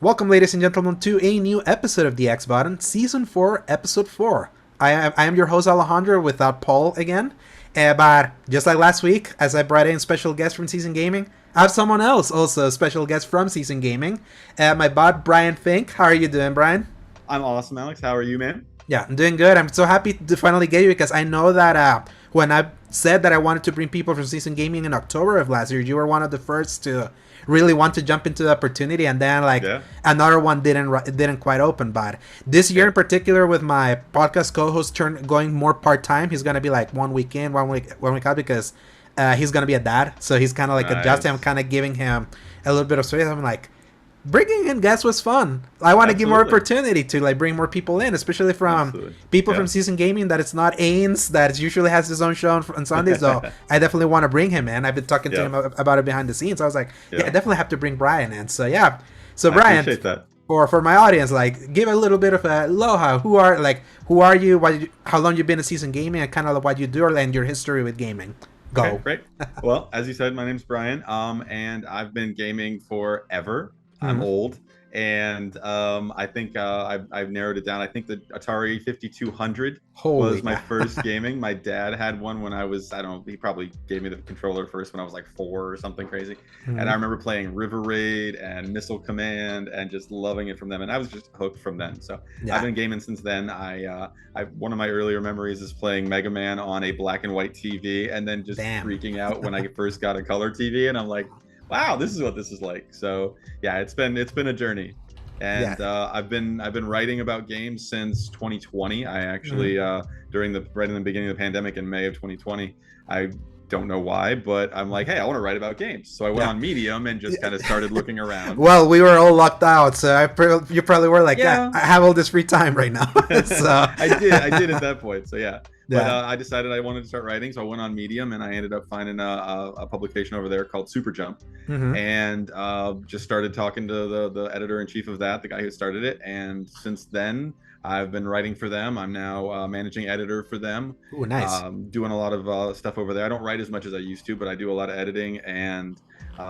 Welcome, ladies and gentlemen, to a new episode of the X Button, Season 4, Episode 4. I am your host, Alejandro, without Paul again. But just like last week, as I brought in special guest from Season Gaming, I have someone else, also a special guest from Season Gaming. My bud, Bryan Finck. How are you doing, Bryan? I'm awesome, Alex. How are you, man? Yeah, I'm doing good. I'm so happy to finally get you because I know that when I said that I wanted to bring people from Season Gaming in October of last year, you were one of the first to really want to jump into the opportunity, and then Yeah. another one didn't quite open. But this year in particular, with my podcast co-host going more part-time, he's gonna be like 1 week in, 1 week out, because he's gonna be a dad, so he's kind of like adjusting. I'm Nice. kind of giving him a little bit of space. I'm like, bringing in guests was fun. I want to give more Absolutely. opportunity to bring more people in, especially from Absolutely. people Yeah. from Season Gaming. That it's not Ains that usually has his own show on Sundays. So I definitely want to bring him in. I've been talking to Yeah. him about it behind the scenes. I was like, yeah, I Yeah. definitely have to bring Bryan in. So yeah. So I Bryan, appreciate that. for my audience, like, give a little bit of a aloha. Who are you? How long you been in Season Gaming, and kind of what you do, and your history with gaming. Go. Okay, great. Well, as you said, my name's Brian, and I've been gaming forever. I'm Mhm. old, and I think I've narrowed it down. I think the Atari 5200 Holy was my cow. first gaming. My dad had one when I was, I don't know, he probably gave me the controller first when I was like 4 or something crazy. And I Mhm. remember playing River Raid and Missile Command and just loving it from them. And I was just hooked from then. So I've Yeah. been gaming since then. One of my earlier memories is playing Mega Man on a black and white TV, and then just Damn. freaking out when I first got a color TV, and I'm like, wow, this is what this is like. So yeah, it's been a journey. And Yeah. I've been writing about games since 2020. I actually right in the beginning of the pandemic in May of 2020, I don't know why, but I'm like, hey, I want to write about games. So I went Yeah. on Medium and just kind of started looking around. Well, we were all locked out, so you probably were like, yeah, Yeah. I have all this free time right now. So I did at that point. So yeah. But yeah. I decided I wanted to start writing, so I went on Medium, and I ended up finding a publication over there called Super Jump, Hmm. and just started talking to the editor in chief of that, the guy who started it. And since then, I've been writing for them. I'm now managing editor for them, Ooh, nice. doing a lot of stuff over there. I don't write as much as I used to, but I do a lot of editing, and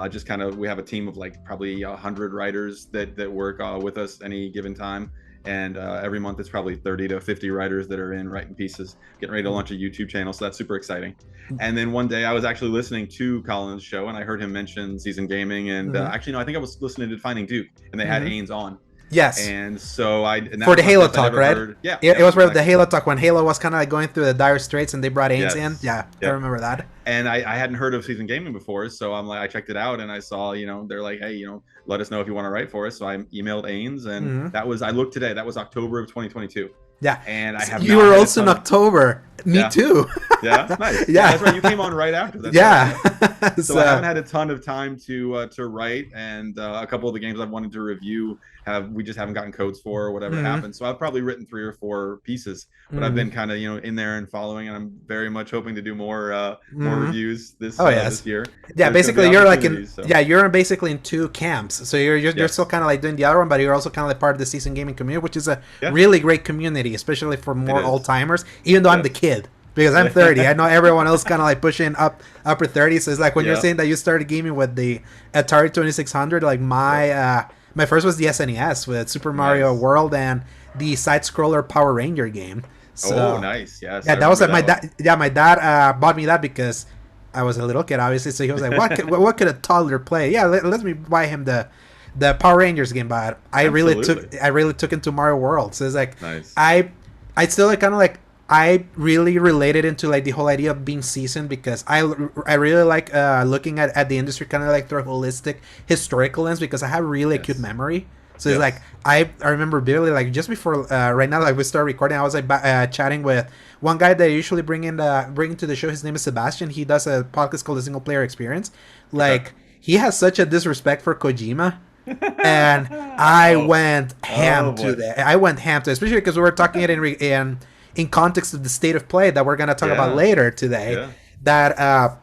just kind of, we have a team of like probably 100 writers that work with us any given time. And every month it's probably 30 to 50 writers that are in writing pieces, getting ready to launch a YouTube channel. So that's super exciting. And then one day I was actually listening to Colin's show, and I heard him mention Season Gaming. And Mhm. actually, no, I think I was listening to Finding Duke, and they had Mhm. Ains on. Yes. And so and that For was the my Halo first I'd talk, ever right? heard. Yeah. It yeah, was where the exactly. Halo talk, when Halo was kind of like going through the dire straits, and they brought Ains in. Yes. Yeah, I Yep. remember that. And I hadn't heard of Season Gaming before, so I'm like, I checked it out, and I saw, they're like, hey, let us know if you want to write for us. So I emailed Ains, and Mhm. I looked today, that was October of 2022. Yeah. And I have You not were had a also in ton of- October. Me Yeah. too. Yeah, nice. Yeah. That's right. You came on right after. That's Yeah. right. So I haven't had a ton of time to write, and a couple of the games I've wanted to review we just haven't gotten codes for, or whatever Mhm. happened. So I've probably written 3 or 4 pieces, but I've been kind of in there and following, and I'm very much hoping to do more Mhm. reviews this Oh, yes. this year. Yeah, There's gonna basically be you're like in opportunities, so. you're basically in two camps. So you're Yes. still kind of like doing the other one, but you're also kind of like part of the Season Gaming community, which is a Yeah. really great community, especially for more is. old timers. Even though I'm Yes. the kid, because I'm 30, I know everyone else kind of like pushing upper 30s. So it's like when you're Yeah. saying that you started gaming with the Atari 2600, like my first was the SNES with Super Mario Nice. World and the side scroller Power Ranger game. So, Oh, nice. Yes. yeah, I that was like remember my that one. dad. Yeah, my dad bought me that because I was a little kid, obviously. So he was like, what could a toddler play?" Yeah, let me buy him the Power Rangers game. But I really took him to Mario World. So it's like Nice. I still like kind of like I really related into like the whole idea of being seasoned, because I really like looking at the industry kind of like through a holistic historical lens, because I have really acute Yes. memory. So it's Yes. like I remember barely, like, just before right now, like, we start recording, I was like chatting with one guy that I usually bring to the show. His name is Sebastian. He does a podcast called The Single Player Experience. Like, he has such a disrespect for Kojima, and I went ham to boy. that. I went ham to it, especially because we were talking it in context of the state of play that we're gonna talk about Yeah. later today. Yeah. That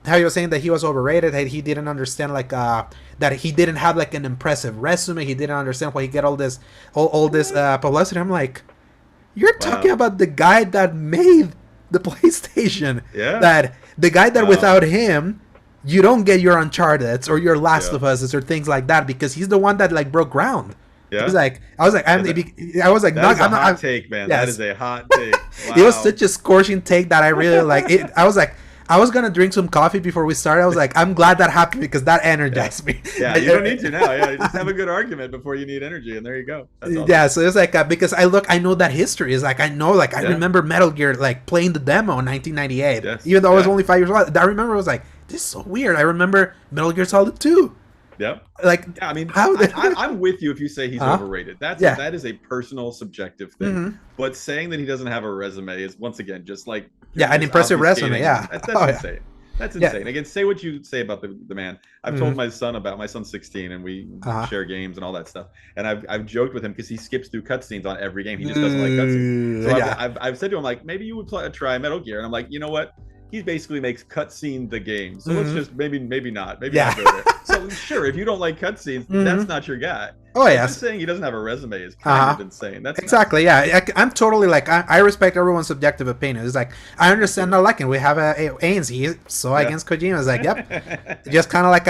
how he was saying that he was overrated, that he didn't understand, like, that he didn't have like an impressive resume, he didn't understand why he get all this publicity. I'm like, you're talking about the guy that made the PlayStation. Yeah. That the guy that Wow. without him you don't get your Uncharted or your Last Yeah. of Us or things like that, because he's the one that like broke ground. Yeah. I was like, Is it- I was like, That not, is a I'm not, hot take, man. That yes. is a hot take. It was Wow. such a scorching take that I really like. I was like, I was gonna drink some coffee before we started. I was like, I'm glad that happened because that Yeah. energized me. Yeah. You don't need to now. Yeah. You just have a good argument before you need energy, and there you go. That's awesome. Yeah, so it's like because I know that history is like I know like I Yeah. remember Metal Gear like playing the demo in 1998, Yes. even though I was Yeah. only 5 years old. I remember I was like, this is so weird. I remember Metal Gear Solid 2. Yep. Like Yeah, I mean, how? I'm with you if you say he's Huh? overrated. Yeah. That is a personal, subjective thing. Mhm. But saying that he doesn't have a resume is once again just like Yeah, an just impressive resume. obfuscating. Yeah. That's Oh yeah. insane. That's Yeah. insane. Again, say what you say about the man. I've told Mhm. my son's 16, and we Uh-huh. share games and all that stuff. And I've joked with him because he skips through cutscenes on every game. He just doesn't like cutscenes. So Yeah. I've said to him like, maybe you would try Metal Gear, and I'm like, you know what? He basically makes cutscene the game. So let's just maybe not. Maybe Yeah. not go there. So sure, if you don't like cutscenes, that's not your guy. Oh So yes. just saying he doesn't have a resume is kind of insane. That's Exactly. Yeah, I'm totally like I respect everyone's subjective opinion. It's like I understand not liking. We have a ANC, so against Kojima. It's like yep. Just kind of like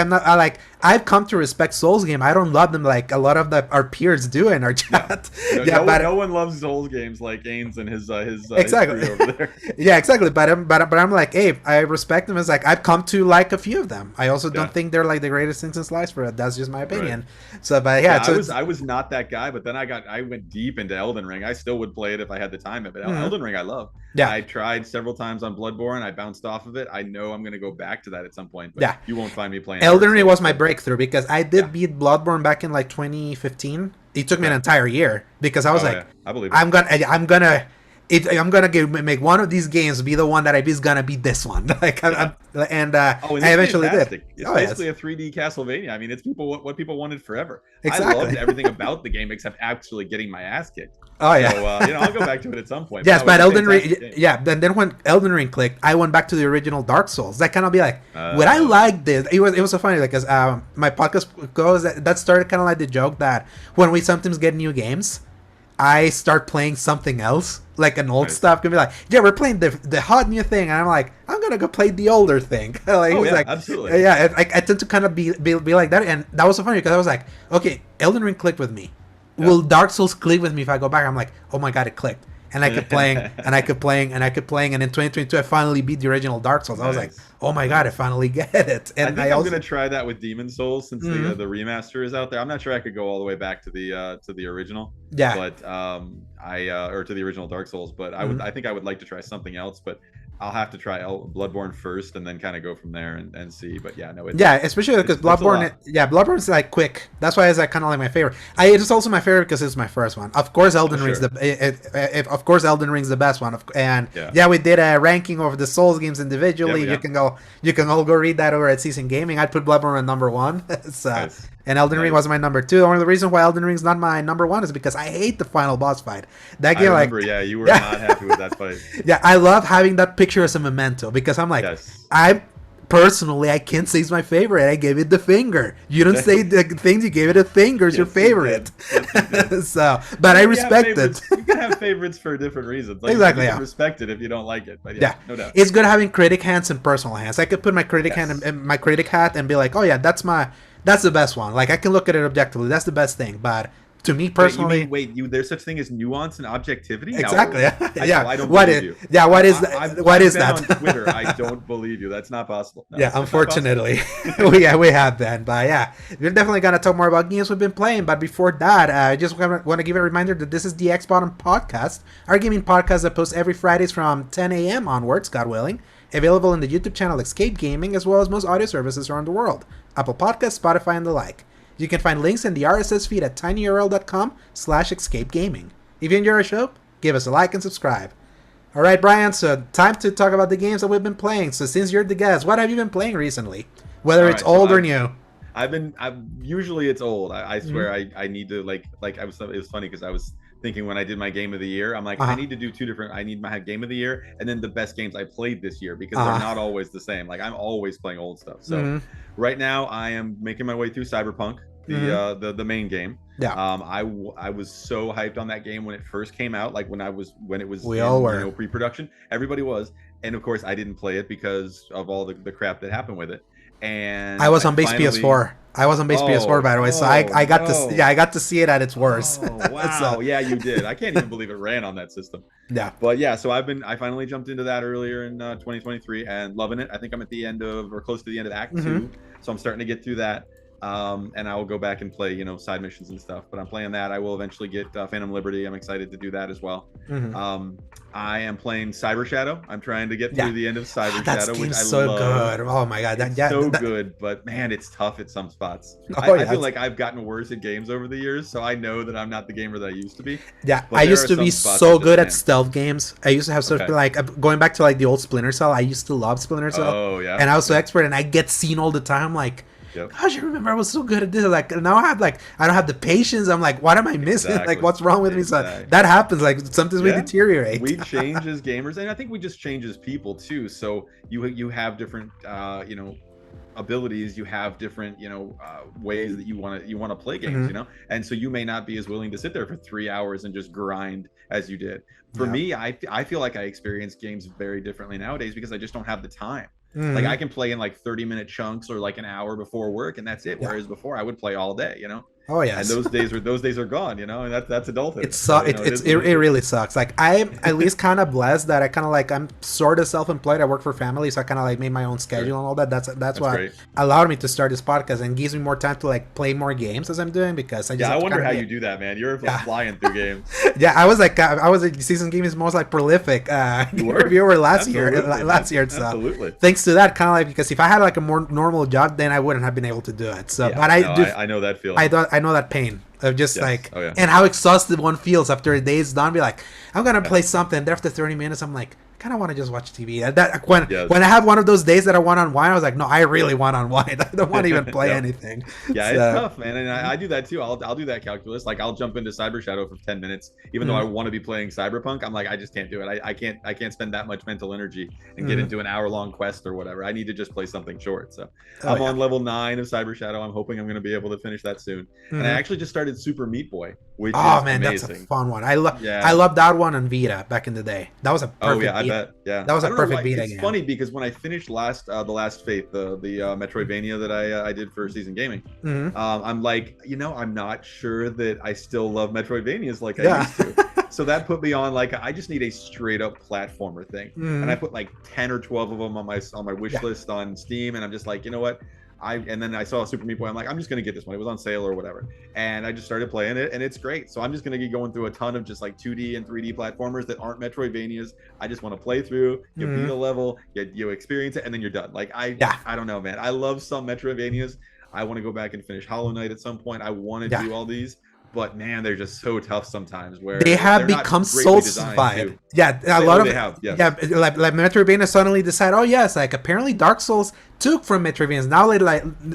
I've come to respect Souls game. I don't love them like a lot of our peers do in our chat. No one loves Souls games like Ains and his exactly. his crew over there. Yeah, exactly. But I'm like, hey, I respect them. It's like I've come to like a few of them. I also don't think they're like the greatest things in slice for it. That's just my opinion. Right. So, but yeah, I was not that guy, but then I went deep into Elden Ring. I still would play it if I had the time. But Elden Ring, I love. Yeah, I tried several times on Bloodborne. I bounced off of it. I know I'm gonna go back to that at some point. But you won't find me playing. Elden Ring was my breakthrough because I did beat Bloodborne back in like 2015. It took me an entire year because I was I believe it. I'm gonna make one of these games be the one that I beat is gonna be this one. Like I eventually did. It's basically a 3D Castlevania. I mean, it's what people wanted forever. Exactly. I loved everything about the game except actually getting my ass kicked. Oh yeah. So I'll go back to it at some point. Yes, but Elden Ring. Yeah, then when Elden Ring clicked, I went back to the original Dark Souls. That kind of be like, would I like this? It was so funny because my podcast goes that started kind of like the joke that when we sometimes get new games, I start playing something else, like an old stuff. Can be like, yeah, we're playing the hot new thing, and I'm like, I'm gonna go play the older thing. Like, absolutely. Yeah, I tend to kind of be like that, and that was so funny because I was like, okay, Elden Ring clicked with me. Yeah. Will Dark Souls click with me if I go back? I'm like, oh my god, it clicked. And I kept playing, and I kept playing, and in 2022 I finally beat the original Dark Souls. I was like, oh my god, I finally get it. And I'm gonna try that with Demon Souls since the remaster is out there. I'm not sure I could go all the way back to the original. Yeah. But or to the original Dark Souls. But I think I would like to try something else. But I'll have to try Bloodborne first and then kind of go from there and see. But yeah, no. Especially because Bloodborne. Bloodborne's like quick. That's why it's like kind of like my favorite. It's also my favorite because it's my first one. Of course, Elden Ring's of course Elden Ring's the best one. And we did a ranking of the Souls games individually. You can all go read that over at Season Gaming. I'd put Bloodborne at number 1. So. Nice. And Elden Ring was my number 2. The only reason why Elden Ring's not my number 1 is because I hate the final boss fight. That game, I remember, you were not happy with that fight. Yeah, I love having that picture as a memento because I'm like, I can't say it's my favorite. I gave it the finger. You don't say the things, you gave it a finger. It's your favorite. So, but I respect it. You can have favorites for different reasons. Like, exactly. You can respect it if you don't like it. But no doubt. It's good having critic hands and personal hands. I could put my critic hand in my critic hat and be like, oh yeah, that's the best one. Like I can look at it objectively. That's the best thing. But to me personally, there's such thing as nuance and objectivity. Exactly. No, I don't believe you. Yeah. What is that? What is that? On Twitter, I don't believe you. That's not possible. No, unfortunately, we have been. But we're definitely gonna talk more about games we've been playing. But before that, I just want to give a reminder that this is the X Bottom Podcast, our gaming podcast that posts every Fridays from 10 a.m. onwards, God willing. Available in the YouTube channel Escape Gaming, as well as most audio services around the world, Apple Podcasts, Spotify, and the like. You can find links in the RSS feed at tinyurl.com/escapegaming. If you enjoy our show, give us a like and subscribe. All right, Brian, so time to talk about the games that we've been playing. So since you're the guest, what have you been playing recently? Whether it's old or new. Usually it's old. I swear I need to it was funny because I was thinking when I did my game of the year, I'm like, I need to do two different. I need my game of the year and then the best games I played this year because they're not always the same. Like I'm always playing old stuff. So right now I am making my way through Cyberpunk, the main game. Yeah. I was so hyped on that game when it first came out. Like when it was in pre-production, everybody was, and of course I didn't play it because of all the crap that happened with it. And I was on base PS4. I was on base PS4 by the way, so I got to no. I got to see it at its worst. Oh So wow, yeah, you did. I can't even believe it ran on that system. yeah. But yeah, so I finally jumped into that earlier in 2023 and loving it. I think I'm at the end of or close to the end of Act Mm-hmm. 2, so I'm starting to get through that. And I will go back and play, side missions and stuff. But I'm playing that. I will eventually get Phantom Liberty. I'm excited to do that as well. Mm-hmm. I am playing Cyber Shadow. I'm trying to get Yeah. through the end of Cyber That Shadow, which game's I so love. good. Oh my god, It's so good, but man, it's tough at some spots. Oh I yeah, feel like I've gotten worse at games over the years, so I know that I'm not the gamer that I used to be. yeah. But I there used are to be some spots so that just, good at man. stealth games. I used to have such Okay. like going back to like the old Splinter Cell. I used to love Splinter Cell, Oh yeah. and I was so Yeah. expert, and I get seen all the time. Like, Yep. gosh, I remember I was so good at this. Like now I don't have the patience. I'm like, what am I missing? Exactly. Like, what's wrong with me? So Exactly. that happens. Like sometimes we Yeah. deteriorate. We change as gamers, and I think we just change as people too. So you have different abilities. You have different ways that you want to play games. Mhm. And so you may not be as willing to sit there for 3 hours and just grind as you did. For Yeah. me, I feel like I experience games very differently nowadays because I just don't have the time. Mhm. Like I can play in like 30-minute chunks or like an hour before work, and that's it. Yeah. Whereas before I would play all day. Oh And yes. those days are gone. And that's adulthood. It So, it really sucks. Like I'm at least kind of blessed that I kind of like I'm sort of self-employed. I work for family, so I kind of like made my own schedule and all that. That's what great. allowed me to start this podcast and gives me more time to like play more games as I'm doing because I just Yeah, I have to wonder kinda how be- you do that, man. You're Yeah. flying through games. Yeah, I was a season game is most like prolific You were? reviewer last year. Absolutely. Last year, so Absolutely. thanks to that, kind of like because if I had like a more normal job, then I wouldn't have been able to do it. So, Yeah, but I know that feeling. I know that pain of just Yes. like Oh, yeah. and how exhausted one feels after a day's done. Be like, I'm gonna play something. There after 30 minutes, I'm like, kind of want to just watch TV. When Yes. when I have one of those days that I want to unwind, I was like, no, I really want to unwind. I don't want to even play Yeah. anything. Yeah, So, it's tough, man. And I do that too. I'll do that calculus. Like I'll jump into Cyber Shadow for 10 minutes, even though I want to be playing Cyberpunk. I'm like, I just can't do it. I can't spend that much mental energy and get into an hour-long quest or whatever. I need to just play something short. So I'm on level 9 of Cyber Shadow. I'm hoping I'm going to be able to finish that soon. And I actually just started Super Meat Boy, which Oh is man, amazing. that's a fun one. I love Yeah. I loved that one on Vita back in the day. That was a perfect. Oh yeah, I beat. bet. Yeah, That was I a don't know perfect why- beat It's again. funny because when I finished the last Faith, the Metroidvania that I did for Season Gaming, Mhm. I'm like, I'm not sure that I still love Metroidvanias like I Yeah. used to. So that put me on like I just need a straight up platformer thing, Mhm. and I put like 10 or 12 of them on my wish Yeah. list on Steam, and I'm just like, you know what? And then I saw Super Meat Boy. I'm like, I'm just gonna get this one. It was on sale or whatever, and I just started playing it, and it's great. So I'm just gonna be going through a ton of just like 2D and 3D platformers that aren't Metroidvanias. I just want to play through. You beat a level, you experience it, and then you're done. Like I don't know, man. I love some Metroidvanias. I want to go back and finish Hollow Knight at some point. I want to do all these. But man, they're just so tough sometimes. Where they have they're not become greatly so designed, simplified. too. Yeah, a lot of they have, yes. yeah, like Metroidvania suddenly decide, oh yes, like apparently Dark Souls took from Metroidvanias. Now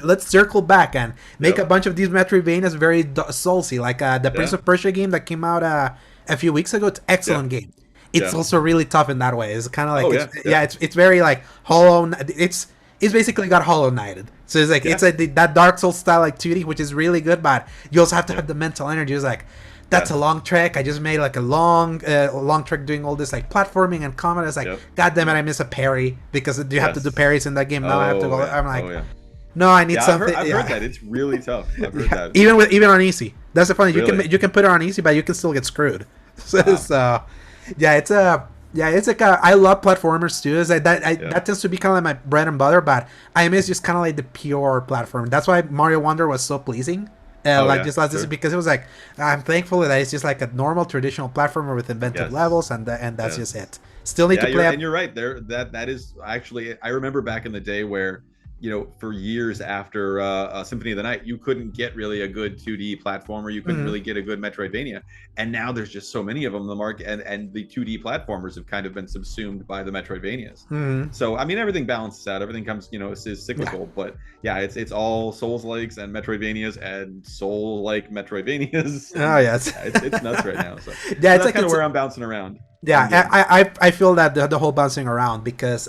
let's circle back and make a bunch of these Metroidvanias very Soulsy, like the Prince of Persia game that came out a few weeks ago. It's an excellent game. It's also really tough in that way. It's kind of like it's very like Hollow. It's basically got Hollow Knighted. So it's like it's that Dark Souls style like 2D, which is really good, but you also have to have the mental energy. It's like that's a long trek. I just made like a long trek doing all this like platforming and combat. It's like, god damn it, I miss a parry because you have to do parries in that game. Now I have to go. I'm like, no, I need something. I've heard that it's really tough. I've heard that even on easy. That's the funny. Really? You can put it on easy, but you can still get screwed. So it's like I love platformers too. It's like that tends to be kind of like my bread and butter, but I miss just kind of like the pure platform. That's why Mario Wonder was so pleasing. This because it was like I'm thankful that it's just like a normal traditional platformer with invented levels, and that's just it. Still need to play. And you're right. That is actually. I remember back in the day where, for years after Symphony of the Night, you couldn't get really a good 2D platformer. You couldn't really get a good Metroidvania. And now there's just so many of them in the market, and the 2D platformers have kind of been subsumed by the Metroidvanias. So, I mean, everything balances out. Everything comes, is cyclical. But yeah, it's all Souls-likes and Metroidvanias and Soul-like Metroidvanias. Oh, yes. It's nuts right now. So, yeah, that's kind of where I'm bouncing around. Yeah, I feel that the whole bouncing around because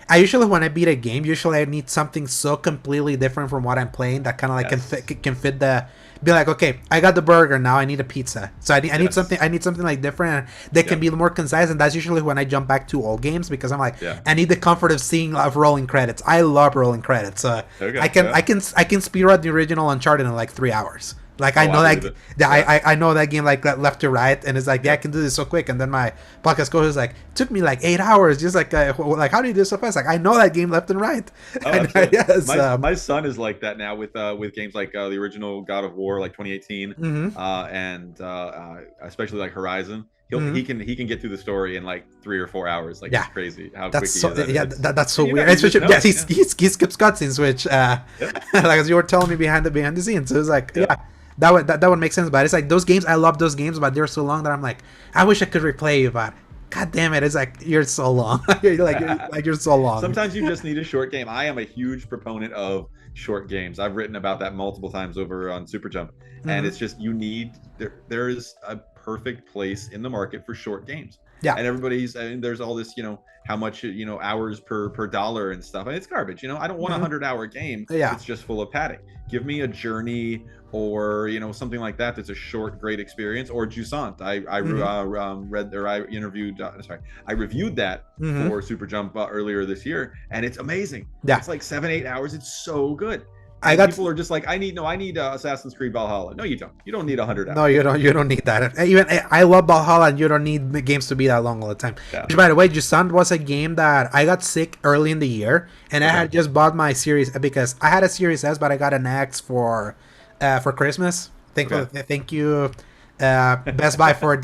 I usually when I beat a game, usually I need something so completely different from what I'm playing that kind of like Yes. can fit the be like, okay, I got the burger, now I need a pizza. So I need Yes. something like different that can Yep. be more concise, and that's usually when I jump back to old games because I'm like, Yeah. I need the comfort of seeing of rolling credits. I love rolling credits. Okay. Yeah. I can speedrun the original Uncharted in like 3 hours. Like I Oh, know I believe that it. Yeah. I know that game like left to right, and it's like, yeah, I Yep. can do this so quick. And then my podcast coach is like, took me like 8 hours, just like how do you do this so fast? Like I know that game left and right. Oh, And absolutely. yes, My son is like that now with games like the original God of War, like 2018, mm-hmm, and especially like Horizon. mm-hmm. He can get through the story in like 3 or 4 hours. Like Yeah, it's crazy how quick that's so that yeah is. that's so And weird. you just Especially know yeah, it. Yeah. he skips cutscenes, which Yep. like as you were telling me behind the scenes, it was like yeah. Yep. That would make sense, but it's like those games. I love those games, but they're so long that I'm like, I wish I could replay you, but god damn it, it's like you're so long. You're so long. Sometimes you just need a short game. I am a huge proponent of short games. I've written about that multiple times over on Super Jump, and Mm-hmm. it's just you need there is a perfect place in the market for short games. Yeah. And there's all this, how much, hours per dollar and stuff. And it's garbage. I don't want a Mm-hmm. 100-hour game Yeah. that's just full of padding. Give me a Journey or something like that that's a short, great experience. Or Jusant. I read or I interviewed. I reviewed that Mm-hmm. for Super Jump earlier this year, and it's amazing. Yeah. It's like 7-8 hours. It's so good. I And got people are just like, I need Assassin's Creed Valhalla. No, you don't. You don't need 100 no, hours. you don't need that. Even I love Valhalla, and you don't need the games to be that long all the time. Yeah. Which, by the way, Jusant was a game that I got sick early in the year, and I Okay. had just bought my Series because I had a Series S, but I got an X for Christmas. Thank you, Best Buy for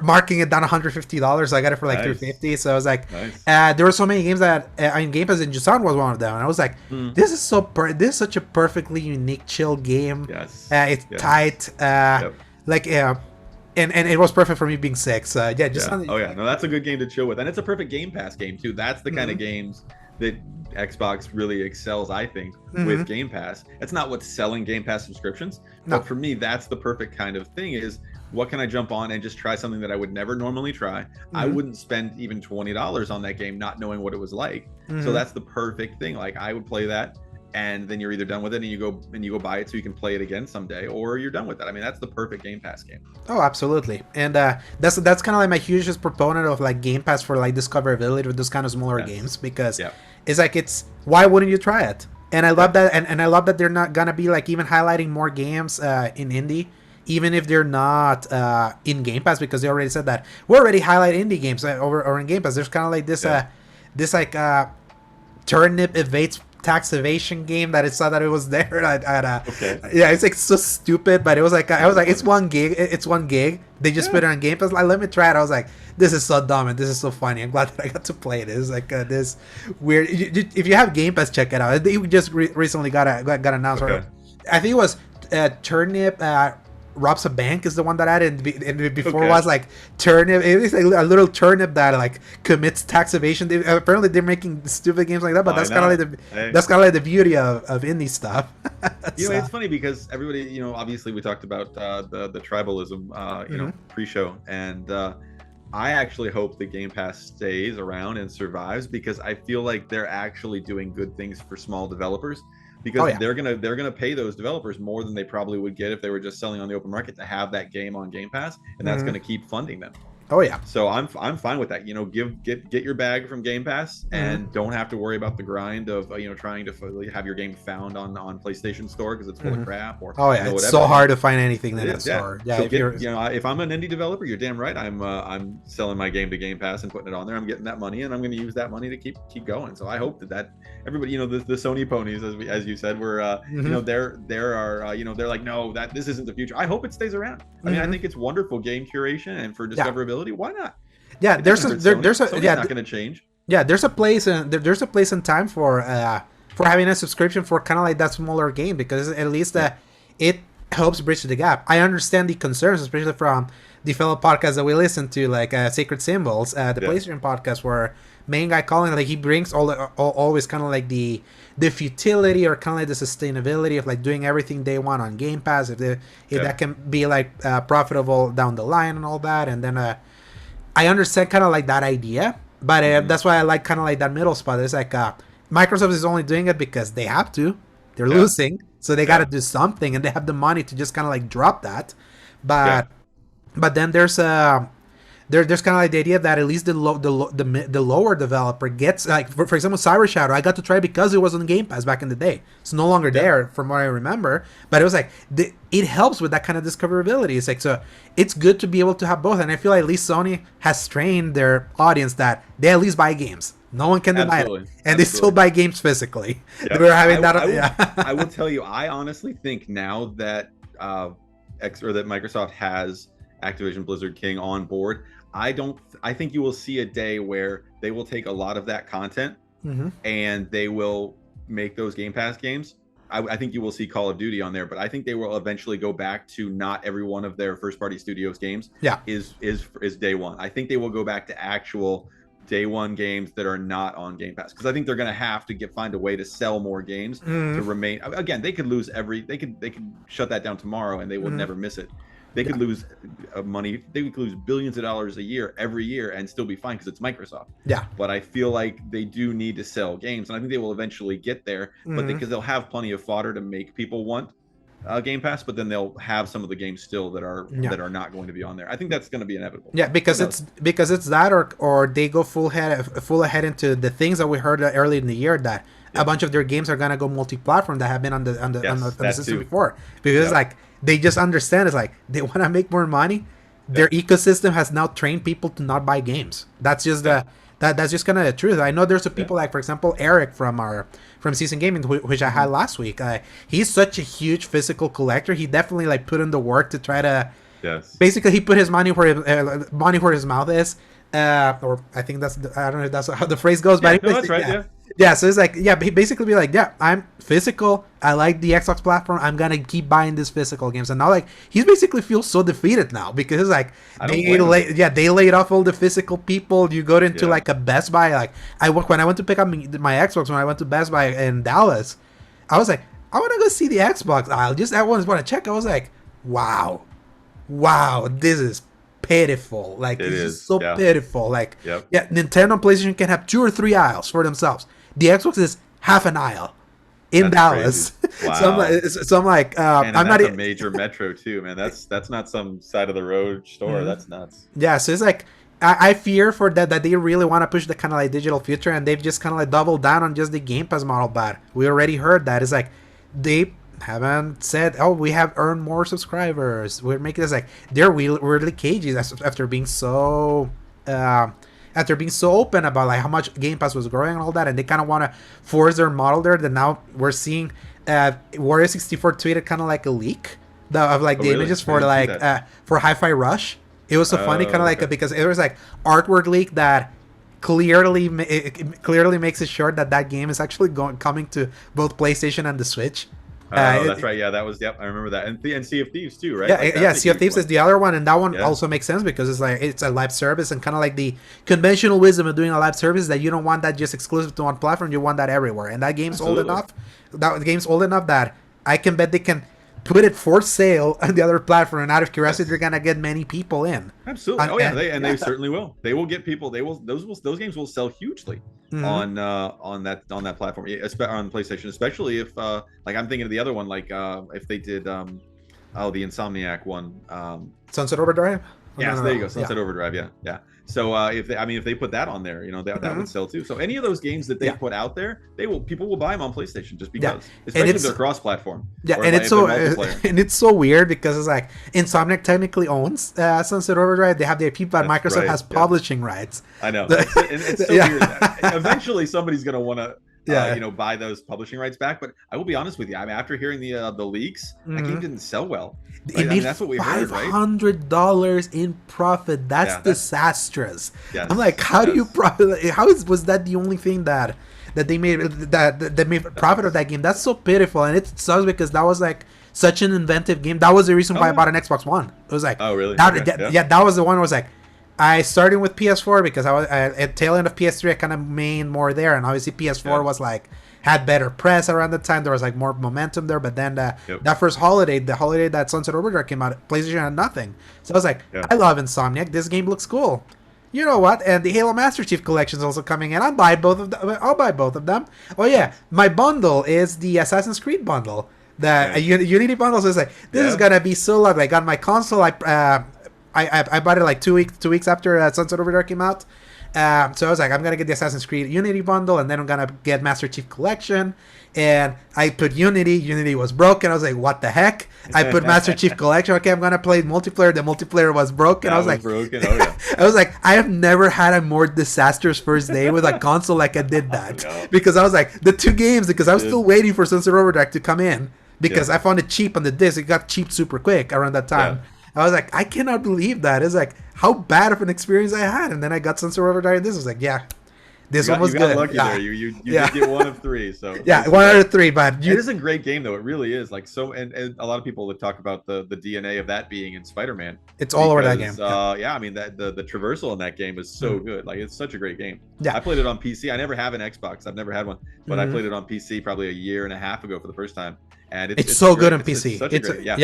marking it down $150. I got it for like Nice. $350. So I was like, Nice. there were so many games that in Game Pass, and Jusant was one of them. And I was like, this is this is such a perfectly unique, chill game. Yes. It's Yes. tight. Yep. Like and it was perfect for me being sick. So yeah, just Yeah. Oh yeah, no, that's a good game to chill with, and it's a perfect Game Pass game too. That's the kind of games that Xbox really excels, I think, with Game Pass. It's not what's selling Game Pass subscriptions, No. but for me, that's the perfect kind of thing. Is what can I jump on and just try something that I would never normally try? I wouldn't spend even $20 on that game, not knowing what it was like. So that's the perfect thing. Like I would play that. And then you're either done with it and you go buy it so you can play it again someday, or you're done with that. I mean, that's the perfect Game Pass game. Oh, absolutely. And that's kind of like my hugest proponent of like Game Pass for like discoverability with those kind of smaller games, because Yeah. it's like why wouldn't you try it? And I love that, and I love that they're not gonna be like even highlighting more games in indie, even if they're not in Game Pass, because they already said that we already highlight indie games over or in Game Pass. There's kind of like this like turnip evades tax evasion game that I saw that it was there Okay. yeah, it's like so stupid, but it was like I was like it's 1 gig, they just put it on Game Pass, like let me try it. I was like, this is so dumb and this is so funny. I'm glad that I got to play it. It's like this weird, if you have Game Pass, check it out. They just recently got announced. Okay. I think it was Turnip robs a bank is the one that I added, and before Okay. was like Turnip. It was like a little turnip that like commits tax evasion. Apparently they're making stupid games like that, but Why that's kind of not? like Hey. that's kind of like the beauty of indie stuff. So, It's funny because everybody, obviously we talked about the tribalism, pre-show, and I actually hope the Game Pass stays around and survives, because I feel like they're actually doing good things for small developers, because Oh, yeah. they're gonna pay those developers more than they probably would get if they were just selling on the open market to have that game on Game Pass, and that's gonna keep funding them. oh yeah. So I'm fine with that. Get your bag from Game Pass, and don't have to worry about the grind of trying to have your game found on PlayStation Store because it's full of crap, or Oh yeah, it's whatever. so hard to find anything in It that is, yeah. store. Yeah, So if you're, if I'm an indie developer, you're damn right. I'm selling my game to Game Pass and putting it on there. I'm getting that money, and I'm going to use that money to keep going. So I hope that everybody, the Sony ponies, as you said, were they're like, no, that this isn't the future. I hope it stays around. I mean, I think it's wonderful game curation and for discoverability. Why not? yeah, there's Sony's not going to change. yeah, there's a place there's a place and time for having a subscription for kind of like that smaller game, because at least it helps bridge the gap. I understand the concerns, especially from the fellow podcasts that we listen to, like Sacred Symbols, the PlayStation podcast, where main guy Colin, like he brings always kind of like the futility or kind of like the sustainability of like doing everything they want on Game Pass, if that can be like profitable down the line and all that. And then I understand kind of like that idea, But that's why I like kind of like that middle spot. It's like Microsoft is only doing it because they have to. They're losing, so they got to do something, and they have the money to just kind of like drop that. But then there's there's kind of like the idea that at least the lower developer gets, like, for example, Cyber Shadow. I got to try because it was on Game Pass back in the day. It's no longer there from what I remember, but it was like it helps with that kind of discoverability. It's like, so it's good to be able to have both, and I feel like at least Sony has trained their audience that they at least buy games. No one can deny it, and they still buy games physically. Yep. We're having I will tell you, I honestly think now that that Microsoft has Activision Blizzard King on board, I think you will see a day where they will take a lot of that content and they will make those Game Pass games. I think you will see Call of Duty on there, but I think they will eventually go back to not every one of their first party studios games is day one. I think they will go back to actual day one games that are not on Game Pass, because I think they're going to have to find a way to sell more games to remain. Again, they could lose they could shut that down tomorrow and they will never miss it. They could lose money. They could lose billions of dollars a year every year and still be fine because it's Microsoft. Yeah. But I feel like they do need to sell games, and I think they will eventually get there. But because they'll have plenty of fodder to make people want Game Pass, but then they'll have some of the games still that are not going to be on there. I think that's going to be inevitable. Yeah, because it's that, or they go full ahead into the things that we heard early in the year, that a bunch of their games are going to go multi-platform that have been on the system before, because like they just understand it's like they want to make more money. Their ecosystem has now trained people to not buy games. That's just that's just kind of the truth. I know there's some people like, for example, Eric from Season Gaming, which I had last week. He's such a huge physical collector. He definitely like put in the work to try to. Yes. Basically, he put his money where his mouth is. Or I think I don't know if that's how the phrase goes, but that's right. Yeah. Yeah, so it's like, basically be like, I'm physical. I like the Xbox platform. I'm gonna keep buying these physical games. And now, like, he basically feels so defeated now because like they laid off all the physical people. You go into like a Best Buy. Like when I went to pick up my Xbox, when I went to Best Buy in Dallas, I was like, I want to go see the Xbox aisle. Just I want to check. I was like, wow, this is pitiful. Like, this is so pitiful. Like, Nintendo and PlayStation can have 2 or 3 aisles for themselves. The Xbox is half an aisle in Dallas. Wow. so I'm like, and I'm not a major metro too, man. That's not some side of the road store. That's nuts. Yeah, so it's like I fear for that they really want to push the kind of like digital future, and they've just kind of like doubled down on just the Game Pass model. But we already heard that it's like they haven't said, oh, we have earned more subscribers. We're making this like they're really cagey after being so. After being so open about like how much Game Pass was growing and all that, and they kind of want to force their model there. That now we're seeing Warrior 64 tweeted kind of like a leak of like the images for like for Hi-Fi Rush. It was so funny, kind of like because it was like artwork leak that clearly makes it sure that game is actually coming to both PlayStation and the Switch. That's right. Yeah, that was. Yep, I remember that. And Sea of Thieves too, right? Yeah, Sea of Thieves is the other one, and that one also makes sense because it's like it's a live service, and kind of like the conventional wisdom of doing a live service that you don't want that just exclusive to one platform. You want that everywhere, and that game's old enough. That game's old enough that I can bet they can put it for sale on the other platform, and out of curiosity, they're gonna get many people in. Absolutely. They certainly will. They will get people. Those games will sell hugely. On that platform, on PlayStation, especially if like I'm thinking of the other one, like if they did the Insomniac one, Sunset Overdrive. There you go, Sunset Overdrive. Yeah. So if they put that on there, that would sell too. So any of those games that they put out there, people will buy them on PlayStation just because, especially if they're cross-platform. Yeah, and it's so weird because it's like Insomniac technically owns Sunset Overdrive. They have the IP, but Microsoft has publishing rights. I know. It's so weird. Eventually, somebody's gonna want to buy those publishing rights back. But I will be honest with you. I mean, after hearing the leaks, that game didn't sell well. Right? It made that's what we heard, right? $500 in profit. That's disastrous. Yes, I'm like, how do you profit? Was that the only thing that they made that made profit of that game? That's so pitiful, and it sucks because that was like such an inventive game. That was the reason why I bought an Xbox One. It was like, oh really? That was the one. Where was like, I started with PS4 because I was at tail end of PS3. I kind of mained more there, and obviously PS4 was like had better press around the time. There was like more momentum there, but then that first holiday, the holiday that Sunset Overdrive came out, PlayStation had nothing. So I was like, I love Insomniac. This game looks cool. you know what? And the Halo Master Chief Collection is also coming in. I'll buy both of them. I'll buy both of them. Oh yeah, my bundle is the Assassin's Creed bundle. The Unity bundle. So it's like this is gonna be so lovely. I got my console. I bought it like 2 weeks after Sunset Overdrive came out. So I was like, I'm gonna get the Assassin's Creed Unity bundle, and then I'm gonna get Master Chief Collection. And I put Unity. Unity was broken. I was like, what the heck? I put Master Chief Collection. Okay, I'm gonna play multiplayer. The multiplayer was broken. I was like, broken. Oh yeah. I was like, I have never had a more disastrous first day with a console like I did that. Because I was like, the two games, because I was still waiting for Sunset Overdrive to come in. Because I found it cheap on the disc. It got cheap super quick around that time. Yeah. I was like, I cannot believe that. It's like, how bad of an experience I had. And then I got Sunset Overdrive and this was like, yeah. This one was good. Lucky there. You did get one of three. So yeah, one out of three. But it is a great game, though. It really is. Like so, and a lot of people would talk about the DNA of that being in Spider-Man. It's all over that game. Yeah, I mean that the traversal in that game is so good. Like it's such a great game. Yeah, I played it on PC. I never have an Xbox. I've never had one, but I played it on PC probably a year and a half ago for the first time. And it's so great. Good on PC.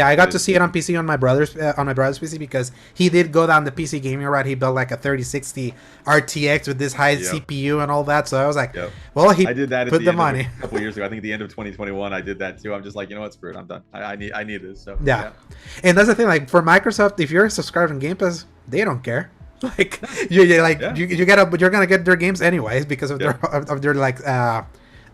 I got to see it on PC on my brother's PC because he did go down the PC gaming route. He built like a 3060 RTX with this high CPU and all that. So I was like, well, I did that. Put the money a couple years ago. I think at the end of 2021, I did that too. I'm just like, you know what, screw it. I'm done. I need this. So yeah. And that's the thing. Like for Microsoft, if you're subscribed on Game Pass, they don't care. Like you're gonna get their games anyways because of their like.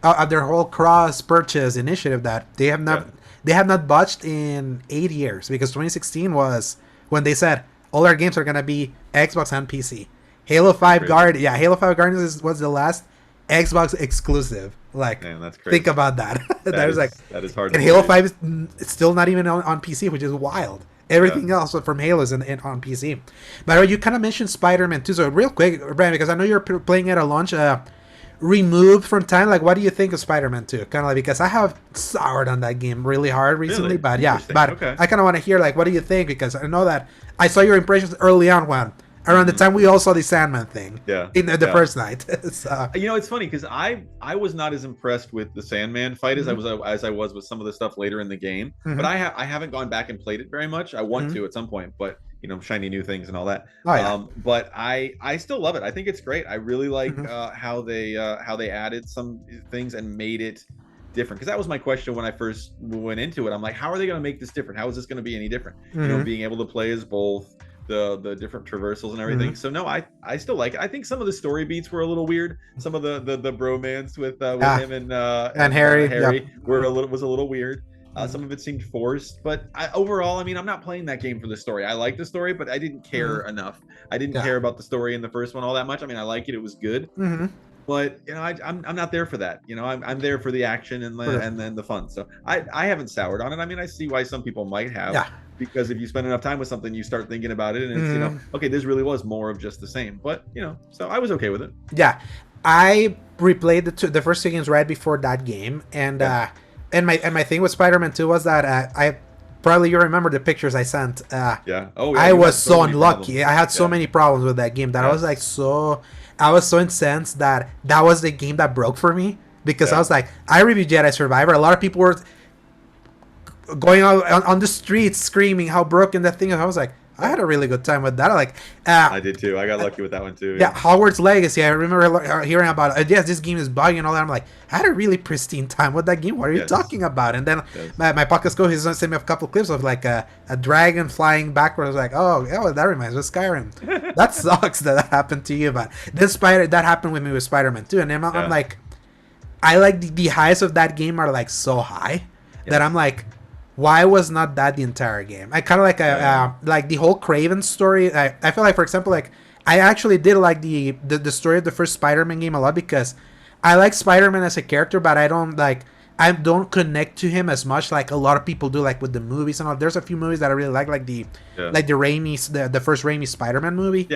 Of their whole cross purchase initiative that they have not budged in 8 years, because 2016 was when they said all our games are gonna be Xbox and PC. Halo 5 Guardians was the last Xbox exclusive. Like, man, that's crazy. Think about that. That is hard. And Halo 5 is still not even on PC, which is wild. Everything else from Halo is on PC. But you kind of mentioned Spider-Man too. So real quick, Bryan, because I know you're playing it at launch. Removed from time, like what do you think of Spider-Man 2? Kind of like, because I have soured on that game really hard recently, but I kind of want to hear like what do you think, because I know that I saw your impressions early on when around the time we all saw the Sandman thing in the first night. So. You know, it's funny because I was not as impressed with the Sandman fight as I was with some of the stuff later in the game, but I haven't gone back and played it very much. I want to at some point, but you know, shiny new things and all that. But I still love it. I think it's great. I really like how they added some things and made it different, because that was my question when I first went into it. I'm like, how are they going to make this different? How is this going to be any different? You know, being able to play as both the different traversals and everything. So no, I still like it. I think some of the story beats were a little weird. Some of the bromance with him and Harry was a little weird. Some of it seemed forced, but overall, I mean, I'm not playing that game for the story. I like the story, but I didn't care enough. I didn't care about the story in the first one all that much. I mean, I like it; it was good, but you know, I'm not there for that. You know, I'm there for the action and then the fun. So I haven't soured on it. I mean, I see why some people might have, because if you spend enough time with something, you start thinking about it, and it's you know, okay, this really was more of just the same. But you know, so I was okay with it. Yeah, I replayed the first two games right before that game, and. And my thing with Spider-Man 2 was that I probably you remember the pictures I sent. I was so unlucky. Problems. I had so many problems with that game that I was like I was so incensed that was the game that broke for me, because I was like, I reviewed Jedi Survivor. A lot of people were going on the streets screaming how broken that thing is. I was like, I had a really good time with that. I did too. I got lucky with that one too. Yeah, Hogwarts Legacy. I remember hearing about it. Yes, this game is buggy and all that. I'm like, I had a really pristine time with that game. What are you talking about? And then my podcast coach has sent me a couple of clips of like a dragon flying backwards. I was like, oh, yeah, that reminds me of Skyrim. That sucks that happened to you, but that happened with me with Spider-Man 2. And then I'm like, I like the highs of that game are like so high that I'm like, why was not that the entire game? I kind of like the whole Kraven story. I feel like, for example, like I actually did like the story of the first Spider-Man game a lot, because I like Spider-Man as a character, but I don't connect to him as much like a lot of people do, like with the movies and all. There's a few movies that I really like the Raimi, the first Raimi Spider-Man movie.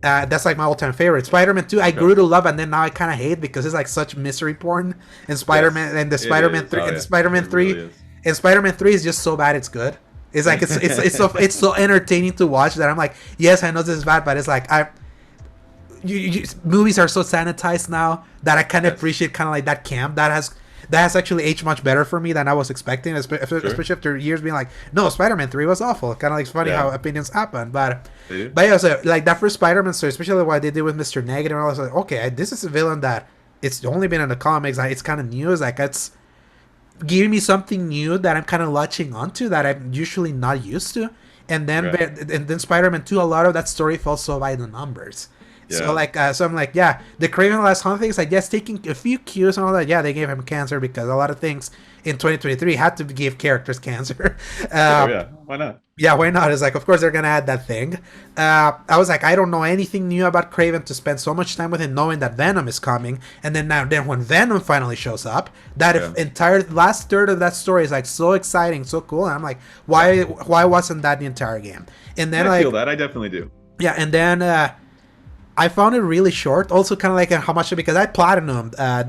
That's like my all-time favorite. Spider-Man 2, I grew to love, and then now I kind of hate, because it's like such mystery porn. And Spider-Man and the Spider-Man 3 and Spider-Man 3. And Spider-Man 3 is just so bad it's good. It's like it's so entertaining to watch that I'm like, yes, I know this is bad, but it's like movies are so sanitized now that I kind of appreciate kind of like that camp that that has actually aged much better for me than I was expecting, especially after years being like, no, Spider-Man 3 was awful. Kind of like funny how opinions happen, but yeah, so like that first Spider-Man story, especially what they did with Mr. Negative, I was like, okay, this is a villain that it's only been in the comics. It's kind of new. It's like it's giving me something new that I'm kind of latching onto that I'm usually not used to. And then Spider-Man 2, a lot of that story fell so by the numbers. Yeah. So like, so I'm like, yeah, the Kraven Last Hunt things, like, yes, taking a few cues and all that. Yeah, they gave him cancer because a lot of things in 2023 had to give characters cancer. Why not? Yeah, why not? It's like, of course they're gonna add that thing. I was like, I don't know anything new about Kraven to spend so much time with him, knowing that Venom is coming, and then when Venom finally shows up, that entire last third of that story is like so exciting, so cool, and I'm like, why wasn't that the entire game? And then I feel that I definitely do. Yeah, and then. I found it really short. Also, kind of like how much because I platinumed I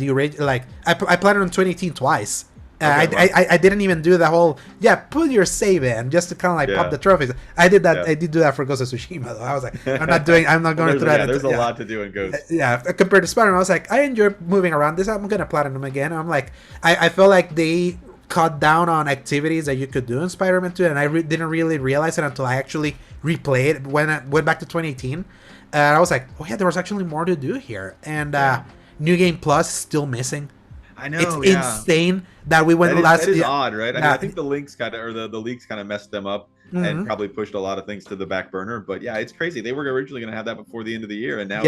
platinumed 2018 twice. I didn't even do the whole put your save in just to kind of like pop the trophies. I did that. Yeah. I did do that for Ghost of Tsushima though. I was like, I'm not going through that. There's a lot to do in Ghost. Yeah, compared to Spider-Man, I was like, I enjoy moving around this. I'm gonna platinum again. I'm like, I feel like they cut down on activities that you could do in Spider-Man 2, and I didn't really realize it until I actually replayed it when I went back to 2018. I was like, oh yeah, there was actually more to do here. And New Game Plus is still missing. I know. It's insane that we went last. That is odd, right? I mean, I think the links kind of, or the leaks kind of messed them up and probably pushed a lot of things to the back burner. But yeah, it's crazy. They were originally going to have that before the end of the year, and now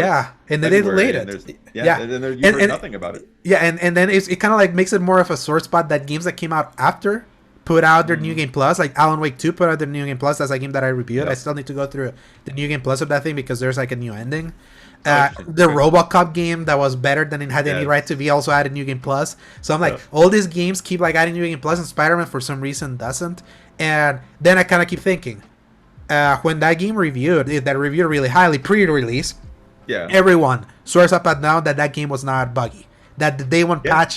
and then they delayed it. And you heard nothing about it. Yeah, and then it kind of like makes it more of a sore spot that games that came out after put out their New Game Plus, like Alan Wake 2 put out their New Game Plus. That's a game that I reviewed. I still need to go through the New Game Plus of that thing because there's like a new ending. The RoboCop game that was better than it had any right to be also added New Game Plus. So I'm like, all these games keep like adding New Game Plus, and Spider-Man for some reason doesn't. And then I kind of keep thinking, when that game reviewed really highly pre-release, everyone swears up and down that game was not buggy. That the day one patch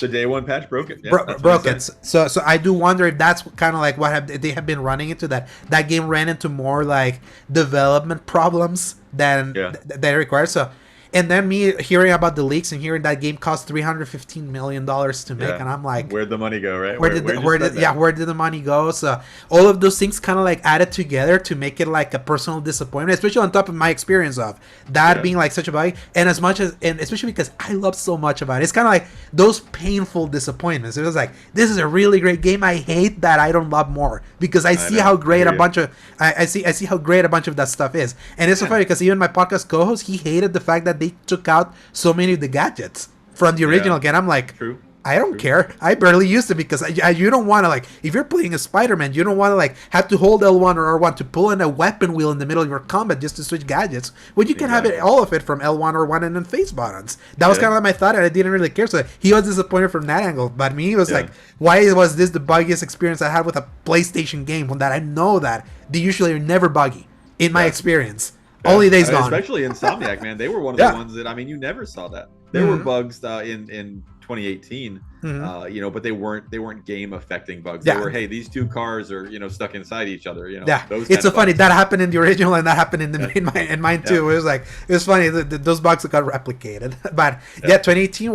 broke it. Broke it. So I do wonder if that's kind of like what they have been running into, that game ran into more like development problems than they require. So, and then me hearing about the leaks and hearing that game cost $315 million to make, and I'm like, where'd the money go, right? Where did the money go? So all of those things kind of like added together to make it like a personal disappointment, especially on top of my experience of that being like such a bug, and especially because I love so much about it. It's kind of like those painful disappointments. It was like, this is a really great game. I hate that I don't love more because I see how great I see how great a bunch of that stuff is. And it's so funny because even my podcast co-host, he hated the fact that they took out so many of the gadgets from the original game. I'm like, I don't care. I barely used it because you don't want to, like, if you're playing a Spider-Man, you don't want to like have to hold L1 or R1 to pull in a weapon wheel in the middle of your combat just to switch gadgets. Well, you can have all of it from L1 or 1 and then face buttons. That was kind of like my thought, and I didn't really care. So he was disappointed from that angle. But me, it was like, why was this the buggiest experience I had with a PlayStation game when that I know that they usually are never buggy in my experience. Only days gone. Especially Insomniac, man. They were one of the ones that, I mean, you never saw that. There were bugs in 2018, but they weren't game affecting bugs. They were, hey, these two cars are, stuck inside each other. It's so funny that happened in the original and that happened in mine too. It was funny that those bugs got replicated. But 2018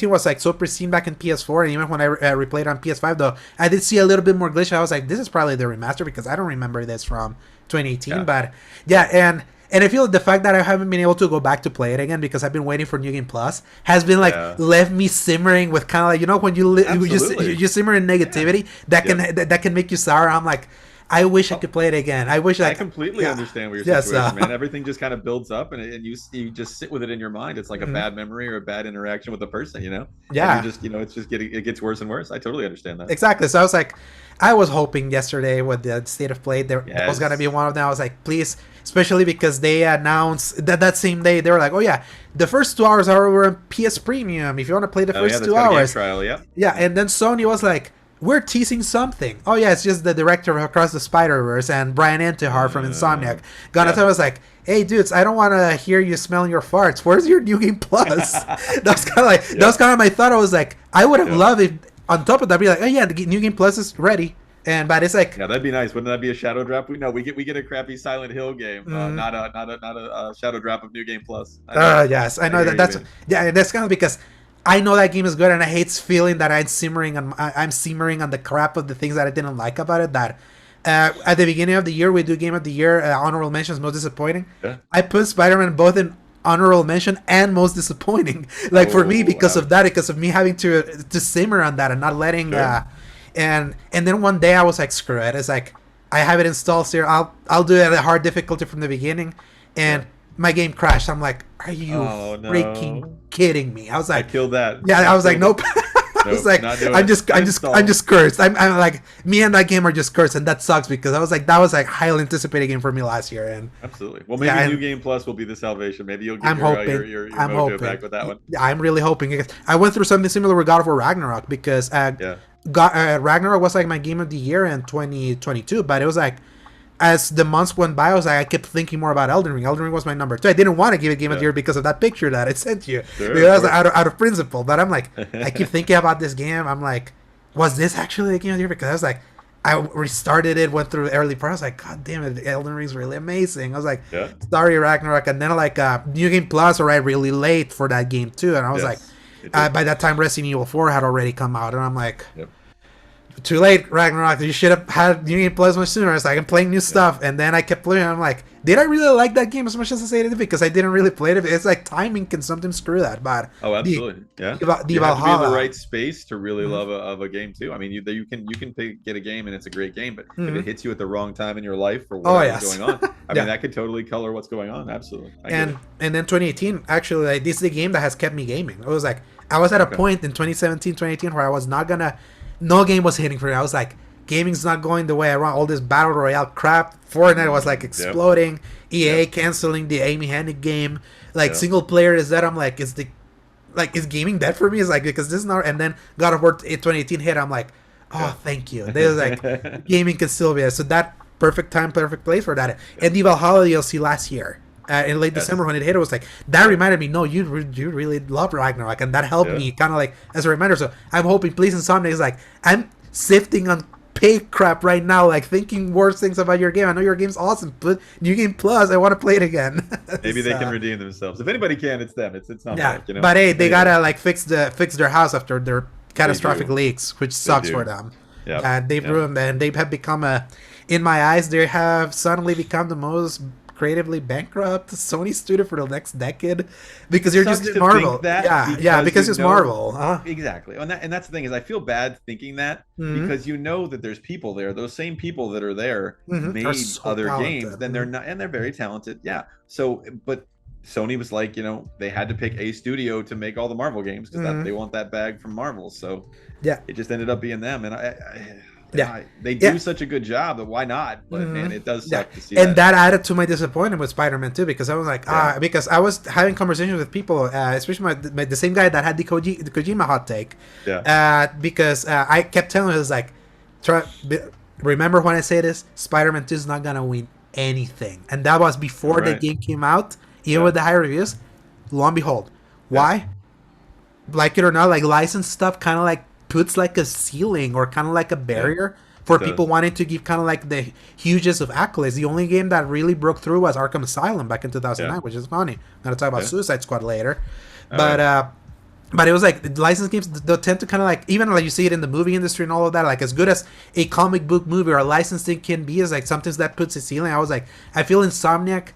was like so pristine back in PS4, and even when I replayed on PS5 though, I did see a little bit more glitch. I was like, this is probably the remaster because I don't remember this from 2018. But and I feel the fact that I haven't been able to go back to play it again because I've been waiting for New Game Plus has been like left me simmering with kind of like, when you simmer in negativity that can make you sour. I'm like, I wish I could play it again. I completely understand what your situation, man. Everything just kind of builds up, and you just sit with it in your mind. It's like a bad memory or a bad interaction with a person, Yeah. And you just, it's just it gets worse and worse. I totally understand that. Exactly. So I was like, I was hoping yesterday with the State of Play there was gonna be one of them. I was like, please, especially because they announced that same day they were like, oh yeah, the first 2 hours are over on PS Premium if you want to play the first 2 hours. Trial, and then Sony was like, we're teasing something. Oh yeah, it's just the director of Across the Spider-Verse and Brian Intihar from Insomniac. I was like, hey dudes, I don't want to hear you smelling your farts. Where's your New Game Plus? That was kind of my thought. I was like, I would have loved it. On top of that, be like, oh yeah, the New Game Plus is ready. But it's like, that'd be nice. Wouldn't that be a shadow drop? We get a crappy Silent Hill game, not a shadow drop of New Game Plus. Yes, I know that's kind of because I know that game is good, and I hate feeling that I'm simmering on the crap of the things that I didn't like about it. That at the beginning of the year we do Game of the Year honorable mentions, most disappointing. Yeah. I put Spider-Man both in honorable mention and most disappointing. Like for me, because of that, because of me having to simmer on that and not letting. Sure. And then one day I was like, screw it. It's like I have it installed here. I'll do it at a hard difficulty from the beginning, and my game crashed. I'm like, are you freaking kidding me? I was like, I killed that. Yeah, I was like, nope. I was like, I'm just cursed. I'm like, me and that game are just cursed, and that sucks because I was like, that was like highly anticipated game for me last year, and absolutely. Well, maybe New Game Plus will be the salvation. Maybe you'll get your mojo back with that one. I'm really hoping. I went through something similar with God of War Ragnarok because Ragnarok was like my game of the year in 2022, but it was like, as the months went by, I kept thinking more about Elden Ring. Elden Ring was my number 2. I didn't want to give it Game of the Year because of that picture that I sent you. Sure, because out of principle. But I'm like, I keep thinking about this game. I'm like, was this actually the Game of the Year? Because I was like, I restarted it, went through early part. I was like, God damn it, Elden Ring's really amazing. I was like, sorry, Ragnarok. And then like New Game Plus arrived really late for that game too. And I was like, by that time Resident Evil 4 had already come out. And I'm like... Too late, Ragnarok. You should have had New Game Plus much sooner. It's like I'm playing new stuff, and then I kept playing. I'm like, did I really like that game as much as I say it? Because I didn't really play it. It's like timing can sometimes screw that. But absolutely, the you have to be in Valhalla, the right space to really love a game too. I mean, you can get a game and it's a great game, but if it hits you at the wrong time in your life or whatever's going on, I mean, that could totally color what's going on. Absolutely. And then 2018, actually, like, this is the game that has kept me gaming. It was like I was at a point in 2017, 2018 where I was not gonna. No game was hitting for me. I was like, gaming's not going the way I want. All this battle royale crap. Fortnite was like exploding. EA canceling the Amy Hennig game. Like single player is that. I'm like, is gaming dead for me? It's like, because this is not. And then God of War 2018 hit. I'm like, oh, thank you. There's like gaming can still be there. So that perfect time, perfect place for that. And the Valhalla DLC last year. In late December when it hit, it was like that reminded me. No, you really love Ragnarok, and that helped me kind of like as a reminder. So I'm hoping, please, Insomniac is like I'm sifting on pay crap right now, like thinking worse things about your game. I know your game's awesome, but New Game Plus, I want to play it again. Maybe they can redeem themselves. If anybody can, it's them. It's not like, you know. But hey, they gotta like fix their house after their catastrophic leaks, which sucks for them. They've ruined, and they have become in my eyes, they have suddenly become the most creatively bankrupt Sony studio for the next decade because you're just Marvel. Because it's Marvel. Exactly. And that's the thing is I feel bad thinking that because you know that there's people there. Those same people that are there made other games. Then they're not, and they're very talented. Yeah. So, but Sony was like, they had to pick a studio to make all the Marvel games because they want that bag from Marvel. So it just ended up being them. And they do such a good job that why not? But man, it does suck to see. And that added to my disappointment with Spider-Man 2 because I was like, because I was having conversations with people, especially the same guy that had the Kojima hot take. Because I kept telling him, it was like, remember when I say this? Spider-Man 2 is not gonna win anything, and that was before the game came out, even with the high reviews. Lo and behold, why? Like it or not, like licensed stuff kind of like puts like a ceiling or kind of like a barrier for people wanting to give kind of like the hugest of accolades. The only game that really broke through was Arkham Asylum back in 2009, which is funny. I'm going to talk about Suicide Squad later. But it was like licensed games, they'll tend to kind of like, even like you see it in the movie industry and all of that, like as good as a comic book movie or a licensing can be, is like sometimes that puts a ceiling. I was like, I feel Insomniac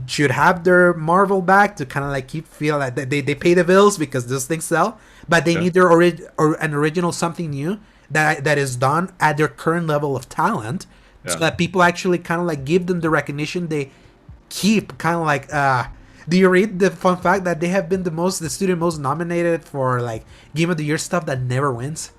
should have their Marvel back to kind of like keep feeling like they pay the bills because those things sell, but they need their an original something new that is done at their current level of talent, so that people actually kind of like give them the recognition they keep. Kind of like, do you read the fun fact that they have been the studio most nominated for like Game of the Year stuff that never wins?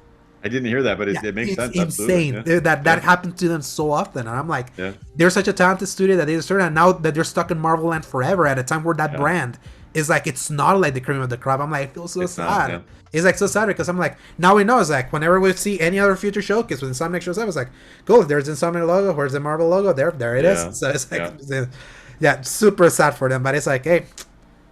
I didn't hear that, but it makes sense. It's insane that happened to them so often. And I'm like, they're such a talented studio that they started, and now that they're stuck in Marvel Land forever at a time where that brand is like, it's not like the cream of the crop. I'm like, I feel so sad. It's like so sad because I'm like, now we know, it's like whenever we see any other future showcase when Insomniac shows up, it's like, cool, there's the Insomniac logo, where's the Marvel logo? There it is. So it's like, super sad for them, but it's like, hey,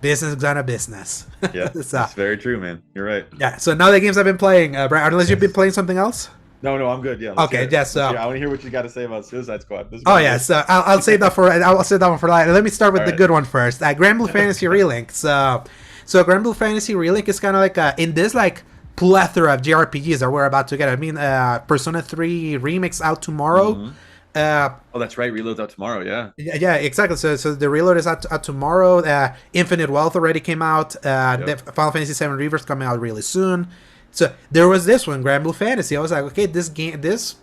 business gonna business. Yeah, that's very true, man. You're right. Yeah. So now the games I've been playing, Bryan, unless you've been playing something else. No, I'm good. Yeah. Okay. Yeah. So I want to hear what you got to say about Suicide Squad. So I'll save that for later. Let me start with the good one first. Grand Blue Fantasy Relink. So So Grand Blue Fantasy Relink is kind of like in this like plethora of JRPGs that we're about to get. I mean, Persona 3 Remix out tomorrow. Mm-hmm. Uh, Oh, that's right. Reload's out tomorrow. Yeah. yeah, exactly. So the Reload is out tomorrow. Infinite Wealth already came out. The Final Fantasy 7 Reverse coming out really soon. So there was this one, Grand Blue Fantasy. I was like, okay, this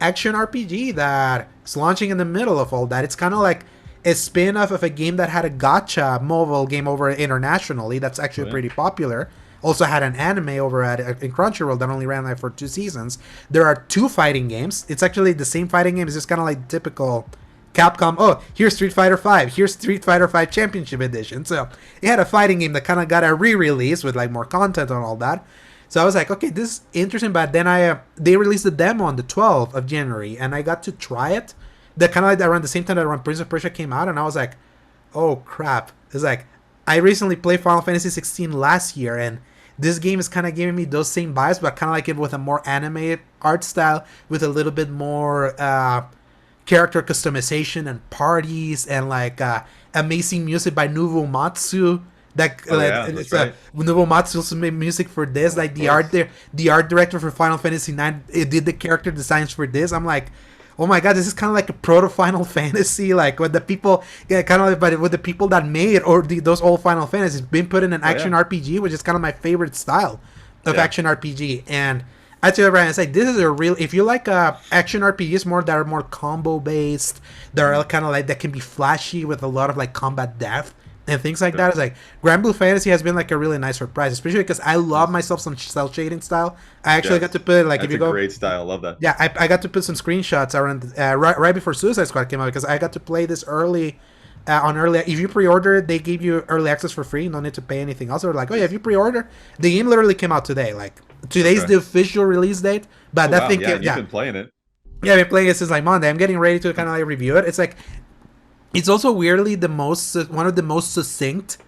action RPG that's launching in the middle of all that. It's kind of like a spin-off of a game that had a gacha mobile game over internationally. That's actually pretty popular. Also had an anime over in Crunchyroll that only ran like for 2 seasons. There are 2 fighting games. It's actually the same fighting game. It's just kind of like typical Capcom. Oh, here's Street Fighter V. Here's Street Fighter V Championship Edition. So it had a fighting game that kind of got a re-release with like more content and all that. So I was like, okay, this is interesting. But then they released the demo on the 12th of January, and I got to try it. That kind of like around the same time that Prince of Persia came out, and I was like, oh crap. It's like I recently played Final Fantasy 16 last year, and this game is kind of giving me those same vibes, but kind of like it with a more animated art style, with a little bit more character customization and parties, and like amazing music by Nobuo Matsu. Nobuo Matsu also made music for this. Like the art director for Final Fantasy 9, it did the character designs for this. I'm like, oh my god, this is kind of like a proto Final Fantasy, like with the people, kind of like, but with the people that made those old Final Fantasies, being put in an action RPG, which is kind of my favorite style of action RPG. And I tell you, Brian, it's like this is a real. If you like action RPGs more that are more combo based, that are kind of like that can be flashy with a lot of like combat depth and things like that. It's like Grand Blue Fantasy has been like a really nice surprise, especially because I love myself some cell shading style. I actually got to put like, that's if you go, great style. Love that. Yeah, I got to put some screenshots around right before Suicide Squad came out, because I got to play this early. If you pre-order, they gave you early access for free. No need to pay anything else. They're like, oh yeah, if you pre-order, the game literally came out today. Like today's the official release date, but that thing, you've been playing it. Yeah, I've been playing it since like Monday. I'm getting ready to kind of like review it. It's like, it's also weirdly one of the most succinct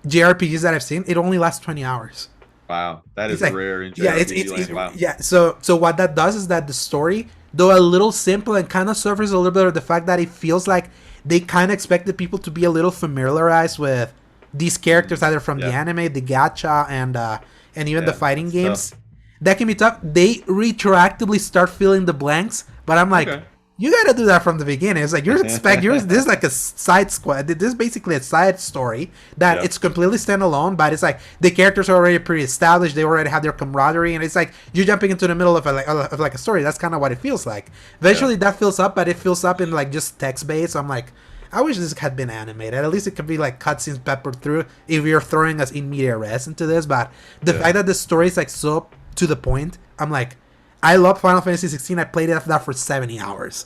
JRPGs that I've seen. It only lasts 20 hours. Wow, that is like, rare in JRPG land. Wow. Yeah. So what that does is that the story, though a little simple, and kind of suffers a little bit of the fact that it feels like they kind of expected people to be a little familiarized with these characters, either from the anime, the gacha, and even the fighting games. Tough. That can be tough. They retroactively start filling the blanks, but I'm like, you gotta do that from the beginning. It's like this is like a side squad. This is basically a side story that it's completely standalone, but it's like the characters are already pretty established. They already have their camaraderie, and it's like you're jumping into the middle of a story. That's kind of what it feels like. Eventually, that fills up, but it fills up in like just text based. So I'm like, I wish this had been animated. At least it could be like cutscenes peppered through if you're throwing us in media res into this. But the fact that the story is like so to the point, I'm like, I love Final Fantasy 16. I played it after that for 70 hours.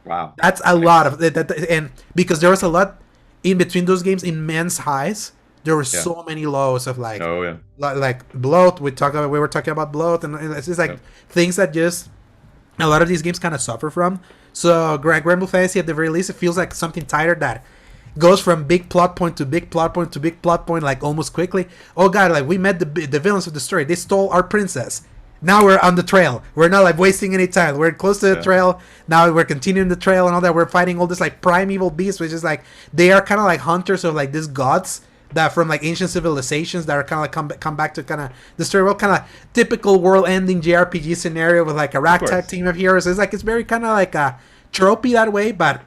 Wow. That's a lot of it. And because there was a lot in between those games, immense highs, there were so many lows of like, like bloat. We were talking about bloat, and it's just like things that just a lot of these games kind of suffer from. So Grand Blue Fantasy, at the very least, it feels like something tighter that goes from big plot point to big plot point to big plot point, like almost quickly. Oh god, like we met the villains of the story. They stole our princess. Now we're on the trail. We're not like wasting any time. We're close to the trail. Now we're continuing the trail and all that. We're fighting all this like primeval beasts, which is like they are kind of like hunters of like these gods that from like ancient civilizations that are kind of like come back to kind of the story world, kind of typical world-ending JRPG scenario with like a ragtag team of heroes. It's like it's very kind of like a tropey that way, but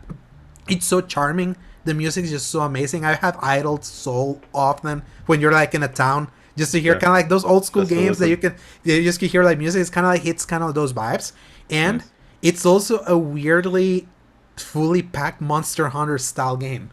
it's so charming. The music is just so amazing. I have idled so often when you're like in a town. Just to hear kind of like those old school games that you just can hear like music. It's kind of like hits kind of those vibes, and it's also a weirdly fully packed Monster Hunter style game.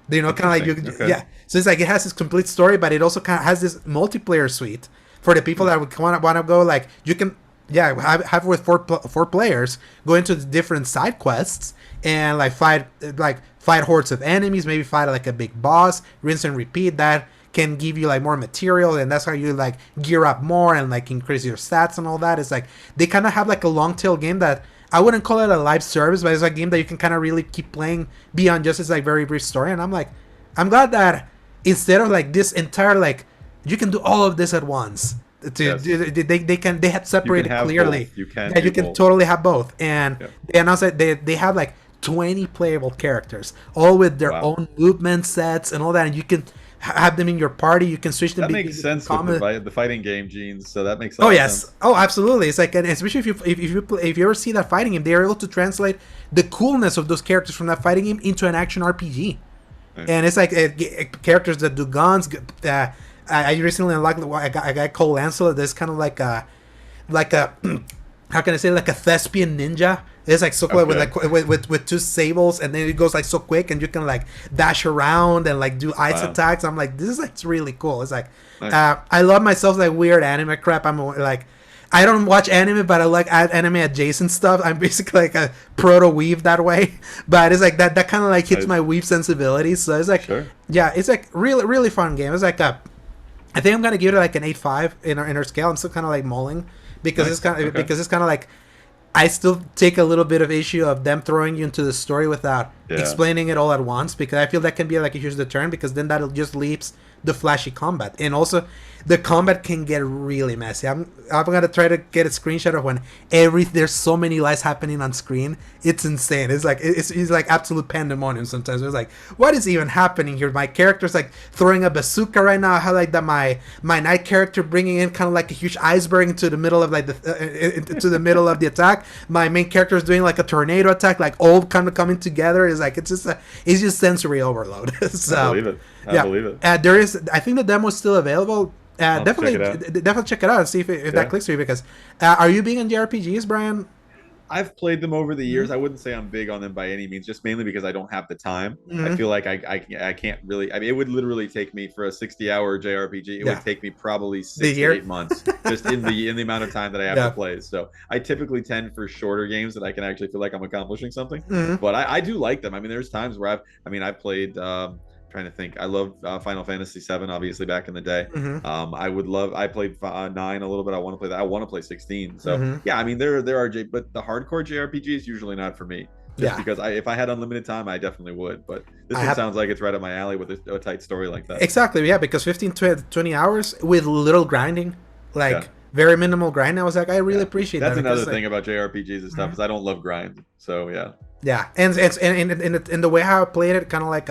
You know, kind of like So it's like it has this complete story, but it also kind of has this multiplayer suite for the people that would want to go. Like you can have with four players go into the different side quests and like fight hordes of enemies, maybe fight like a big boss, rinse and repeat. That can give you like more material, and that's how you like gear up more and like increase your stats and all that. It's like they kind of have like a long tail game that I wouldn't call it a live service, but it's like a game that you can kind of really keep playing beyond just this like very brief story. And I'm like, I'm glad that instead of like this entire like you can do all of this at once. They have separated clearly. Both. You can totally have both, and they announced that they have like 20 playable characters, all with their own movement sets and all that, and you can have them in your party. You can switch them That makes between sense with common. the fighting game genes. So that makes a Oh lot of yes, sense. oh absolutely. It's like, and especially if you ever see that fighting game, they're able to translate the coolness of those characters from that fighting game into an action RPG. Right. And it's like characters that do guns. I recently unlocked a guy called Lancelot. That's kind of like a how can I say, like a thespian ninja. It's like so cool with Okay. like with two sables, and then it goes like so quick, and you can like dash around and like do ice Wow. attacks. I'm like, this is like it's really cool. It's like Nice. I love myself like weird anime crap. I'm like, I don't watch anime, but I like anime adjacent stuff. I'm basically like a proto weave that way, but it's like that kind of like hits Nice. my weave sensibilities. So it's like, Sure. yeah, it's like really fun game. It's like I think I'm gonna give it like an 8.5 in our scale. I'm still kind of like mulling because Nice. it's kind of Okay. like I still take a little bit of issue of them throwing you into the story without Yeah. explaining it all at once, because I feel that can be like a huge deterrent, because then that'll just leaves the flashy combat, and also the combat can get really messy. I'm gonna try to get a screenshot of when there's so many lies happening on screen. It's insane. It's like it's like absolute pandemonium sometimes. It's like, what is even happening here? My character's like throwing a bazooka right now. I have like my knight character bringing in kind of like a huge iceberg into the middle of like into the middle of the attack. My main character is doing like a tornado attack, like all kind of coming together. It's like it's just sensory overload. So I believe it. I believe it. there is. I think the demo is still available. Definitely, check it out. definitely check it out and see if Yeah. that clicks for you. Because are you big on JRPGs, Brian? I've played them over the years. Mhm. I wouldn't say I'm big on them by any means, just mainly because I don't have the time. I Mhm. feel like I can't really. I mean, it would literally take me for a 60-hour JRPG. It Yeah. would take me probably The 6 year? to 8 months just in the amount of time that I have Yeah. to play. So I typically tend for shorter games that I can actually feel like I'm accomplishing something. Mhm. But I do like them. I mean, there's times where I've played. Trying to think. I love Final Fantasy VII, obviously back in the day. Mhm. I played 9 a little bit. I want to play that. I want to play 16. So Mhm. yeah, I mean there are but the hardcore JRPG is usually not for me. Just Yeah. because if I had unlimited time, I definitely would. But this I one have- sounds like it's right up my alley with a tight story like that. Exactly, yeah, because 15 to 20 hours with little grinding, like Yeah. very minimal grind. I was like, I really Yeah. appreciate That's that. another because, like, thing about JRPGs and stuff Mhm. is I don't love grind. So yeah. yeah, and in the way how I played it, kind of like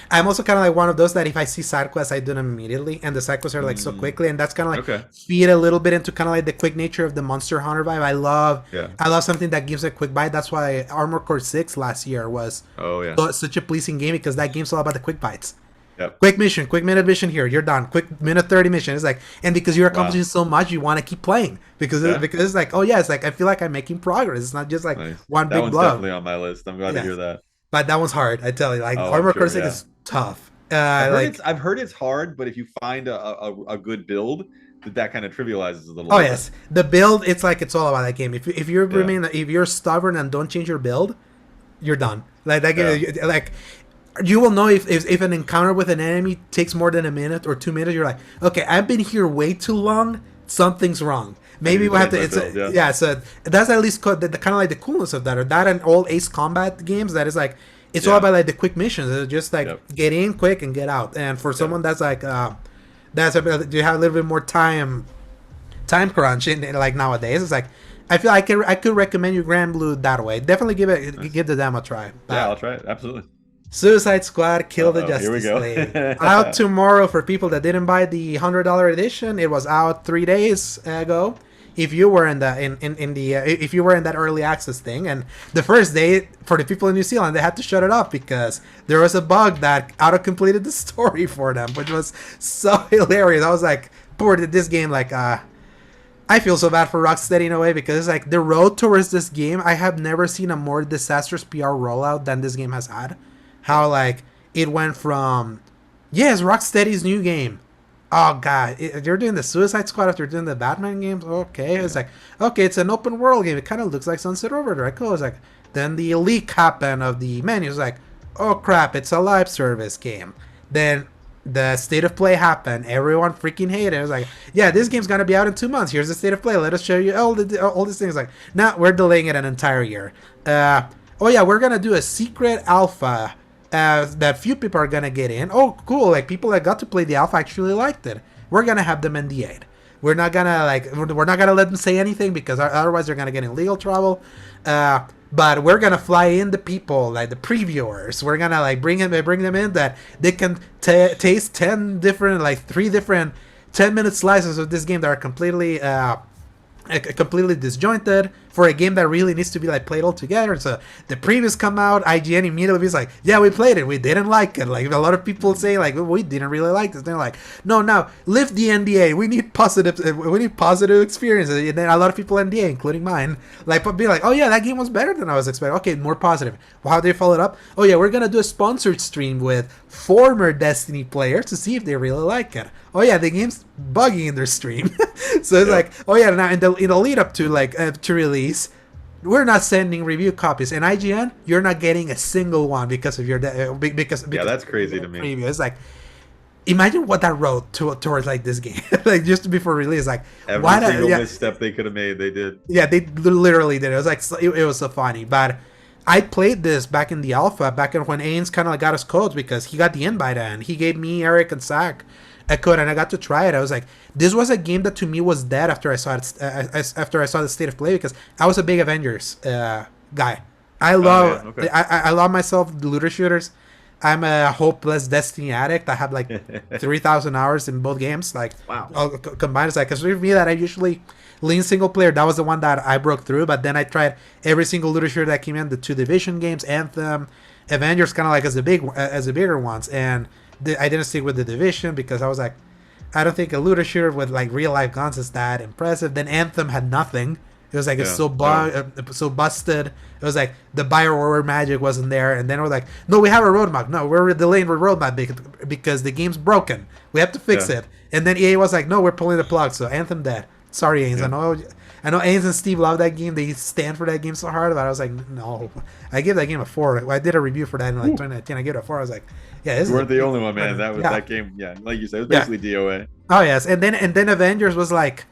I'm also kind of like one of those that if I see side quests, I do them immediately, and the side quests are like so Mm. quickly, and that's kind of like Okay. feed a little bit into kind of like the quick nature of the Monster Hunter vibe. Yeah. I love something that gives a quick bite. That's why Armored Core 6 last year was Oh yeah. such a pleasing game, because that game's all about the quick bites. Yep. Quick mission, quick minute mission here, you're done. Quick minute 30 mission. It's like, and because you're accomplishing so much, you want to keep playing because Yeah. because it's like, oh yeah, it's like I feel like I'm making progress. It's not just like Nice. one That big one's blow. definitely on my list. I'm glad Yeah. to hear that. But that one's hard, I tell you. Like Oh, I'm Armor sure, Core 6 yeah. is tough. I've heard it's hard, but if you find a good build, that kind of trivializes it a little Oh bit. yes, the build. It's like it's all about that game. If you Yeah. remain, if you're stubborn and don't change your build, you're done. Like that game, like you will know if an encounter with an enemy takes more than a minute or 2 minutes. You're like, okay, I've been here way too long. Something's wrong. Maybe need we to have to. change my It's build, yeah. So that's at least the kind of like the coolness of that, or that, and all Ace Combat games. That is like it's all Yeah. about like the quick missions. It's just like Yep. get in quick and get out. And for someone that's like you have a little bit more time crunch in like nowadays. It's like I feel I could recommend you Grand Blue that way. Definitely give the demo a try. Yeah, I'll try it. Absolutely. Suicide Squad Kill the Uh-oh, here we Justice go. League. Out tomorrow for people that didn't buy the $100 edition. It was out 3 days ago. If you were in the if you were in that early access thing, and the first day for the people in New Zealand, they had to shut it off because there was a bug that auto completed the story for them, which was so hilarious. I was like, poor did this game like I feel so bad for Rocksteady in a way, because it's like the road towards this game, I have never seen a more disastrous PR rollout than this game has had. How like it went from yes, Rocksteady's new game. Oh god, you're doing the Suicide Squad after doing the Batman games. Okay, it's like okay, it's an open world game. It kind of looks like Sunset Overdrive. Cool. It's like then the leak happened of the menu. It's like oh crap, it's a live service game. Then the state of play happened. Everyone freaking hated it. It was like, yeah, this game's gonna be out in 2 months. Here's the state of play. Let us show you all these things. Like, nah, we're delaying it an entire year. Oh yeah, we're gonna do a secret alpha that few people are gonna get in. Oh, cool! Like people that got to play the alpha actually liked it. We're gonna have them NDA'd. we're not gonna let them say anything because otherwise they're gonna get in legal trouble. But we're gonna fly in the people, like the previewers. We're gonna like bring them in that they can taste 3 different 10-minute slices of this game that are completely disjointed for a game that really needs to be like played all together. So the previews come out, IGN immediately is like, yeah, we played it, we didn't like it. Like a lot of people say like, we didn't really like this. They're like, no, now lift the NDA. We need positive experiences. And then a lot of people NDA, including mine, like be like, oh yeah, that game was better than I was expecting. Okay, more positive. Well, how do they follow it up? Oh yeah, we're gonna do a sponsored stream with former Destiny players to see if they really like it. Oh yeah, the game's buggy in their stream. So it's like, oh yeah, now in the lead up to like to release, we're not sending review copies. And IGN, you're not getting a single one because of your because that's crazy to me. Preview. It's like, imagine what that road towards like this game, like just before release, like every single misstep they could have made, they did. Yeah, they literally did. It was like it was so funny, but. I played this back in the alpha, back in when Ains kind of like got us codes because he got the invite and he gave me, Eric, and Zach a code, and I got to try it. I was like, this was a game that to me was dead after I saw it. After I saw the state of play, because I was a big Avengers guy. I love, I love myself looter shooters. I'm a hopeless Destiny addict. I have like 3,000 hours in both games. Like, wow, combined. It's like, because for me that I usually lean single player. That was the one that I broke through. But then I tried every single looter shooter that came in, the 2 Division games, Anthem, Avengers, kind of like as the bigger ones. And I didn't stick with the Division because I was like, I don't think a looter shooter with like real life guns is that impressive. Then Anthem had nothing. It was like it's so busted. It was like the Bioware magic wasn't there, and then we're like, no, we have a roadmap. No, we're delaying the roadmap because the game's broken. We have to fix it. And then EA was like, no, we're pulling the plug. So Anthem dead. Sorry, Ains. I know Ains and Steve love that game. They stand for that game so hard, but I was like, no. I gave that game a 4. I did a review for that in like 2019. I gave it a 4. I was like, yeah, this you weren't the only one, man. That was that game. Yeah, like you said, it was basically DOA. Oh yes, and then Avengers was like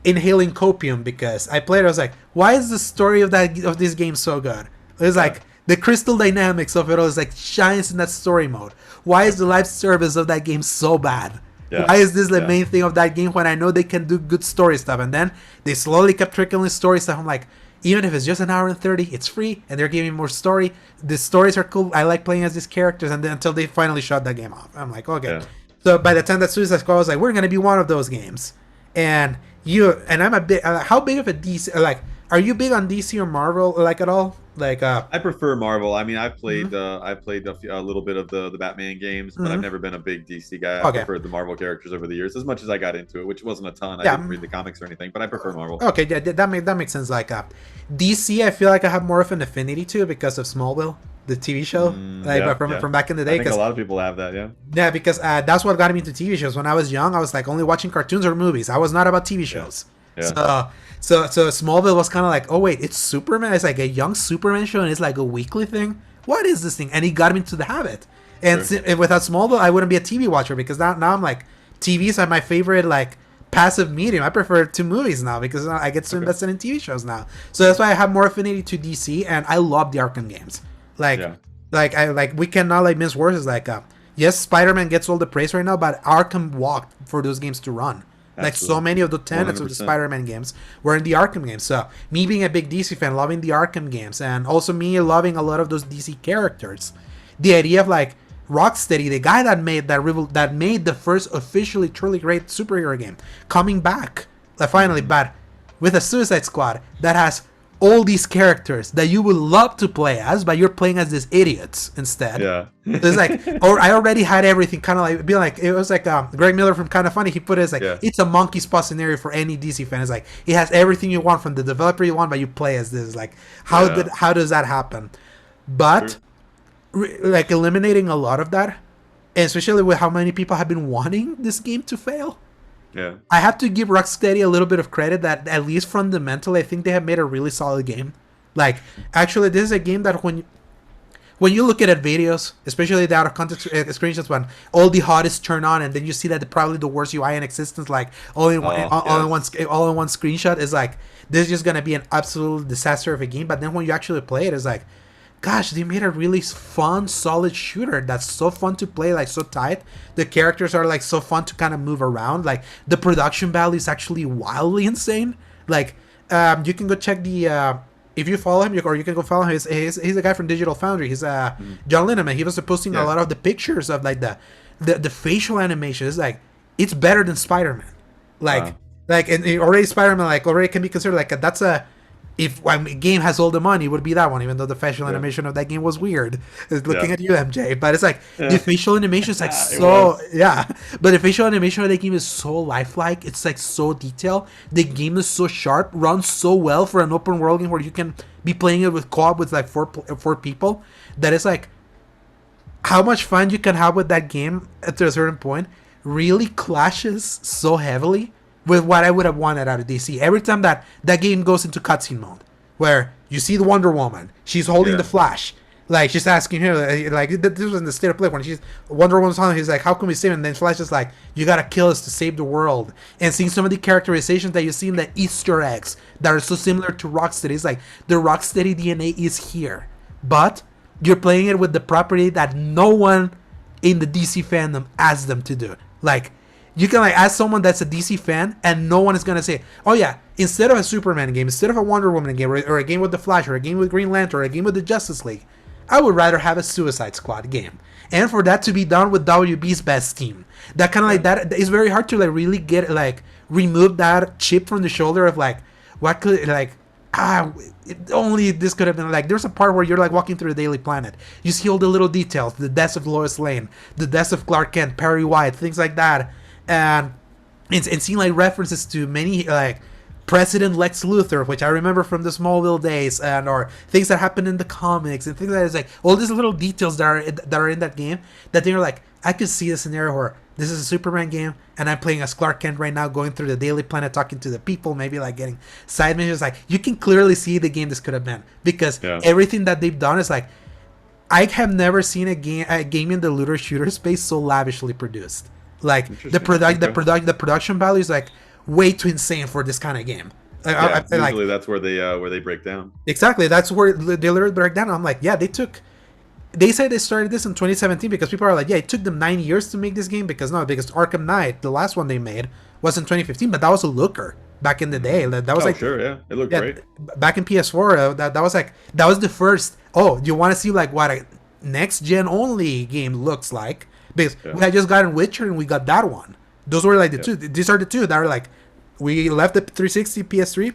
inhaling copium because I played it. I was like, why is the story of this game so good? It was like the crystal dynamics of it all is like shines in that story mode. Why is the live service of that game so bad? Why is this the main thing of that game when I know they can do good story stuff? And then they slowly kept trickling story stuff. I'm like, even if it's just an hour and 30, it's free, and they're giving more story. The stories are cool. I like playing as these characters, and then until they finally shut that game off, I'm like, okay. Yeah. So by the time that Suicide Squad was like, we're gonna be one of those games, and I'm a bit. How big of a DC? Like, are you big on DC or Marvel? Like at all? Like, I prefer Marvel. I mean, I've played a little bit of the Batman games, but I've never been a big DC guy. I preferred the Marvel characters over the years, as much as I got into it, which wasn't a ton. I didn't read the comics or anything, but I prefer Marvel. Okay, yeah, that makes sense. Like, DC, I feel like I have more of an affinity to because of Smallville, the TV show, from back in the day. I think a lot of people have that, yeah. Yeah, because that's what got me into TV shows. When I was young, I was like only watching cartoons or movies. I was not about TV shows. Yeah. So Smallville was kind of like, oh wait, it's Superman. It's like a young Superman show, and it's like a weekly thing. What is this thing? And he got me into the habit. And without Smallville, I wouldn't be a TV watcher because now I'm like, TVs are my favorite like passive medium. I prefer to movies now because I get so invested in TV shows now. So that's why I have more affinity to DC, and I love the Arkham games. We cannot like mince words. It's like, yes, Spider-Man gets all the praise right now, but Arkham walked for those games to run. Like so many of the tenets 100%. Of the Spider-Man games were in the Arkham games. So me being a big DC fan, loving the Arkham games, and also me loving a lot of those DC characters. The idea of like Rocksteady, the guy that made the first officially truly great superhero game, coming back finally, but with a Suicide Squad that has all these characters that you would love to play as, but you're playing as these idiots instead. Yeah. It's like, or I already had everything kind of like, be like, it was like Greg Miller from Kind of Funny. He put it as like, it's a monkey paw scenario for any DC fan. It's like, it has everything you want from the developer you want, but you play as this. Like, how does that happen? But, like, eliminating a lot of that, and especially with how many people have been wanting this game to fail. Yeah, I have to give Rocksteady a little bit of credit that at least fundamentally, I think they have made a really solid game. Like, actually, this is a game that when you look at videos, especially the out of context screenshots when all the HUD is turned on, and then you see that probably the worst UI in existence, like all in one screenshot, is like this is just gonna be an absolute disaster of a game. But then when you actually play it, it's like, gosh, they made a really fun, solid shooter that's so fun to play, like so tight. The characters are like so fun to kind of move around. Like the production value is actually wildly insane. Like you can go check the if you follow him, or you can go follow him. He's a guy from Digital Foundry. He's John Linneman. He was posting a lot of the pictures of like the facial animations. Like it's better than Spider-Man. Like and already Spider-Man already can be considered like that's a. If a game has all the money, it would be that one, even though the facial animation of that game was weird. Looking at you, MJ. But it's like, the facial animation is like But the facial animation of that game is so lifelike. It's like so detailed. The game is so sharp, runs so well for an open world game where you can be playing it with co-op with like four people. That is like, how much fun you can have with that game at a certain point really clashes so heavily with what I would have wanted out of DC. Every time that game goes into cutscene mode, where you see the Wonder Woman, she's holding the Flash, like she's asking him, like this was in the State of Play when she's Wonder Woman's on, he's like, how can we save him? And then Flash is like, you gotta kill us to save the world. And seeing some of the characterizations that you see in the Easter eggs that are so similar to Rocksteady, it's like the Rocksteady DNA is here, but you're playing it with the property that no one in the DC fandom asked them to do. Like, you can like ask someone that's a DC fan, and no one is gonna say, "Oh yeah, instead of a Superman game, instead of a Wonder Woman game, or a game with the Flash, or a game with Green Lantern, or a game with the Justice League, I would rather have a Suicide Squad game." And for that to be done with WB's best team, that kind of like that is very hard to like really get like remove that chip from the shoulder of like what could like only this could have been like. There's a part where you're like walking through the Daily Planet, you see all the little details, the deaths of Lois Lane, the deaths of Clark Kent, Perry White, things like that. And seeing like references to many like President Lex Luthor, which I remember from the Smallville days, and or things that happened in the comics and things like that. It's like all these little details that are in that game that they're like, I could see a scenario where this is a Superman game and I'm playing as Clark Kent right now, going through the Daily Planet, talking to the people, maybe like getting side missions. Like you can clearly see the game this could have been, because everything that they've done is like, I have never seen a game in the looter shooter space so lavishly produced. Like the production value is like way too insane for this kind of game. Usually that's where they break down. Exactly, that's where they literally break down. I'm like, they said they started this in 2017 because people are like, it took them 9 years to make this game, because Arkham Knight, the last one they made, was in 2015, but that was a looker back in the day. That was it looked great back in PS4. That was the first. Oh, you want to see like what a next gen only game looks like? Because we had just gotten Witcher and we got that one. Those were like the two. These are the two that are like, we left the 360, PS3.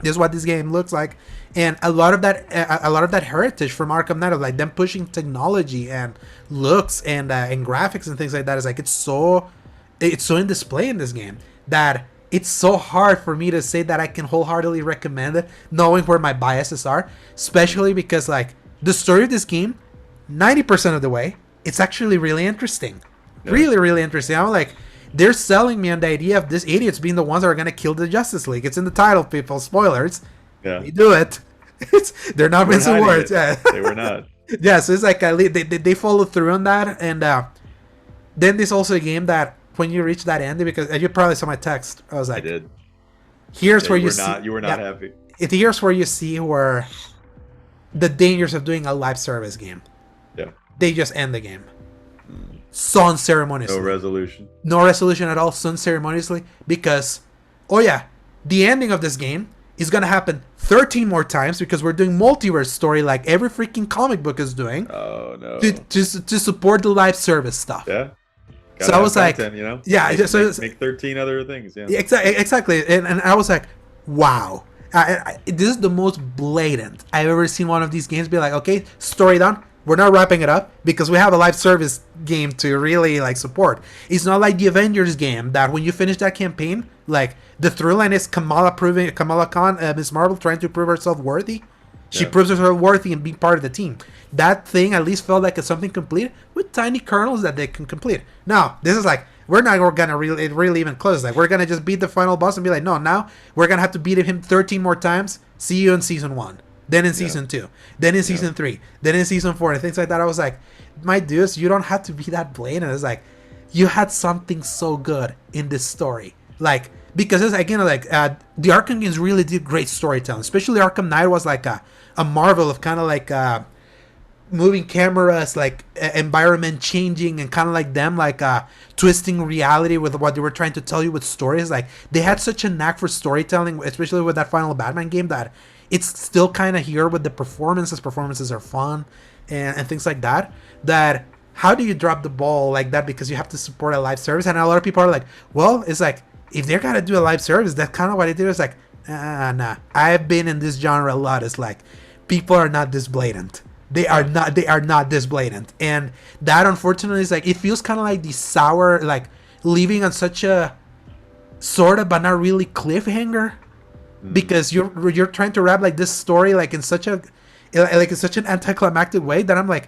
This is what this game looks like, and a lot of that heritage from Arkham Knight of like them pushing technology and looks and graphics and things like that is like it's so in display in this game that it's so hard for me to say that I can wholeheartedly recommend it, knowing where my biases are, especially because like the story of this game, 90% of the way, it's actually really interesting. Really, really interesting. I'm like, they're selling me on the idea of these idiots being the ones that are going to kill the Justice League. It's in the title, people. Spoilers. Yeah. They do it. They're not missing words. Yeah. They were not. Yeah, so it's like they follow through on that. And then there's also a game that when you reach that ending, because you probably saw my text, I was like, I did. Here's where you were not happy. Here's where you see where the dangers of doing a live service game. Yeah. They just end the game. So unceremoniously. No resolution at all, so unceremoniously. Because, the ending of this game is going to happen 13 more times because we're doing multiverse story like every freaking comic book is doing. Oh, no. To support the live service stuff. Yeah. So I was content, like, you know? Yeah. Make 13 other things. Yeah. Exactly. And I was like, wow. This is the most blatant I've ever seen one of these games be like, okay, story done. We're not wrapping it up because we have a live service game to really like support. It's not like the Avengers game that when you finish that campaign, like the through line is Kamala Khan, Ms. Marvel trying to prove herself worthy. She proves herself worthy and being part of the team. That thing at least felt like it's something complete with tiny kernels that they can complete. Now, this is like, we're not going to really even close. Like, we're going to just beat the final boss and be like, no, now we're going to have to beat him 13 more times. See you in season 1. Then in season 2, then in season 3, then in season 4, and things like that. I was like, my dudes, you don't have to be that blatant. It's like, you had something so good in this story. Like, because it's again, like, the Arkham games really did great storytelling. Especially Arkham Knight was like a marvel of kind of like moving cameras, like environment changing, and kind of like them like twisting reality with what they were trying to tell you with stories. Like they had such a knack for storytelling, especially with that final Batman game, that it's still kind of here with the performances. Performances are fun and things like that. That how do you drop the ball like that because you have to support a live service? And a lot of people are like, well, it's like if they're gonna do a live service, that's kind of what it is. Like, nah. I've been in this genre a lot. It's like people are not this blatant. They are not. They are not this blatant, and that unfortunately is like it feels kind of like the sour, like leaving on such a sort of but not really cliffhanger, because you're trying to wrap like this story like in such a like in such an anticlimactic way that I'm like,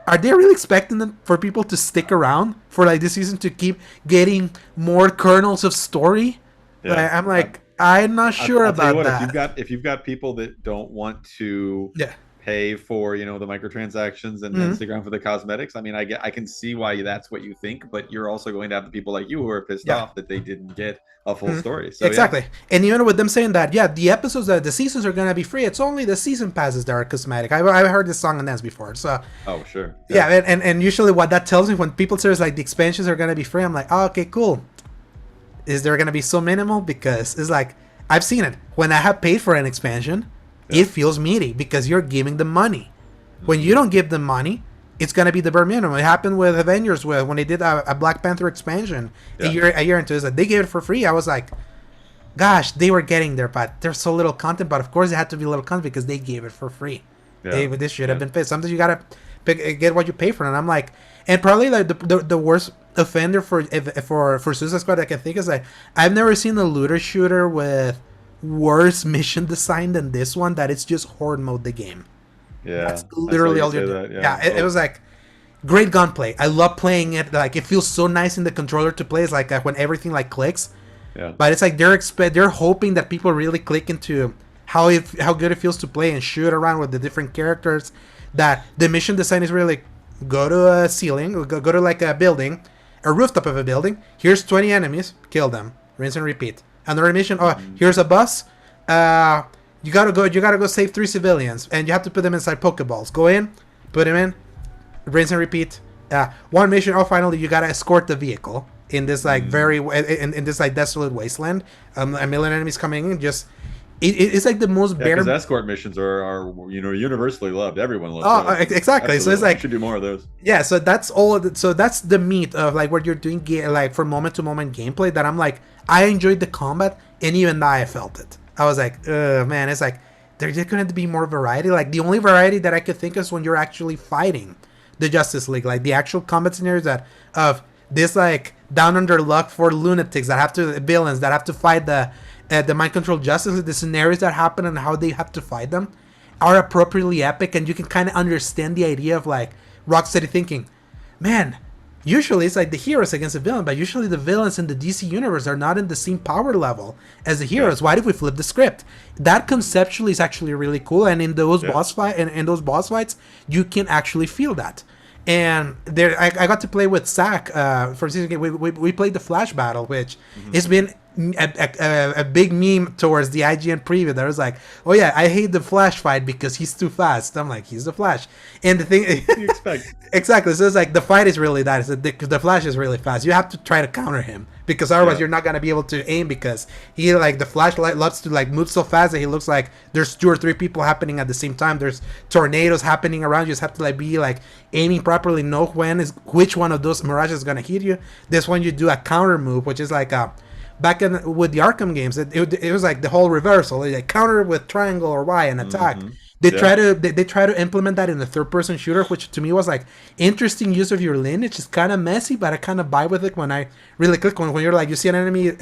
are they really expecting them for people to stick around for like this season to keep getting more kernels of story? Yeah. Like, I'm like, I'm not sure I'll tell you about what, that. if you've got people that don't want to Yeah. pay for the microtransactions and stick around for the cosmetics, I mean, I can see why that's what you think, but you're also going to have the people like you who are pissed Yeah. off that they didn't get a full story. So Exactly. yeah. And even with them saying that, yeah, the episodes, the seasons are gonna be free. It's only the season passes that are cosmetic. I've heard this song and dance before, so Oh sure. yeah. And usually what that tells me when people say like the expansions are gonna be free, I'm like, oh, okay, cool. Is there gonna be so minimal? Because it's like I've seen it when I have paid for an expansion, it feels meaty because you're giving them money. When you don't give them money, it's gonna be the bare minimum. It happened with Avengers when they did a Black Panther expansion a year into it. Like, they gave it for free. I was like, gosh, they were getting there, but there's so little content. But of course, it had to be little content because they gave it for free. This should have been paid. Sometimes you gotta get what you pay for. And I'm like, and probably like the worst offender for Suicide Squad I can think is like I've never seen a looter shooter with worse mission design than this one. That it's just horde mode the game. Yeah, That's literally all you're doing. It was like great gunplay. I love playing it. Like it feels so nice in the controller to play. It's like when everything like clicks. Yeah. But it's like they're hoping that people really click into how good it feels to play and shoot around with the different characters. That the mission design is really like, go to a ceiling, go to like a building, a rooftop of a building. Here's 20 enemies, kill them, rinse and repeat. Another mission. Oh, here's a bus. You gotta go save 3 civilians, and you have to put them inside Pokeballs. Go in, put them in, rinse and repeat. One mission. Oh, finally, you gotta escort the vehicle in this like in this like desolate wasteland. A million enemies coming in. Just it's like the most bare. Because escort missions are universally loved. Everyone loves. Oh, those. exactly. Absolutely. So it's like we should do more of those. Yeah, so that's all. So that's the meat of like what you're doing, like for moment to moment gameplay. That I'm like, I enjoyed the combat, and even now I felt it. I was like, man, it's like there's going to be more variety. Like the only variety that I could think of is when you're actually fighting the Justice League, like the actual combat scenarios that of this like down under luck for lunatics that have to villains that have to fight the mind control Justice League. The scenarios that happen and how they have to fight them are appropriately epic, and you can kind of understand the idea of like Rocksteady thinking, man, usually it's like the heroes against the villain, but usually the villains in the DC universe are not in the same power level as the heroes. Why did we flip the script? That conceptually is actually really cool, and in those boss fights, you can actually feel that. And there, I got to play with Zach for season game. We played the Flash battle, which has been a big meme towards the IGN preview. That was like, oh yeah, I hate the Flash fight because he's too fast. I'm like, he's the Flash, and the thing you expect exactly. So it's like the fight is really that. The Flash is really fast. You have to try to counter him because otherwise you're not gonna be able to aim because he like the Flash loves to like move so fast that he looks like there's 2 or 3 people happening at the same time. There's tornadoes happening around. You just have to like be like aiming properly, know which one of those mirages is gonna hit you. This one you do a counter move, which is like a back with the Arkham games, it was like the whole reversal. They like counter with triangle or Y and attack. They try to implement that in the third person shooter, which to me was like interesting use of your lineage. It's kind of messy, but I kind of buy with it when I really click when you're like you see an enemy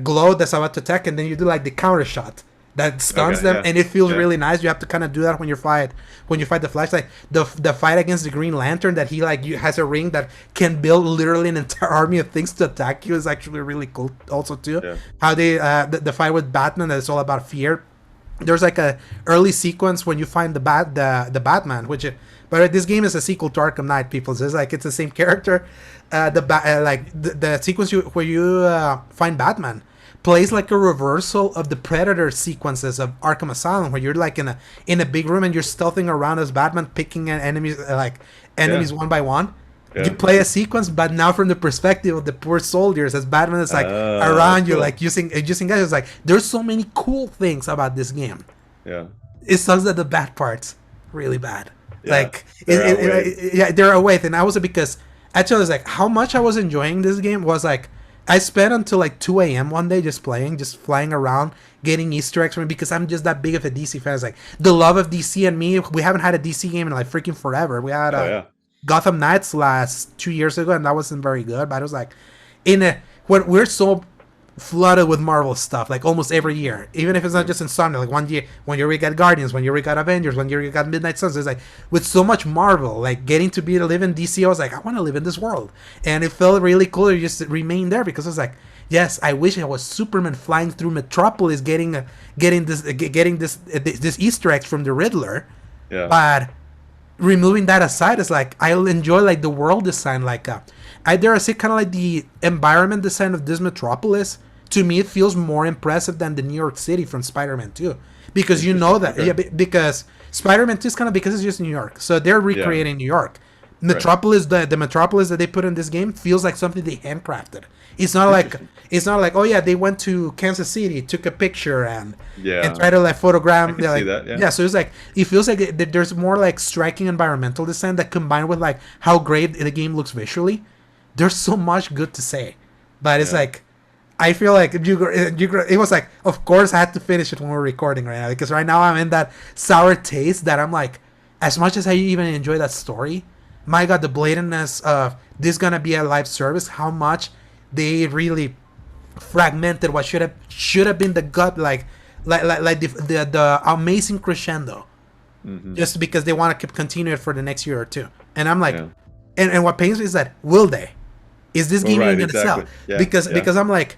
glow that's about to attack, and then you do like the counter shot that stuns them, and it feels really nice. You have to kind of do that when you fight the Flash. Like the fight against the Green Lantern, that he like has a ring that can build literally an entire army of things to attack you, is actually really cool. Also too, how they the fight with Batman, that is all about fear. There's like a early sequence when you find the Batman, but this game is a sequel to Arkham Knight. People, so it's like it's the same character. The sequence where you find Batman. plays like a reversal of the Predator sequences of Arkham Asylum, where you're like in a big room and you're stealthing around as Batman, picking enemies one by one. Yeah. You play a sequence, but now from the perspective of the poor soldiers, as Batman is like around you, cool. like using guys. It's like there's so many cool things about this game. Yeah. It sucks that the bad parts really bad. Yeah, Like they're they're away. And I was because actually I was like how much I was enjoying this game was like I spent until like 2 a.m. one day just playing, just flying around, getting Easter eggs from it because I'm just that big of a DC fan. It's like the love of DC and me. We haven't had a DC game in like freaking forever. We had Gotham Knights last 2 years ago, and that wasn't very good. But it was like when we're so flooded with Marvel stuff, like almost every year, even if it's not just Insomnia. Like one year we got Guardians, one year we got Avengers, one year we got Midnight Suns. It's like with so much Marvel, like getting to live in DC, I was like, I want to live in this world, and it felt really cool to just remain there because I was like, yes, I wish I was Superman flying through Metropolis, getting this Easter eggs from the Riddler, but removing that aside, it's like I'll enjoy like the world design, like I dare I say kind of like the environment design of this Metropolis. To me, it feels more impressive than the New York City from Spider-Man 2, because you know that because Spider-Man 2 is kind of because it's just New York, so they're recreating New York. Metropolis, the Metropolis that they put in this game feels like something they handcrafted. It's not like oh yeah, they went to Kansas City, took a picture and tried to like photograph. I can see that, so it's like it feels like there's more like striking environmental design that combined with like how great the game looks visually. There's so much good to say, but it's like I feel like it was like, of course I had to finish it when we're recording right now, because right now I'm in that sour taste that I'm like, as much as I even enjoy that story, my God, the blatantness of this gonna be a live service, how much they really fragmented what should have been the gut, like the amazing crescendo, just because they want to continue it for the next year or two. And I'm like, and what pains me is that will they? Is this game even gonna sell? Because I'm like.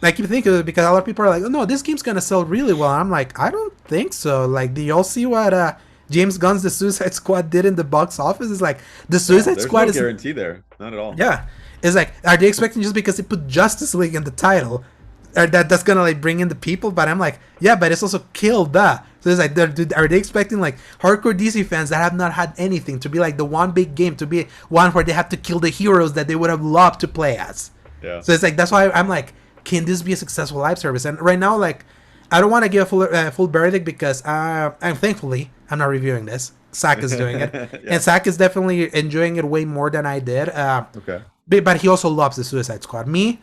I keep thinking of it because a lot of people are like, oh, no, this game's going to sell really well. And I'm like, I don't think so. Like, do y'all see what James Gunn's The Suicide Squad did in the box office? It's like, the Suicide Squad is no guarantee there. Not at all. Yeah. It's like, are they expecting just because they put Justice League in the title, that's going to, like, bring in the people? But I'm like, yeah, but it's also killed that. So it's like, are they expecting, like, hardcore DC fans that have not had anything to be, like, the one big game, to be one where they have to kill the heroes that they would have loved to play as? Yeah. So it's like, that's why I'm like, can this be a successful live service? And right now, like, I don't want to give a full verdict because I'm thankfully I'm not reviewing this. Zach is doing it, and Zach is definitely enjoying it way more than I did. But he also loves the Suicide Squad. Me,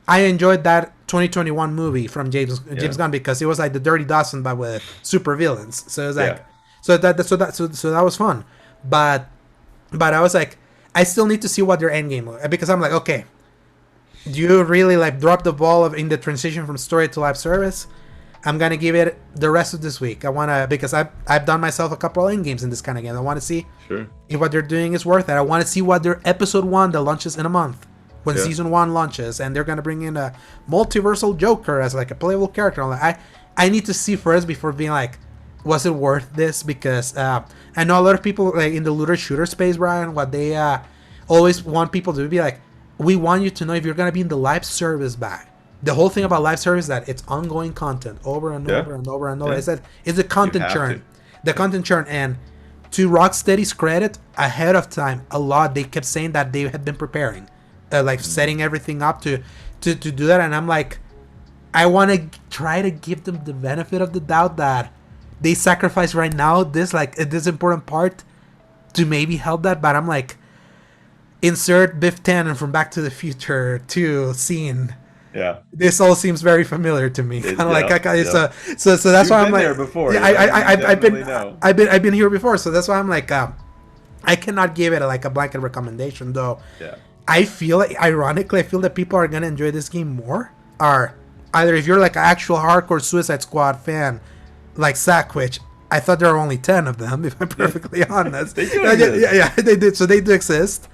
I enjoyed that 2021 movie from James Gunn because it was like the Dirty Dozen but with super villains. So it was like, so that was fun. But I was like, I still need to see what their end game was, because I'm like, okay. Do you really like drop the ball in the transition from story to live service? I'm gonna give it the rest of this week. I wanna, because I've done myself a couple of end games in this kind of game. I want to see if what they're doing is worth it. I want to see what their episode 1 that launches in a month when season 1 launches, and they're gonna bring in a multiversal Joker as like a playable character. I need to see first before being like, was it worth this? Because I know a lot of people like in the looter shooter space, Brian, what they always want people to be like, we want you to know if you're going to be in the live service bag. The whole thing about live service is that it's ongoing content over and over and over and over. It's that it's a content churn. The content churn. And to Rocksteady's credit, ahead of time, a lot, they kept saying that they had been preparing, like setting everything up to do that. And I'm like, I want to try to give them the benefit of the doubt that they sacrifice right now this important part to maybe help that. But I'm like, insert Biff Tannen from Back to the Future 2 scene. Yeah, this all seems very familiar to me. Kind of so that's You've why I'm like, there before. I've been here before. So that's why I'm like, I cannot give it a blanket recommendation though. Yeah, I feel like, ironically, I feel that people are gonna enjoy this game more. Are either if you're like an actual hardcore Suicide Squad fan, like Zach, which I thought there were only 10 of them, if I'm perfectly honest. They do exist. They did. So they do exist.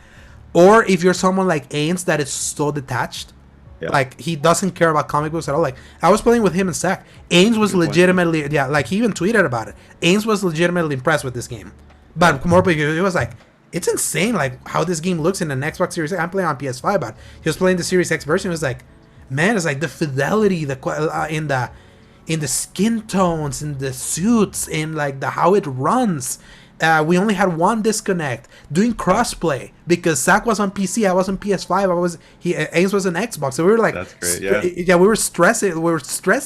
Or if you're someone like Ains that is so detached, like he doesn't care about comic books at all. Like I was playing with him and Zach. Ains was legitimately, like he even tweeted about it. Ains was legitimately impressed with this game. But more because it was like, it's insane like how this game looks in an Xbox Series X. I'm playing on PS5, but he was playing the Series X version. It was like, man, it's like the fidelity, in the skin tones, in the suits, in like the how it runs. We only had one disconnect doing crossplay because Zach was on PC, I was on PS5, Ames was on Xbox, so we were like, that's great. Yeah, we were stress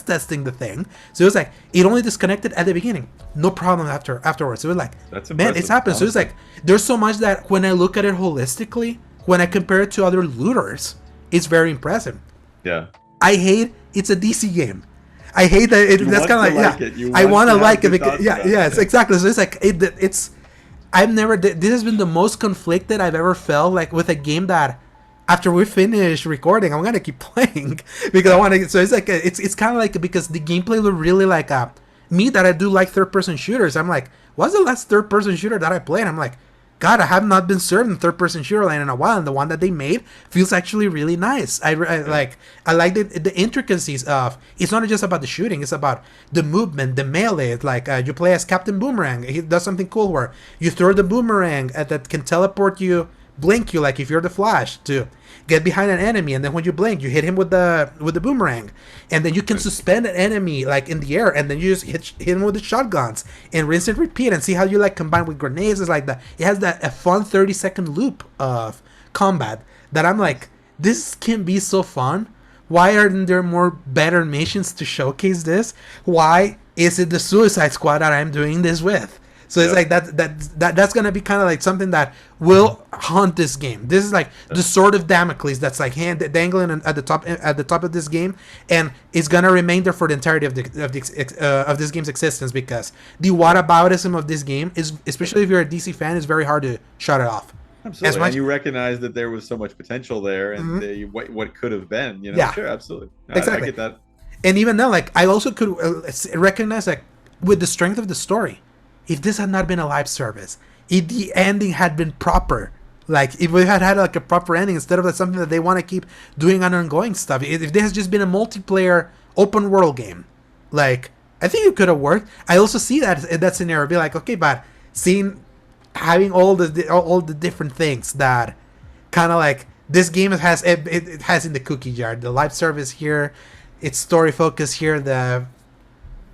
testing the thing, so it was like it only disconnected at the beginning, no problem afterwards. So it was like, that's man, it's happened. So it's like there's so much that when I look at it holistically, when I compare it to other looters, it's very impressive. Yeah, I hate it's a DC game. I hate that. That's kind of like, yeah. I want to like it because, it's exactly. So it's like it's. I've never. This has been the most conflicted I've ever felt like with a game that, after we finish recording, I'm gonna keep playing because I want to. So it's like it's kind of like because the gameplay looked really like me that I do like third-person shooters. I'm like, what's the last third-person shooter that I played? I'm like, God, I have not been served in third-person shooter line in a while, and the one that they made feels actually really nice. I like the intricacies of. It's not just about the shooting; it's about the movement, the melee. It's like you play as Captain Boomerang. He does something cool where you throw the boomerang that can teleport you, blink you, like if you're the Flash, to get behind an enemy, and then when you blink, you hit him with the boomerang, and then you can suspend an enemy like in the air, and then you just hit him with the shotguns and rinse and repeat, and see how you like combine with grenades. It's like that. It has a fun 30-second loop of combat that I'm like, this can be so fun. Why aren't there more better missions to showcase this? Why is it the Suicide Squad that I'm doing this with? So it's like that's gonna be kind of like something that will haunt this game. This is like the sword of Damocles that's like dangling at the top of this game, and it's gonna remain there for the entirety of this game's existence, because the whataboutism of this game is, especially if you're a DC fan, is very hard to shut it off. Absolutely, and you recognize that there was so much potential there, and what could have been. Yeah, sure, absolutely, exactly. I get that. And even then, like I also could recognize, like with the strength of the story, if this had not been a live service, if the ending had been proper, like if we had like a proper ending instead of like something that they want to keep doing on ongoing stuff, if this has just been a multiplayer open world game, like I think it could have worked. I also see that scenario be like, okay, but having all the different things that kind of like this game has it has in the cookie jar, the live service here, its story focus here, the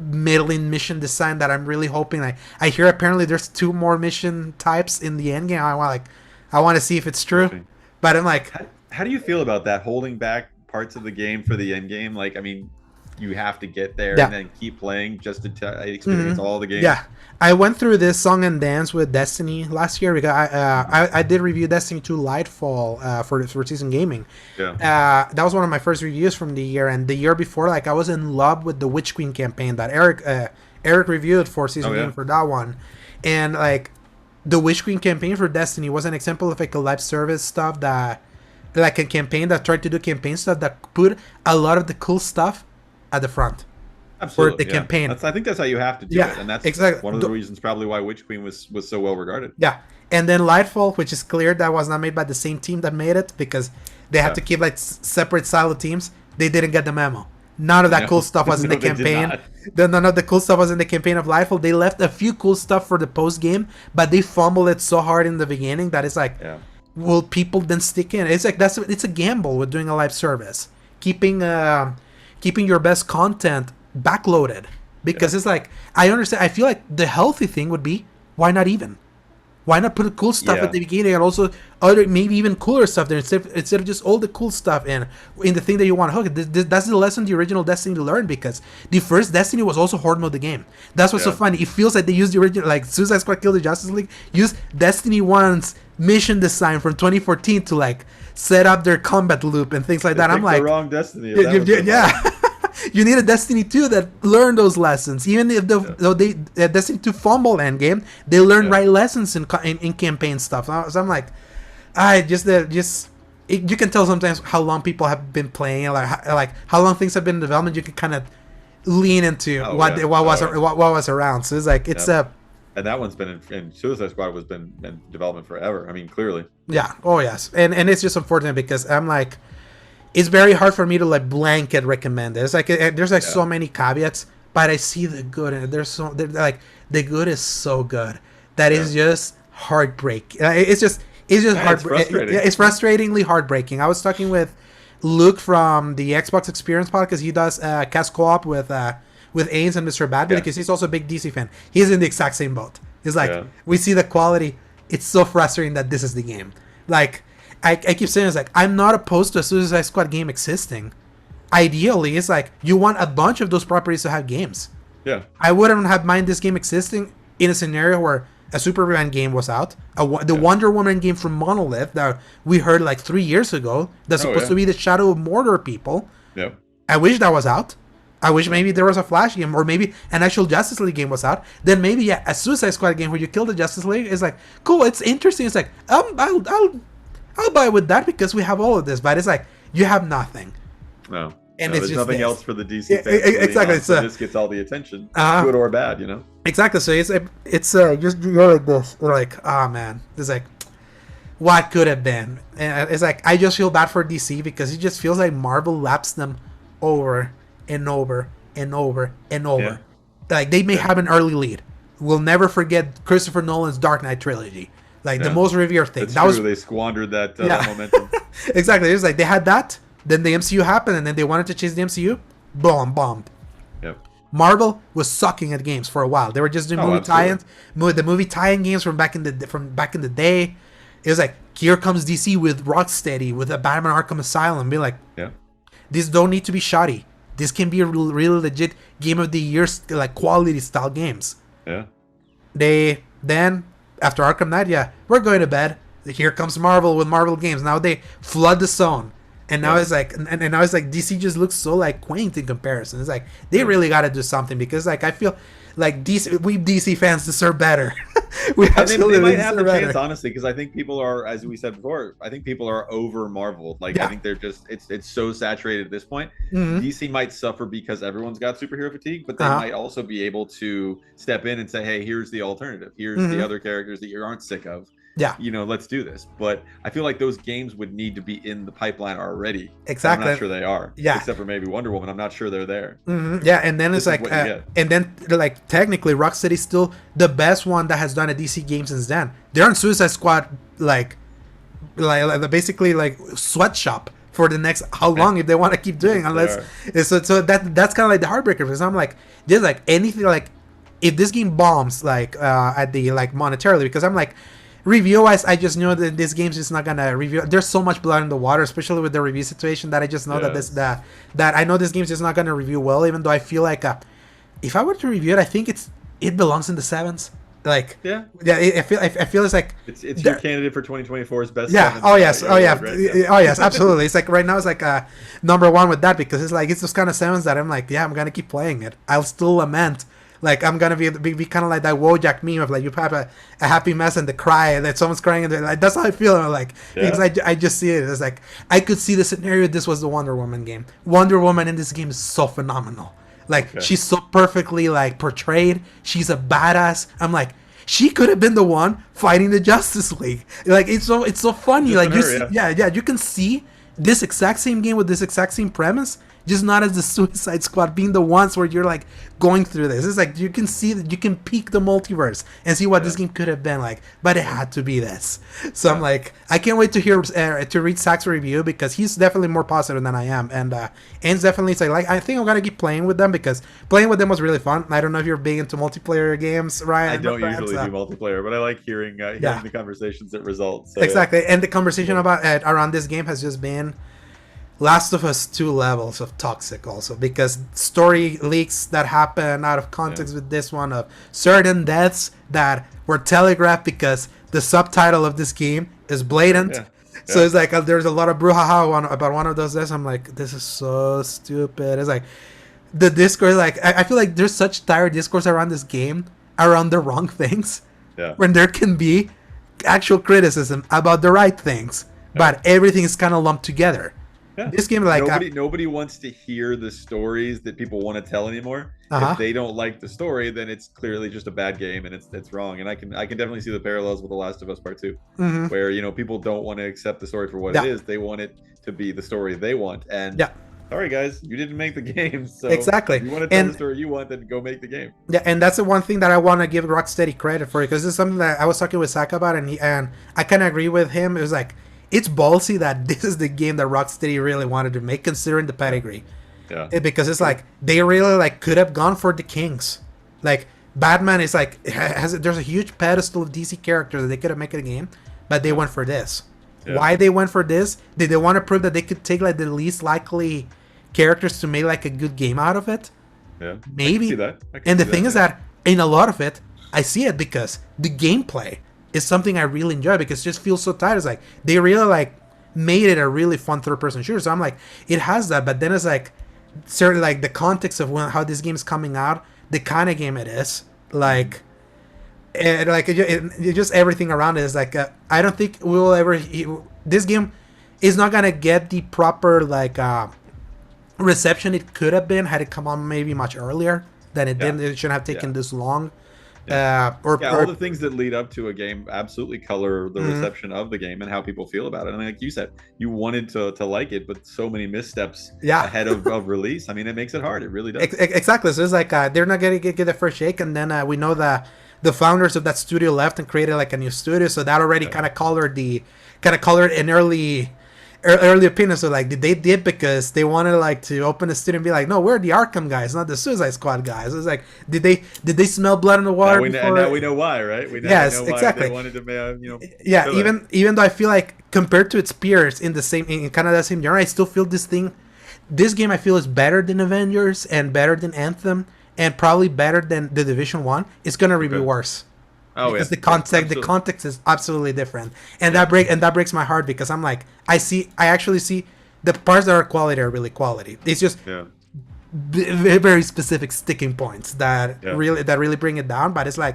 middling mission design that I'm really hoping. I hear apparently there's 2 more mission types in the end game. I want to see if it's true, but I'm like, how do you feel about that, holding back parts of the game for the end game? Like, I mean, you have to get there and then keep playing just to experience all the games. Yeah, I went through this song and dance with Destiny last year because I did review Destiny 2 Lightfall for Season Gaming. Yeah. That was one of my first reviews from the year, and the year before, like I was in love with the Witch Queen campaign that Eric reviewed for Season Gaming for that one, and like the Witch Queen campaign for Destiny was an example of like a live service stuff that, like a campaign that tried to do campaign stuff that put a lot of the cool stuff at the front. Absolutely, for the campaign. I think that's how you have to do it, and that's exactly one of the reasons probably why Witch Queen was so well regarded. Yeah, and then Lightfall, which is clear that was not made by the same team that made it, because they have to keep like separate silo teams. They didn't get the memo. None of that cool stuff was in the campaign. None of the cool stuff was in the campaign of Lightfall. They left a few cool stuff for the post game, but they fumbled it so hard in the beginning that it's like, will people then stick in? It's like it's a gamble with doing a live service, keeping your best content backloaded, because it's like, I understand. I feel like the healthy thing would be, why not put cool stuff at the beginning, and also other maybe even cooler stuff there instead of just all the cool stuff in the thing that you want to hook. That's the lesson the original Destiny learned, because the first Destiny was also horde mode the game. That's what's so funny. It feels like they used the original, like Suicide Squad Kill the Justice League, used Destiny 1's mission design from 2014 to like set up their combat loop and things like that. I'm like, the wrong Destiny. You need a Destiny 2 that learned those lessons. Even if though they Destiny 2 fumble endgame, they learn right lessons in campaign stuff. So I'm like, you can tell sometimes how long people have been playing, like how long things have been in development. You can kind of lean into what was around. So it's like and that one's been in Suicide Squad was been in development forever. I mean, clearly. Yeah. Oh yes. And it's just unfortunate because I'm like, it's very hard for me to like blanket recommend it. It's like there's like so many caveats, but I see the good, and like the good is so good that is just heartbreak. It's just heartbreaking. Frustrating. It's frustratingly heartbreaking. I was talking with Luke from the Xbox Experience podcast, he does cast co-op with Ains and Mr. Bad because he's also a big DC fan. He's in the exact same boat. He's like, we see the quality. It's so frustrating that this is the game. Like, I keep saying, it's like, I'm not opposed to a Suicide Squad game existing. Ideally, it's like, you want a bunch of those properties to have games. Yeah. I wouldn't have mind this game existing in a scenario where a Superman game was out, the Wonder Woman game from Monolith that we heard like 3 years ago, that's supposed to be the Shadow of Mordor people. Yeah. I wish that was out. I wish maybe there was a Flash game, or maybe an actual Justice League game was out. Then maybe a Suicide Squad game where you kill the Justice League is like, cool, it's interesting. It's like, I'll buy with that because we have all of this. But it's like, you have nothing. No. And there's nothing else for the DC fans. Exactly. So this gets all the attention, good or bad, you know. Exactly. So it's just you're like this. You're like, oh man, it's like, what could have been? And it's like, I just feel bad for DC because it just feels like Marvel laps them over and over and over and over. Yeah. Like they may have an early lead. We'll never forget Christopher Nolan's Dark Knight trilogy. Like the most revered thing. That's true. They squandered that momentum. Exactly. It was like they had that. Then the MCU happened, and then they wanted to chase the MCU. Bombed. Yep. Marvel was sucking at games for a while. They were just doing movie tie-ins, the movie tie-in games from back in the day. It was like, here comes DC with Rocksteady, with a Batman Arkham Asylum. Be like, these don't need to be shoddy. This can be a really legit Game of the Year like quality style games. Yeah. They then after Arkham Knight, we're going to bed. Here comes Marvel with Marvel games. Now they flood the zone. And now it's like, and now it's like DC just looks so like quaint in comparison. It's like they really got to do something because like I feel like we DC fans deserve better. We absolutely they might have the chance, honestly, because I think people are, as we said before, I think people are over Marvel. Like I think they're just it's so saturated at this point. DC might suffer because everyone's got superhero fatigue, but they might also be able to step in and say, hey, here's the alternative. Here's the other characters that you aren't sick of. Yeah, you know, let's do this. But I feel like those games would need to be in the pipeline already. Exactly. I'm not sure they are. Yeah. Except for maybe Wonder Woman. I'm not sure they're there. Yeah, and then it's like, and then like technically, Rocksteady's still the best one that has done a DC game since then. They're on Suicide Squad, like basically like sweatshop for the next how long if they want to keep doing, unless so that's kind of like the heartbreaker because I'm like, there's like anything like if this game bombs like at the like monetarily because I'm like. Review-wise, I just know that this game's just not gonna review. There's so much blood in the water, especially with the review situation, that I just know that I know this game's just not gonna review well. Even though I feel like if I were to review it, I think it belongs in the 7s. Like I feel it's like it's your candidate for 2024's best. Yeah. 7s, oh yes, absolutely. It's like right now it's like number 1 with that because it's like it's those kind of 7s that I'm like I'm gonna keep playing it. I'll still lament. Like, I'm going to be kind of like that Wojak meme of, like, you have a happy mess and the cry, that someone's crying, and like, that's how I feel. Like, because I just see it. It's like, I could see the scenario this was the Wonder Woman game. Wonder Woman in this game is so phenomenal. Like, she's so perfectly, like, portrayed. She's a badass. I'm like, she could have been the one fighting the Justice League. Like, it's so funny. Just like, you can see this exact same game with this exact same premise, just not as the Suicide Squad being the ones where you're like going through this. It's like you can see that you can peek the multiverse and see what this game could have been like, but it had to be this. So I'm like, I can't wait to hear to read Zach's review because he's definitely more positive than I am, and Ains definitely say like I think I'm gonna keep playing with them because playing with them was really fun. I don't know if you're big into multiplayer games, Ryan. I don't usually do multiplayer, but I like hearing the conversations that result. So, exactly, and the conversation about around this game has just been Last of Us 2 levels of toxic also because story leaks that happen out of context with this one of certain deaths that were telegraphed because the subtitle of this game is blatant. So it's like there's a lot of brouhaha about one of those deaths. I'm like, this is so stupid. It's like the discourse, like I feel like there's such tired discourse around this game around the wrong things when there can be actual criticism about the right things, but everything is kind of lumped together. This game, like nobody wants to hear the stories that people want to tell anymore. If they don't like the story, then it's clearly just a bad game and it's wrong. And I can definitely see the parallels with The Last of Us Part 2, where people don't want to accept the story for what it is. They want it to be the story they want. And sorry guys, you didn't make the game. So exactly. If you want to tell the story you want, then go make the game. Yeah, and that's the one thing that I want to give Rocksteady credit for because this is something that I was talking with Zach about, and I kind of agree with him. It was like, it's ballsy that this is the game that Rocksteady really wanted to make, considering the pedigree. Yeah. Because it's like they really like could have gone for the kings. Like Batman is like there's a huge pedestal of DC characters that they could have made a game, but they went for this. Yeah. Why they went for this? Did they want to prove that they could take like the least likely characters to make like a good game out of it? Yeah, maybe. I can see that. And the thing is that in a lot of it, I see it because the gameplay is something I really enjoy, because it just feels so tight. It's like they really like made it a really fun third-person shooter. So I'm like, it has that, but then it's like certainly like the context of how this game is coming out, the kind of game it is, like. And like it just everything around it is like I don't think we'll ever. This game is not gonna get the proper like reception it could have been had it come on maybe much earlier than it did. It shouldn't have taken this long. All the things that lead up to a game absolutely color the reception of the game and how people feel about it. I mean, like you said, you wanted to like it, but so many missteps ahead of release. I mean, it makes it hard. It really does. Exactly. So it's like they're not gonna get the first shake, and then we know that the founders of that studio left and created like a new studio, so that already kind of colored an early opinion. So like they did because they wanted like to open a studio and be like, no, we're the Arkham guys, not the Suicide Squad guys. It was like, did they smell blood in the water? Now we know why, right? We know why exactly. They wanted to, even though I feel like compared to its peers in kind of the same genre, I still feel this game I feel is better than Avengers and better than Anthem. And probably better than the Division 1. It's gonna be worse. Because the context is absolutely different, and that breaks my heart, because I'm like, I actually see the parts that are quality are really quality. It's just very specific sticking points that really bring it down. But it's like,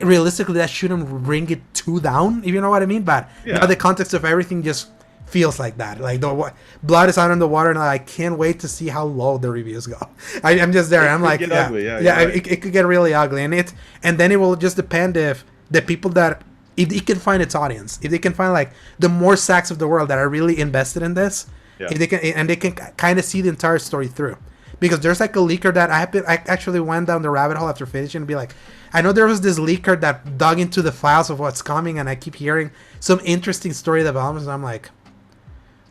realistically, that shouldn't bring it too down, if you know what I mean. But now the context of everything just feels like that. Like the blood is out in the water, and I can't wait to see how low the reviews go. I'm just there. I'm like, ugly. It could get really ugly, and then it will just depend if the people if it can find its audience, if they can find like the more sacks of the world that are really invested in this, if they can kind of see the entire story through. Because there's like a leaker that I actually went down the rabbit hole after finishing and be like, I know there was this leaker that dug into the files of what's coming, and I keep hearing some interesting story developments, and I'm like,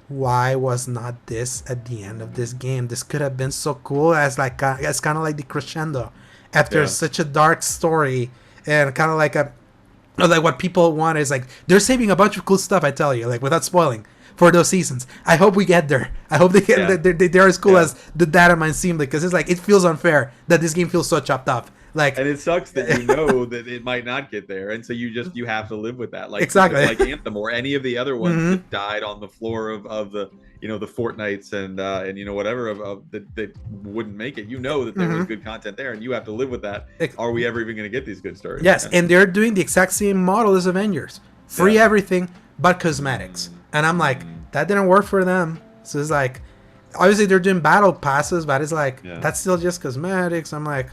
why was not this at the end of this game? This could have been so cool as like it's kind of like the crescendo after such a dark story, and kind of like like what people want is like they're saving a bunch of cool stuff. I tell you, like without spoiling for those seasons. I hope we get there. I hope they get they're as cool as the data mine seemed, because it's like it feels unfair that this game feels so chopped up. Like, and it sucks that you know that it might not get there, and so you have to live with that. Like exactly, like Anthem or any of the other ones that died on the floor of the the Fortnites and whatever that wouldn't make it. You know that there was good content there, and you have to live with that. Are we ever even going to get these good stories? Yes, and they're doing the exact same model as Avengers, free everything but cosmetics, and I'm like, that didn't work for them. So it's like, obviously they're doing battle passes, but it's like that's still just cosmetics. I'm like.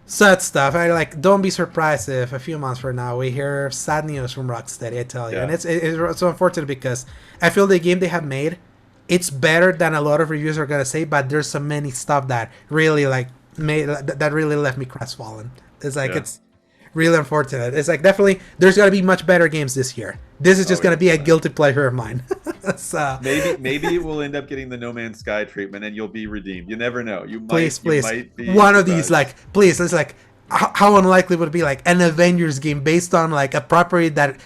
Sad stuff. I like. Don't be surprised if a few months from now we hear sad news from Rocksteady. I tell you, and it's so unfortunate, because I feel the game they have made, it's better than a lot of reviews are gonna say. But there's so many stuff that really like that really left me crestfallen. It's like it's really unfortunate. It's like definitely there's gotta be much better games this year. This is just gonna be a guilty pleasure of mine. So maybe it will end up getting the No Man's Sky treatment, and you'll be redeemed. You never know. You might. Please, you might be one of these. Like, please. It's like how unlikely would it be like an Avengers game based on like a property that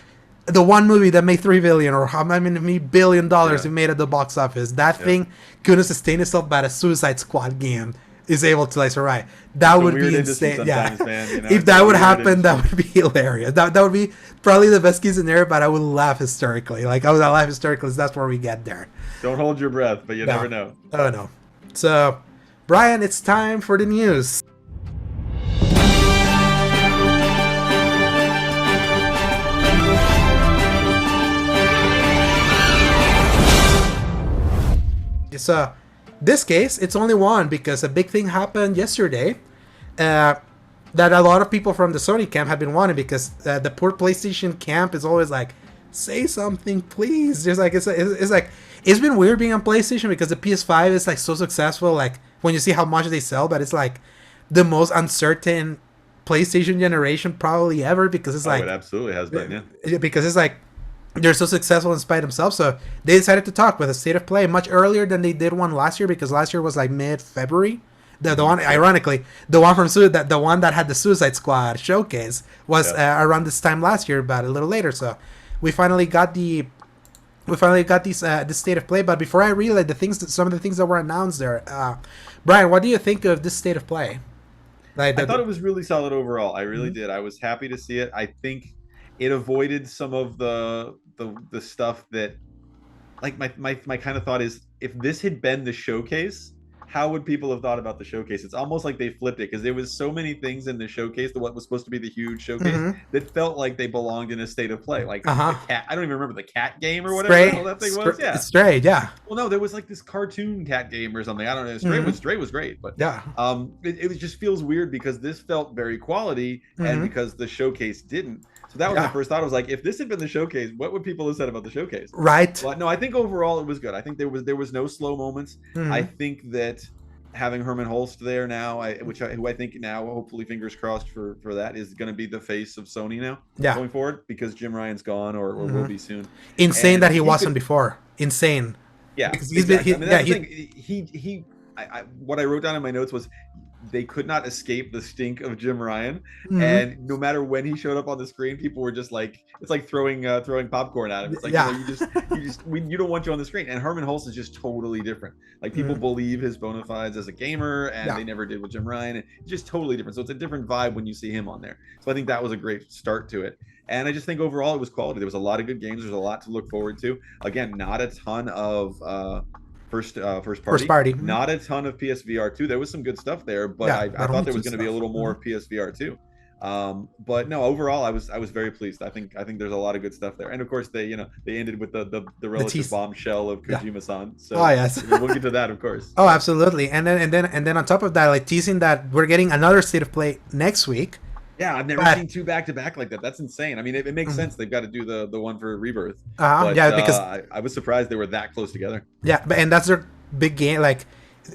the one movie that made $3 billion or how many $1 billion it made at the box office. That thing couldn't sustain itself, but a Suicide Squad game is able to like right. That would be insane. Yeah, man, if that would happen, that would be hilarious. That would be probably the best case scenario. But I would laugh hysterically. Like I would laugh hysterically. That's where we get there. Don't hold your breath, but you never know. Oh no. So, Brian, it's time for the news. So, this case, it's only one, because a big thing happened yesterday that a lot of people from the Sony camp have been wanting, because the poor PlayStation camp is always like, say something, please. Just like it's like it's been weird being on PlayStation, because the PS5 is like so successful. Like when you see how much they sell, but it's like the most uncertain PlayStation generation probably ever, because it's like it absolutely has been, because it's like they're so successful in spite of themselves. So they decided to talk with a state of play much earlier than they did one last year, because last year was like mid-February. The one, ironically, the one from the one that had the Suicide Squad showcase was around this time last year, but a little later. So we finally got this state of play. But before I read some of the things that were announced there, Brian, what do you think of this state of play? I thought it was really solid overall. I really did. I was happy to see it. I think it avoided some of the stuff that, like, my kind of thought is, if this had been the showcase, how would people have thought about the showcase? It's almost like they flipped it, because there was so many things in the showcase, what was supposed to be the huge showcase, that felt like they belonged in a state of play. Like the cat, I don't even remember the cat game or whatever the hell that thing was. Yeah, Stray, yeah. Well, no, there was like this cartoon cat game or something. I don't know. Stray was great, but yeah, it just feels weird because this felt very quality, and because the showcase didn't. So that was my first thought. I was like, if this had been the showcase, what would people have said about the showcase? Right. But no, I think overall it was good. I think there was no slow moments. I think that having Herman Holst there now, who I think now, hopefully, fingers crossed for that, is going to be the face of Sony now going forward, because Jim Ryan's gone or will be soon. Insane that he wasn't before. Insane. Yeah, because what I wrote down in my notes was, they could not escape the stink of Jim Ryan, and no matter when he showed up on the screen, people were just like, it's like throwing popcorn at him. It's like, you don't want you on the screen. And Herman Holst is just totally different. Like, people believe his bona fides as a gamer, and they never did with Jim Ryan. And it's just totally different. So it's a different vibe when you see him on there. So I think that was a great start to it. And I just think overall it was quality. There was a lot of good games. There's a lot to look forward to. Again, not a ton of first party. Not a ton of PSVR 2. There was some good stuff there, but I thought there was going to be a little more of PSVR 2. But no, overall I was very pleased. I think there's a lot of good stuff there. And of course they ended with the relative bombshell of Kojima-san. So we'll get to that, of course. Oh, absolutely. And then on top of that, like, teasing that we're getting another state of play next week. Yeah, I've never seen two back to back like that. That's insane. I mean, it makes sense. They've got to do the one for Rebirth. Because I was surprised they were that close together. Yeah, and that's their big game. Like,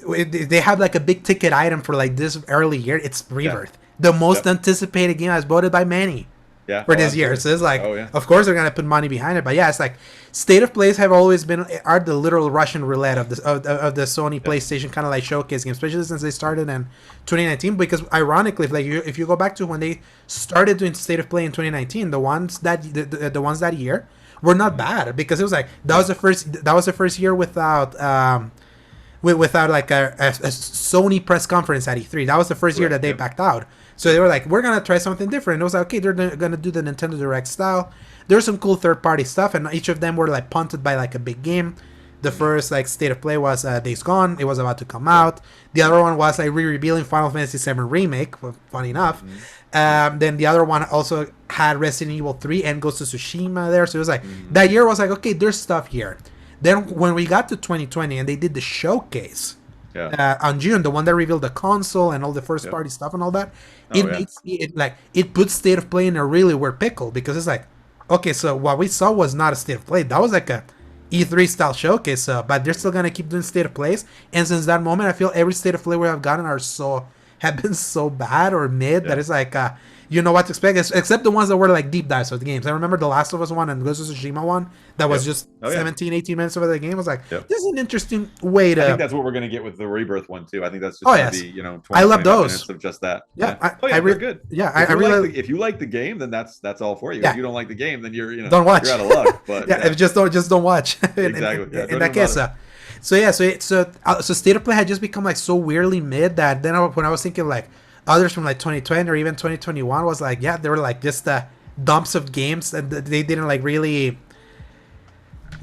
they have like a big ticket item for like this early year. It's Rebirth, the most anticipated game, as voted by many. For this year. So it's like, of course they're gonna put money behind it. But yeah, it's like state of plays are the literal Russian roulette of the Sony PlayStation kind of like showcase game, especially since they started in 2019. Because ironically, if you go back to when they started doing state of play in 2019, the ones that year were not bad, because it was like that was the first year without like a Sony press conference at E3. That was the first year that they backed out. So they were like, we're going to try something different. And it was like, okay, they're going to do the Nintendo Direct style. There's some cool third-party stuff, and each of them were like punted by like a big game. The first like state of play was Days Gone. It was about to come out. The other one was like revealing Final Fantasy VII Remake, funny enough. Then the other one also had Resident Evil 3 and Ghost of Tsushima there. So it was like, that year was like, okay, there's stuff here. Then when we got to 2020 and they did the showcase on June, the one that revealed the console and all the first party stuff and all that, it puts state of play in a really weird pickle, because it's like, okay, so what we saw was not a state of play. That was like a E3 style showcase, but they're still gonna keep doing state of plays. And since that moment, I feel every state of play we have gotten have been so bad or mid that it's like, you know what to expect, except the ones that were like deep dives of the games. I remember the Last of Us one and Ghost of Tsushima one that was just 17, 18 minutes of the game. I was like, this is an interesting way to... I think that's what we're going to get with the Rebirth one too. I think that's just going to be, 20, I love those minutes of just that. They're good. Yeah, if you like the game, then that's all for you. If you don't like the game, then you're don't watch. You're out of luck. But if just don't watch. Exactly. In that case, so state of play had just become like so weirdly mid that then when I was thinking like others from like 2020 or even 2021 was like, they were like just dumps of games, and they didn't like really,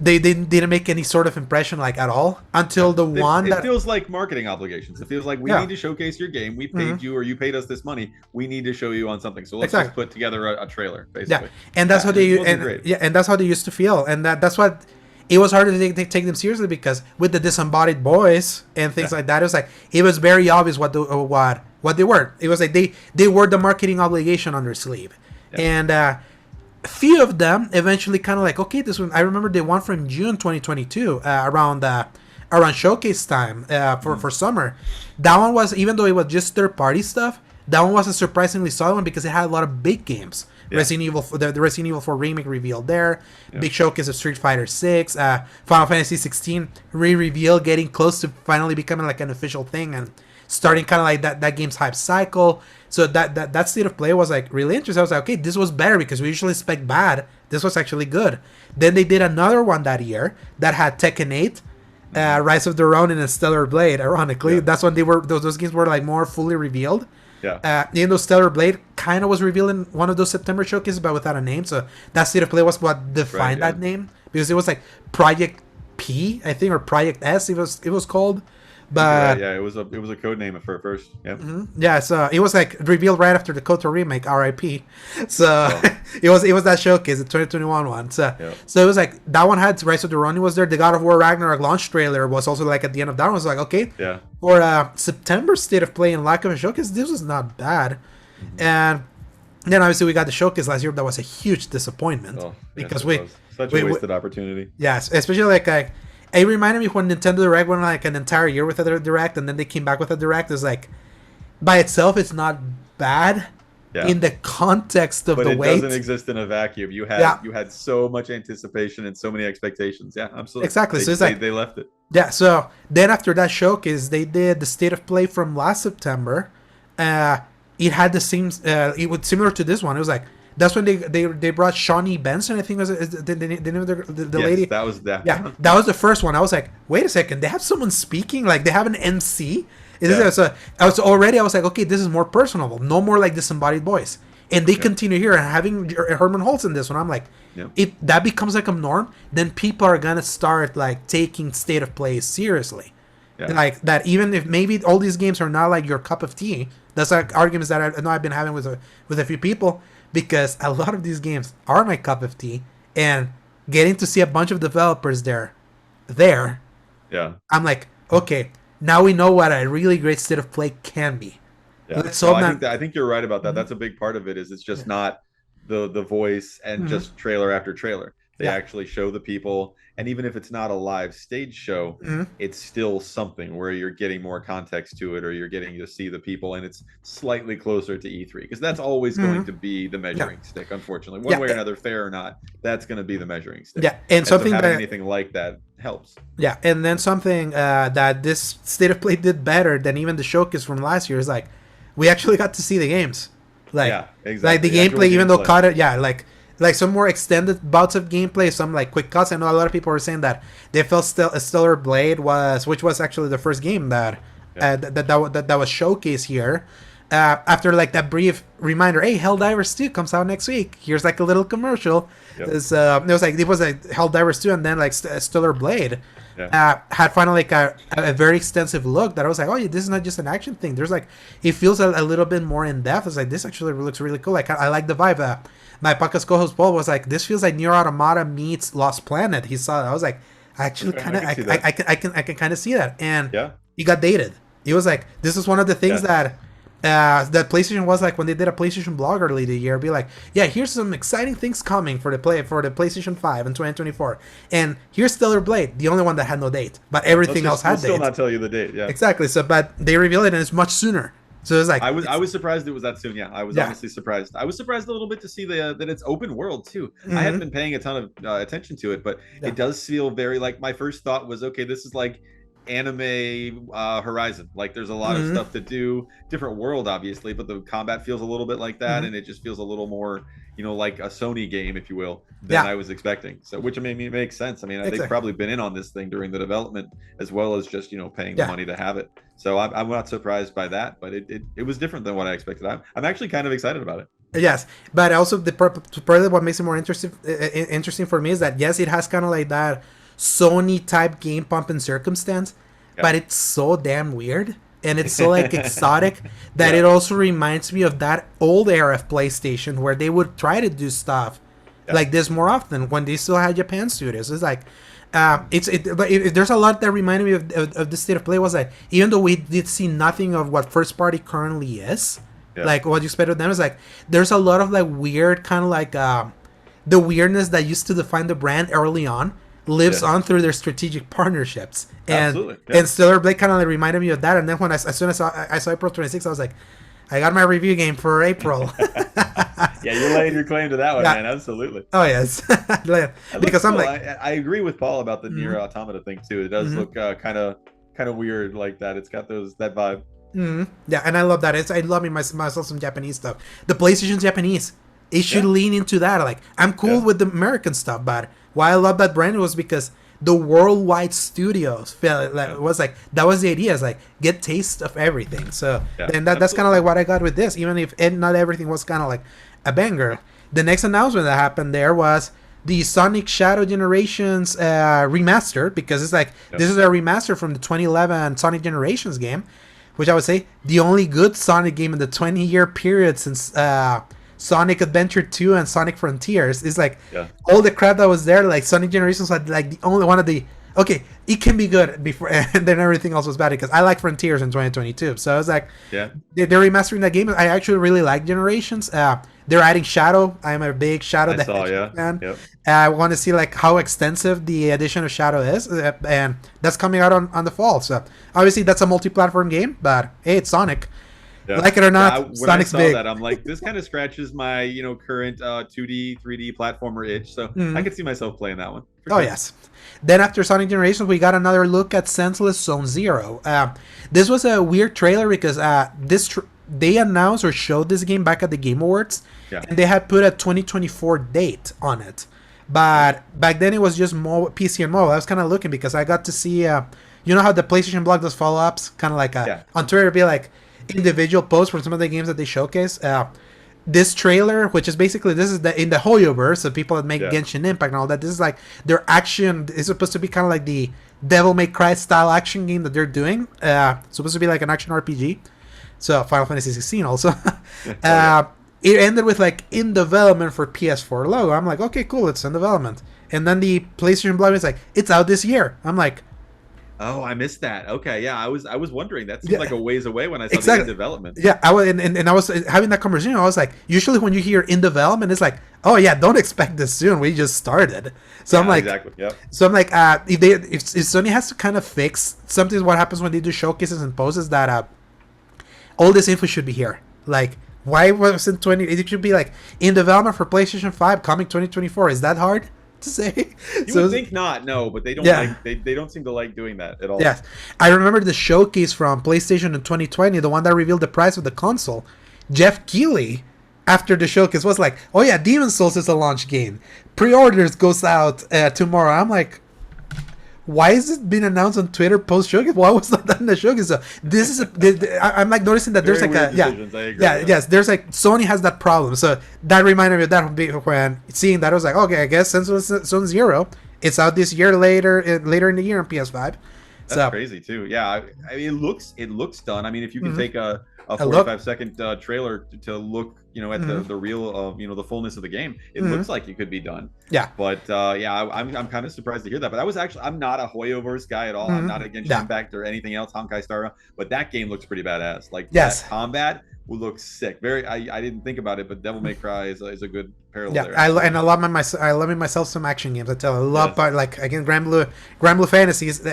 they didn't make any sort of impression like at all until it feels like marketing obligations. It feels like we need to showcase your game. We paid you, or you paid us this money. We need to show you on something. So let's just put together a trailer, basically. And that's how and that's how they used to feel, and that's what. It was hard to take them seriously, because with the disembodied boys and things like that, it was like, it was very obvious what they were. It was like they were the marketing obligation on their sleeve. And few of them eventually kind of like, okay, this one, I remember the one from June 2022 around showcase time for summer. That one was, even though it was just third party stuff, that one was a surprisingly solid one, because it had a lot of big games. Resident Evil, the Resident Evil 4 remake revealed there. Yeah. Big showcase of Street Fighter 6, Final Fantasy 16 re-reveal, getting close to finally becoming like an official thing and starting kind of like that game's hype cycle. So that state of play was like really interesting. I was like, okay, this was better because we usually expect bad. This was actually good. Then they did another one that year that had Tekken 8, Rise of the Ronin, and Stellar Blade. Ironically, that's when they were those games were like more fully revealed. Yeah. Even though Stellar Blade kind of was revealed in one of those September showcases, but without a name. So that state of play was what defined that name, because it was like Project P, I think, or Project S. It was called. But it was a code name for first. Yeah. Yeah, so it was like revealed right after the KOTOR remake, RIP. So it was that showcase, the 2021 one. So it was like that one had Rise of the Ronin was there. The God of War Ragnarok launch trailer was also like at the end of that one. I was like, okay, for September state of play and lack of a showcase, this was not bad. And then obviously we got the showcase last year. That was a huge disappointment because we such a wasted opportunity. Yes, especially like. It reminded me when Nintendo Direct went like an entire year with a Direct, and then they came back with a Direct. It's like, by itself, it's not bad in the context of the weight. But it doesn't exist in a vacuum. You had so much anticipation and so many expectations. Yeah, absolutely. Exactly. So it's like they left it. Yeah. So then after that showcase, they did the state of play from last September. It had the same. It was similar to this one. It was like. That's when they brought Shawnee Benson, I think was the name of the lady. That was that. Yeah, that was the first one. I was like, wait a second, they have someone speaking, like they have an MC. So I was like, okay, this is more personable, no more like disembodied voice. And they continue here and having Herman Holtz in this one. I'm like, if that becomes like a norm, then people are gonna start like taking state of play seriously. Like that, even if maybe all these games are not like your cup of tea. That's like arguments that I know I've been having with a few people. Because a lot of these games are my cup of tea, and getting to see a bunch of developers there, I'm like, okay, now we know what a really great state of play can be. Yeah. I think you're right about that. That's a big part of it. Is it's just not the voice and just trailer after trailer. They actually show the people, and even if it's not a live stage show, it's still something where you're getting more context to it, or you're getting to see the people, and it's slightly closer to E3, because that's always going to be the measuring stick. Unfortunately, one way or another, fair or not, that's going to be the measuring stick. Yeah, and something so having that anything like that helps. Yeah, and then something that this state of play did better than even the showcase from last year is like we actually got to see the games. Like the gameplay, even though cut it, like some more extended bouts of gameplay, some like quick cuts. I know a lot of people were saying that they felt Stellar Blade which was actually the first game that was showcased here. After like that brief reminder, hey, Helldivers 2 comes out next week. Here's like a little commercial. It was like Helldivers 2, and then like Stellar Blade had finally like a very extensive look that I was like, oh yeah, this is not just an action thing. There's like it feels a little bit more in depth. It's like this actually looks really cool. Like I like the vibe. My podcast co-host Paul was like, this feels like Nier Automata meets Lost Planet. He saw it. I was like, actually kind of I can kind of see that. And he got dated. He was like, this is one of the things that PlayStation was like when they did a PlayStation blog early the year, be like, yeah, here's some exciting things coming for the PlayStation 5 in 2024, and here's Stellar Blade, the only one that had no date, but everything else had dates. Still not tell you the date. Yeah, exactly. So, but they revealed it, and it's much sooner. So it's like I was surprised it was that soon. Yeah, I was honestly surprised. I was surprised a little bit to see that it's open world too. I hadn't been paying a ton of attention to it, but it does feel very like my first thought was, okay, this is like anime Horizon. Like there's a lot of stuff to do, different world obviously, but the combat feels a little bit like that, and it just feels a little more, like a Sony game, if you will, than I was expecting. So which makes sense. I mean, they've probably been in on this thing during the development as well as just paying the money to have it. So I'm not surprised by that, but it was different than what I expected. I'm actually kind of excited about it. Yes, but also probably what makes it more interesting for me is that yes, it has kind of like that Sony type game pump and circumstance, but it's so damn weird and it's so like exotic that it also reminds me of that old era of PlayStation where they would try to do stuff like this more often when they still had Japan studios. It's like there's a lot that reminded me of the state of play was that even though we did see nothing of what first party currently is, like what you expect of them is like there's a lot of like weird kind of like the weirdness that used to define the brand early on lives on through their strategic partnerships, and Stellar Blade kind of like reminded me of that. And then when as soon as I saw April 26th, I was like, I got my review game for April. Yeah, you're laying your claim to that one, man. Absolutely. Oh yes, because I'm cool. like, I agree with Paul about the Nier Automata thing too. It does look kind of weird like that. It's got that vibe. Yeah, and I love that. I love myself some Japanese stuff. The PlayStation's Japanese. It should lean into that. Like, I'm cool with the American stuff, but why I love that brand was because the worldwide studios felt like it was like that was the idea. Is like get taste of everything. So then that's kind of like what I got with this. Even if not everything was kind of like a banger. The next announcement that happened there was the Sonic Shadow Generations remaster, because it's like this is a remaster from the 2011 Sonic Generations game, which I would say the only good Sonic game in the 20-year period since Sonic Adventure 2 and Sonic Frontiers. Is like all the crap that was there. Like Sonic Generations was like the only one of the it can be good before, and then everything else was bad, because I like Frontiers in 2022. So I was like, they're remastering that game. I actually really like Generations. They're adding Shadow. I'm a big Shadow fan. I want to see like how extensive the addition of Shadow is, and that's coming out on the fall. So obviously that's a multi-platform game, but hey, it's Sonic. Like it or not, when Sonic's I saw big. that, I'm like, this kind of scratches my current 2D, 3D platformer itch. So I could see myself playing that one. Oh yes. Then after Sonic Generations, we got another look at Senseless Zone Zero. This was a weird trailer because they announced or showed this game back at the Game Awards, and they had put a 2024 date on it. But back then it was just PC and mobile. I was kind of looking because I got to see, you know how the PlayStation blog does follow-ups, kind of like on Twitter, it'd be like individual posts for some of the games that they showcase. This trailer, which is basically in the Hoyoverse, so people that make Genshin Impact and all that. This is like their action. It's supposed to be kind of like the Devil May Cry style action game that they're doing. Supposed to be like an action RPG. So Final Fantasy 16 also. It ended with like in development for PS4 logo. I'm like, okay, cool, it's in development. And then the PlayStation blog is like, it's out this year. I'm like, oh, I missed that. Okay, yeah, I was wondering. That seemed like a ways away when I saw the in development. Yeah, I was, and I was having that conversation. I was like, usually when you hear in development, it's like, oh yeah, don't expect this soon. We just started. So I'm like, exactly, yeah. So I'm like, if Sony has to kind of fix something, what happens when they do showcases and poses, that all this info should be here. Like, why was it 20? It should be like in development for PlayStation 5 coming 2024. Is that hard to say? You would think not, no, but they don't they don't seem to like doing that at all. Yes, I remember the showcase from PlayStation in 2020, the one that revealed the price of the console. Jeff Keighley, after the showcase, was like, "Oh yeah, Demon's Souls is a launch game. Pre-orders goes out tomorrow." I'm like, why is it being announced on Twitter post showcase? Why was that in the showcase? So this is I'm like noticing that there's like there's like Sony has that problem. So that reminded me of that when seeing that I was like, okay, I guess Senseless Zone Zero, it's out this year later in the year on PS5. That's crazy too. Yeah, I mean it looks done. I mean if you can take a 45-second trailer to look, at the real of the fullness of the game, it looks like it could be done. Yeah. But I'm kind of surprised to hear that. But I'm not a Hoyoverse guy at all. I'm not against Impact or anything else, Honkai Star. But that game looks pretty badass. Like that combat will look sick. I didn't think about it, but Devil May Cry is a good parallel there. I love myself some action games. I love like again Grand Blue Fantasy is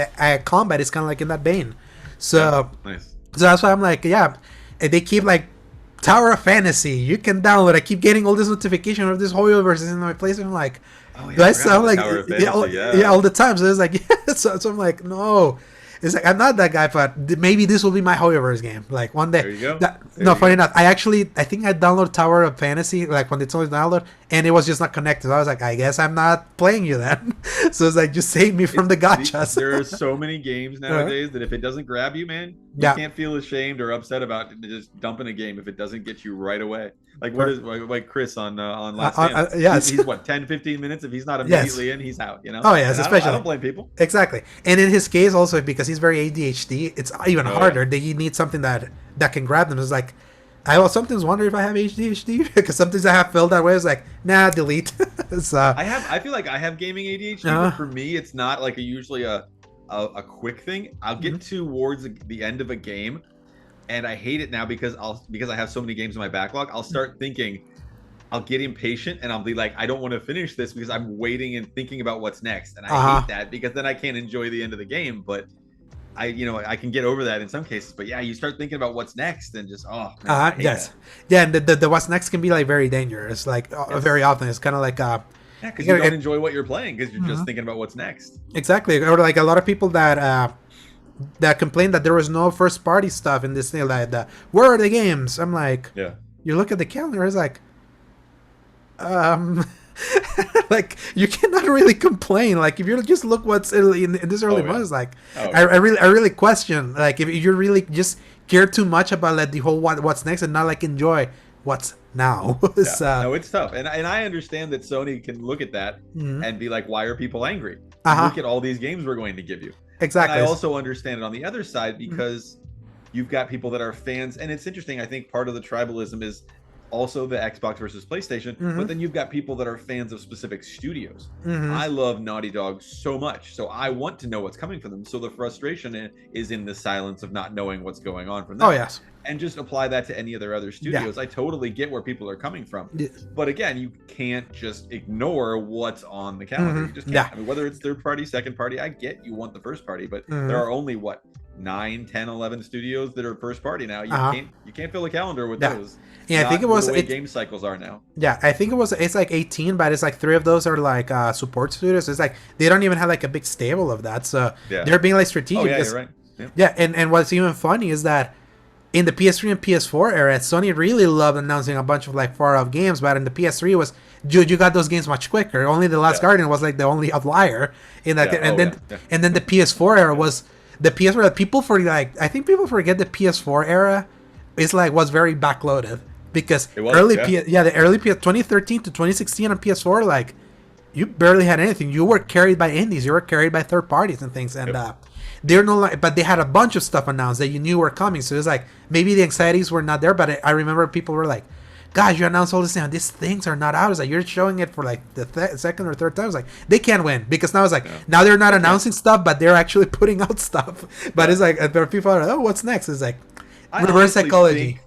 combat is kind of like in that vein. So nice. So that's why I'm like, they keep like Tower of Fantasy. You can download. I keep getting all this notification of this Hoyoverse in my place. I'm like, do I sound like all the time? So it's like, so I'm like, no. It's like I'm not that guy, but maybe this will be my Hoyoverse game. Like one day. There you go. Funny enough, I think I downloaded Tower of Fantasy like when it's only download, and it was just not connected. So I was like, I guess I'm not playing you then. So it's like, just save me from the gotchas. There are so many games nowadays that if it doesn't grab you, man, you can't feel ashamed or upset about just dumping a game if it doesn't get you right away. Like what is like Chris on Last Stand? Yes. He's what 10-15 minutes. If he's not immediately in, he's out. Oh yes, especially. I don't blame people. Exactly, and in his case also because he's very ADHD, it's even harder. That you need something that can grab them. It's like I will sometimes wonder if I have ADHD because sometimes I have felt that way. It's like delete. I feel like I have gaming ADHD, but for me, it's not like usually a quick thing. I'll get towards the end of a game. And I hate it now because I have so many games in my backlog. I'll start thinking, I'll get impatient and I'll be like, I don't want to finish this because I'm waiting and thinking about what's next. And I hate that because then I can't enjoy the end of the game. But I can get over that in some cases, but yeah, you start thinking about what's next and just I hate Yes. that. Yeah, and the what's next can be like very dangerous. Like very often, it's kind of like Yeah, because you don't enjoy what you're playing because you're just thinking about what's next. exactly, or like a lot of people that complain that there was no first party stuff in this thing. Like, where are the games? I'm like, Yeah. you look at the calendar, it's like, like you cannot really complain. Like if you just look what's in this early months, like I really question like if you really just care too much about like the whole what's next and not like enjoy what's now. No, it's tough, and I understand that Sony can look at that and be like, why are people angry? Look at all these games we're going to give you. Exactly. And I also understand it on the other side because you've got people that are fans, and it's interesting. I think part of the tribalism is also the Xbox versus PlayStation, but then you've got people that are fans of specific studios. I love Naughty Dog so much, so I want to know what's coming from them. So the frustration is in the silence of not knowing what's going on from them. Oh yes. And just apply that to any of their other studios. I totally get where people are coming from. But again, you can't just ignore what's on the calendar. You just can't. I mean, whether it's third party, second party, I get you want the first party, but there are only 9, 10, 11 studios that are first party now. You can't fill a calendar with those. Yeah, I think it was the way game cycles are now. Yeah, I think it's like 18, but it's like 3 of those are like support studios. It's like they don't even have like a big stable of that. So they're being like strategic. Oh, yeah, you're right. Yeah, and what's even funny is that in the PS3 and PS4 era, Sony really loved announcing a bunch of like far off games, but in the PS3 was you got those games much quicker. Only The Last Guardian was like the only outlier in that, and then the PS4 era was the PS4 that people I think people forget the PS4 era was very backloaded because the early PS 2013 to 2016 on PS4 like you barely had anything. You were carried by indies, you were carried by third parties and things, and they're no, but they had a bunch of stuff announced that you knew were coming. So it's like maybe the anxieties were not there, but I remember people were like, "Guys, you announced all this thing. These things are not out." It's like you're showing it for like the second or third time. It's like they can't win because now it's like now they're not announcing stuff, but they're actually putting out stuff. But it's like there are people are like, "Oh, what's next?" It's like reverse psychology.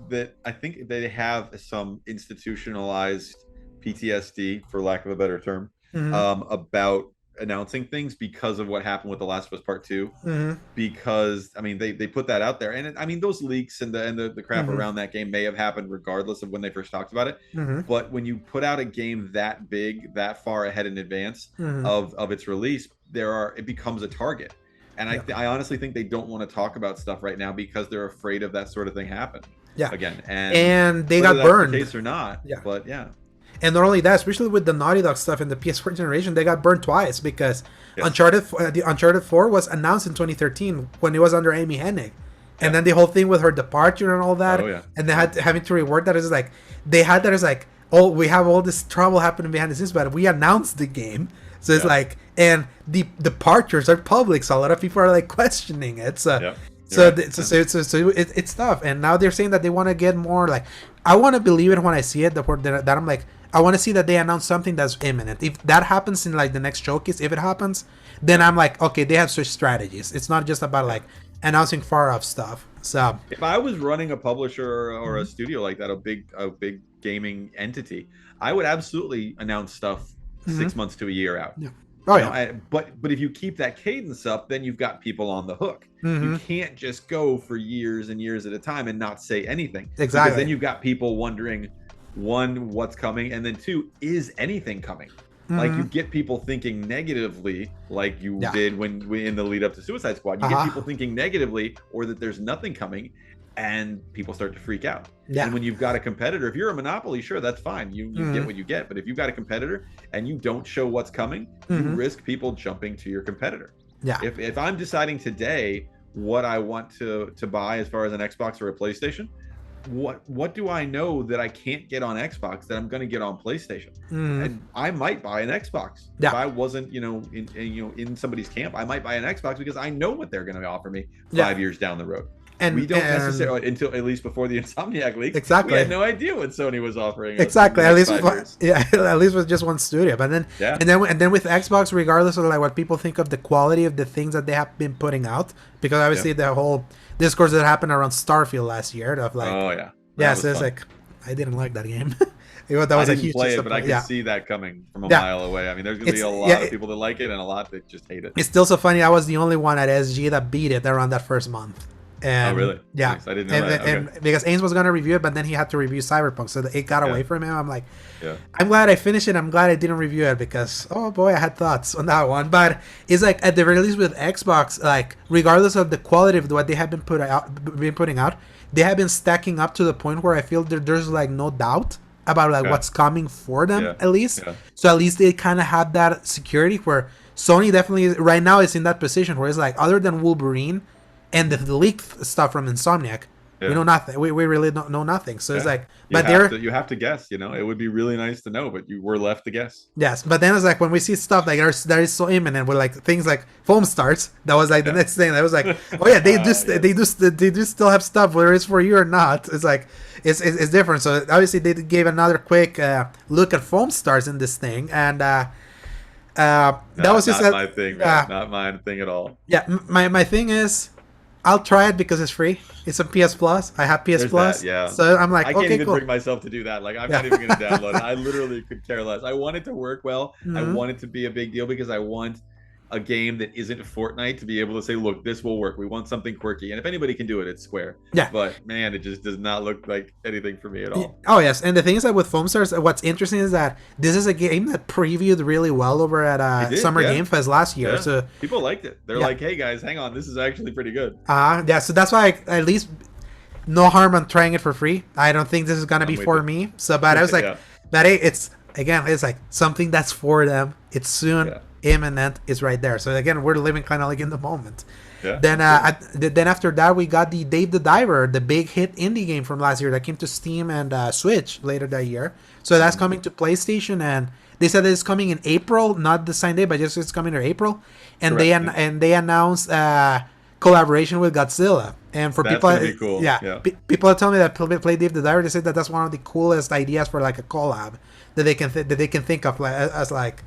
I think they have some institutionalized PTSD, for lack of a better term, about announcing things because of what happened with The Last of Us Part 2, because I mean they put that out there, and I mean those leaks and the crap around that game may have happened regardless of when they first talked about it, but when you put out a game that big, that far ahead in advance of its release, it becomes a target, and I honestly think they don't want to talk about stuff right now because they're afraid of that sort of thing happening again, and they got burned, the case or not, but And not only that, especially with the Naughty Dog stuff in the PS4 generation, they got burned twice because the Uncharted 4 was announced in 2013 when it was under Amy Hennig. And then the whole thing with her departure and all that, and they had having to rework that. Is like they had that as like, oh, we have all this trouble happening behind the scenes, but we announced the game, so it's like, and the departures are public, so a lot of people are like questioning it. So it's tough. And now they're saying that they want to get more like, I want to believe it when I see it. That I'm like, I want to see that they announce something that's imminent. If that happens in like the next showcase, if it happens, then I'm like, okay, they have such strategies. It's not just about like announcing far off stuff. So if I was running a publisher or a studio like that, a big gaming entity, I would absolutely announce stuff 6 months to a year out. But if you keep that cadence up, then you've got people on the hook. You can't just go for years and years at a time and not say anything. Exactly. Because then you've got people wondering, one, what's coming, and then two, is anything coming? Like you get people thinking negatively, like you did when we in the lead up to Suicide Squad. You get people thinking negatively, or that there's nothing coming, and people start to freak out. And when you've got a competitor, if you're a monopoly, sure, that's fine. You get what you get. But if you've got a competitor and you don't show what's coming, you risk people jumping to your competitor. If I'm deciding today what I want to buy as far as an Xbox or a PlayStation, what do I know that I can't get on Xbox that I'm going to get on PlayStation? And I might buy an Xbox. If I wasn't, in somebody's camp, I might buy an Xbox because I know what they're going to offer me 5 years down the road. And we don't necessarily, until at least before the Insomniac leak, we had no idea what Sony was offering. Exactly, at least with just one studio. But then, and then with Xbox, regardless of like what people think of the quality of the things that they have been putting out, because obviously the whole discourse that happened around Starfield last year of like, so it's like I didn't like that game. That I was a didn't huge play it, but I disappointment. could Yeah. see that coming from a Yeah. mile away. I mean, there's gonna be It's a yeah. lot of people that like it and a lot that just hate it. It's still so funny. I was the only one at SG that beat it around that first month. Oh, And really? yeah, Nice. I didn't know that. and Okay. because Ains was gonna review it, but then he had to review Cyberpunk, so it got Yeah. away from him. I'm like, Yeah. I'm glad I finished it. I'm glad I didn't review it because oh boy, I had thoughts on that one. But it's like at the very least with Xbox, like regardless of the quality of what they have been putting out, they have been stacking up to the point where I feel there's like no doubt about like Okay. what's coming for them Yeah. at least. Yeah. So at least they kind of have that security where Sony definitely right now is in that position where it's like other than Wolverine and the leaked stuff from Insomniac, we Yeah. know nothing. We really don't know nothing. So it's Yeah. like, You but have to, you have to guess. You know, it would be really nice to know, but you were left to guess. yes, but then it's like when we see stuff like that is so imminent with like things like foam starts. That was like the Yeah. next thing. That was like, oh yeah, they Yes. they do still have stuff whether it's for you or not. It's like it's different. So obviously they gave another quick look at foam stars in this thing, and that was just not my thing, man. Not my thing at all. yeah. My thing is, I'll try it because it's free. It's on PS Plus. I have PS There's Plus. that, yeah. So I'm like, I can't okay, even cool. bring myself to do that. Like, I'm Yeah. not even going to download it. I literally could care less. I want it to work well. I Mhm. want it to be a big deal because I want a game that isn't Fortnite to be able to say, look, this will work. We want something quirky. And if anybody can do it, it's Square. Yeah. But man, it just does not look like anything for me at all. Oh yes, and the thing is that with Foam Stars, what's interesting is that this is a game that previewed really well over at It did, Summer yeah. Game Fest last year. Yeah. So People liked it. They're Yeah. like, hey guys, hang on. This is actually pretty good. yeah, so that's why at least no harm on trying it for free. I don't think this is gonna be with for it. me. So, but I was like, Yeah. but hey, it's again, it's like something that's for them. It's soon, Yeah. imminent. It's right there. So again, we're living kind of like in the moment. Yeah. Then then after that we got the Dave the Diver, the big hit indie game from last year that came to Steam and Switch later that year. So that's coming to PlayStation, and they said it's coming in April, not the same day, but just it's coming in April. And Correct. they announced collaboration with Godzilla. And for That's people, gonna be cool. yeah, Yeah. People are telling me that play Dave the Diver. They said that that's one of the coolest ideas for like a collab that they can think of like as like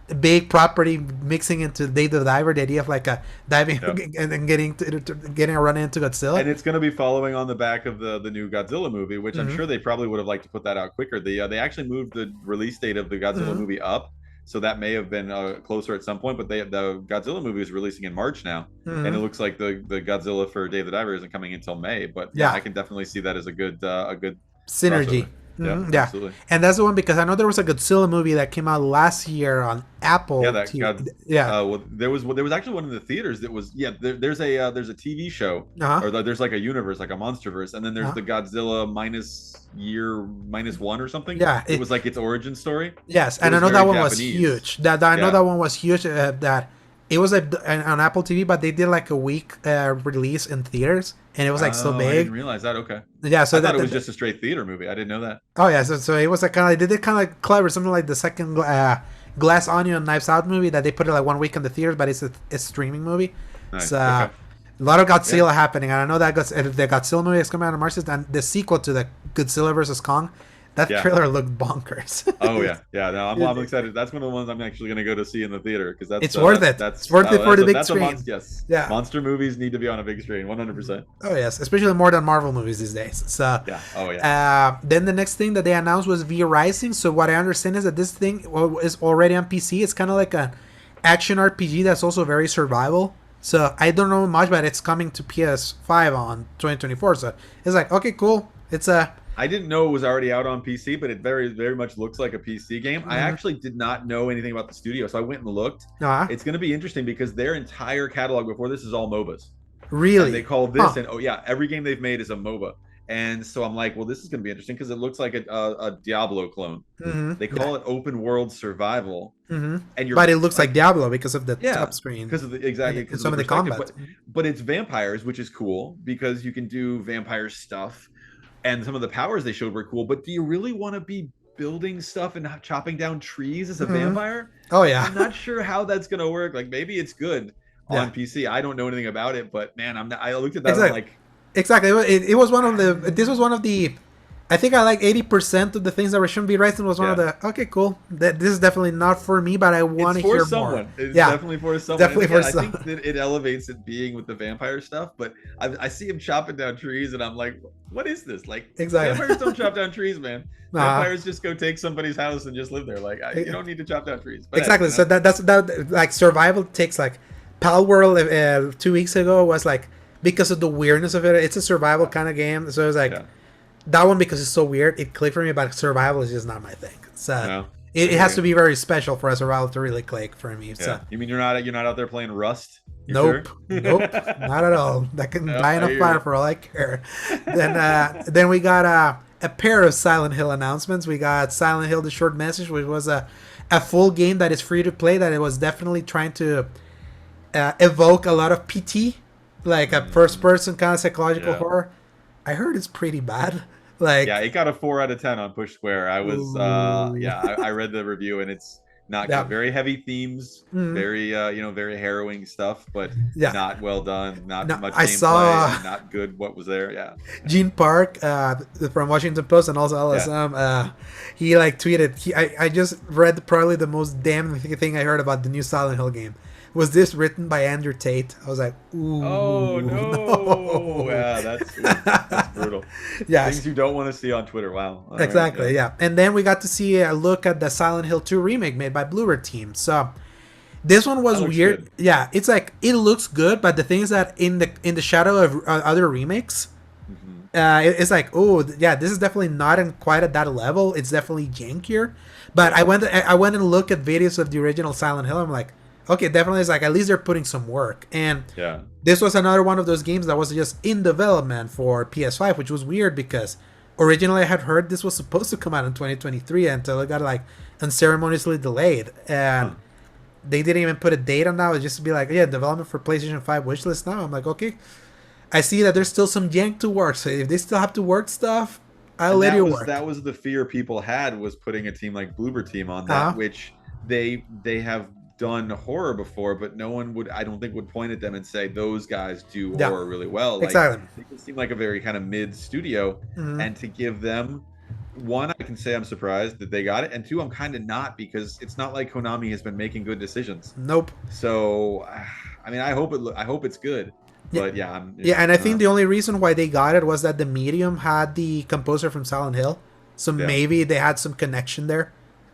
a big property mixing into Dave the Diver. The idea of like a diving Yeah. and getting a run into Godzilla. And it's going to be following on the back of the new Godzilla movie, which I'm Mhm. sure they probably would have liked to put that out quicker. They actually moved the release date of the Godzilla Mhm. movie up, so that may have been closer at some point. But the Godzilla movie is releasing in March now, and it Mhm. looks like the Godzilla for Dave the Diver isn't coming until May. But Yeah. I can definitely see that as a good Synergy. crossover. Yeah, Yeah, absolutely. and that's the one because I know there was a Godzilla movie that came out last year on Apple. Yeah, that TV. well, there was actually one in the theaters that was there's a TV show Uh-huh. or there's like a universe like a MonsterVerse, and then there's Uh-huh. the Godzilla -1 or something. Yeah, it was like its origin story. Yes, It and I was know that very one was Japanese. huge. That I know Yeah. that one was huge. That it was like on Apple TV, but they did like a week release in theaters, and it was like so Oh, I big. didn't realize that. Okay, Yeah, so I thought that it was just a straight theater movie. I didn't know that. oh yeah, so it was like kind of they did kind of like clever, something like the second Glass Onion Knives Out movie that they put it like 1 week in the theaters, but it's a streaming movie. Nice. So Okay. a lot of Godzilla happening, and I know that the Godzilla movie is coming out in March, and the sequel to the Godzilla versus Kong. That Yeah. trailer looked bonkers. Oh yeah. No, I'm excited. That's one of the ones I'm actually going to go to see in the theater because that's It's worth it. That's It's worth it for the big that's screen. Yes. Yeah. Monster movies need to be on a big screen. 100%. Oh yes, especially more than Marvel movies these days. So Yeah. Oh yeah. then the next thing that they announced was V Rising. So what I understand is that this thing is already on PC. It's kind of like an action RPG that's also very survival. So I don't know much, but it's coming to PS5 on 2024. So it's like okay, cool. It's a I didn't know it was already out on PC, but it very, very much looks like a PC game. I Mhm. actually did not know anything about the studio, so I went and looked. It's going to be interesting because their entire catalog before this is all MOBAs. really And they call this, Huh. and oh yeah, every game they've made is a MOBA. And so I'm like, well, this is going to be interesting because it looks like a Diablo clone. Mhm. They call it open world survival, Mhm. and But it looks like Diablo because of the Yeah, top screen. because of the exactly And because some of the perspective. combat. But it's vampires, which is cool because you can do vampire stuff, and some of the powers they showed were cool. But do you really want to be building stuff and chopping down trees as a Mhm. vampire? Oh yeah. I'm not sure how that's gonna work. Like maybe it's good Yeah. on PC. I don't know anything about it, but man, I looked at that. Exactly. I'm like, Exactly. It was one of the. This was one of the I think I like 80% of the things that were shouldn't be right, and was one of the okay, cool. This is definitely not for me, but I want to hear someone. more. It's definitely for someone. Definitely for I someone. think that it elevates it being with the vampire stuff, but I see him chopping down trees, and I'm like, what is this? Like, Exactly. vampires don't chop down trees, man. Vampires just go take somebody's house and just live there. Like, you don't need to chop down trees. But exactly. So that's like survival takes like Pal World 2 weeks ago was like because of the weirdness of it. It's a survival kind of game, so it was like. Yeah. That one, because it's so weird, it clicked for me, but survival is just not my thing. So it has to be very special for a survival to really click for me. So. Yeah. You mean you're not out there playing Rust? Nope, sure? Nope, not at all. That can die in a fire for all I care. Then we got a pair of Silent Hill announcements. We got Silent Hill: The Short Message, which was a full game that is free to play. That it was definitely trying to evoke a lot of PT, like a first-person kind of psychological horror. I heard it's pretty bad. Like, yeah, it got a 4 out of 10 on Push Square. I was I read the review, and it's not good. Very heavy themes, very very harrowing stuff, but not well done, not much gameplay, not good what was there. Yeah. Gene Park from Washington Post and also LSM, he like tweeted, I just read probably the most damn thing I heard about the new Silent Hill game. Was this written by Andrew Tate? I was like, ooh. Oh, no. Yeah, that's brutal. Yeah. Things you don't want to see on Twitter. Wow. All exactly, right, yeah. And then we got to see a look at the Silent Hill 2 remake made by Bluebird Team. So this one was weird. Good. Yeah, it's like, it looks good, but the thing is that in the shadow of other remakes, it's like, oh, yeah, this is definitely not quite at that level. It's definitely jankier. But I went and looked at videos of the original Silent Hill. I'm like, okay, definitely it's like at least they're putting some work. And this was another one of those games that was just in development for PS5, which was weird because originally I had heard this was supposed to come out in 2023 until it got like unceremoniously delayed. And they didn't even put a date on that. It just to be like, development for PlayStation 5 wishlist now. I'm like, okay, I see that there's still some jank to work. So if they still have to work stuff, I'll let you work. That was the fear people had, was putting a team like Bluebird Team on that, which they have done horror before, but no one I don't think would point at them and say those guys do horror really well. Like, exactly. It seemed like a very kind of mid studio, and to give them one, I can say I'm surprised that they got it, and two, I'm kind of not, because it's not like Konami has been making good decisions. Nope. So, I mean, I hope it's good. But and I think the only reason why they got it was that the Medium had the composer from Silent Hill, so maybe they had some connection there.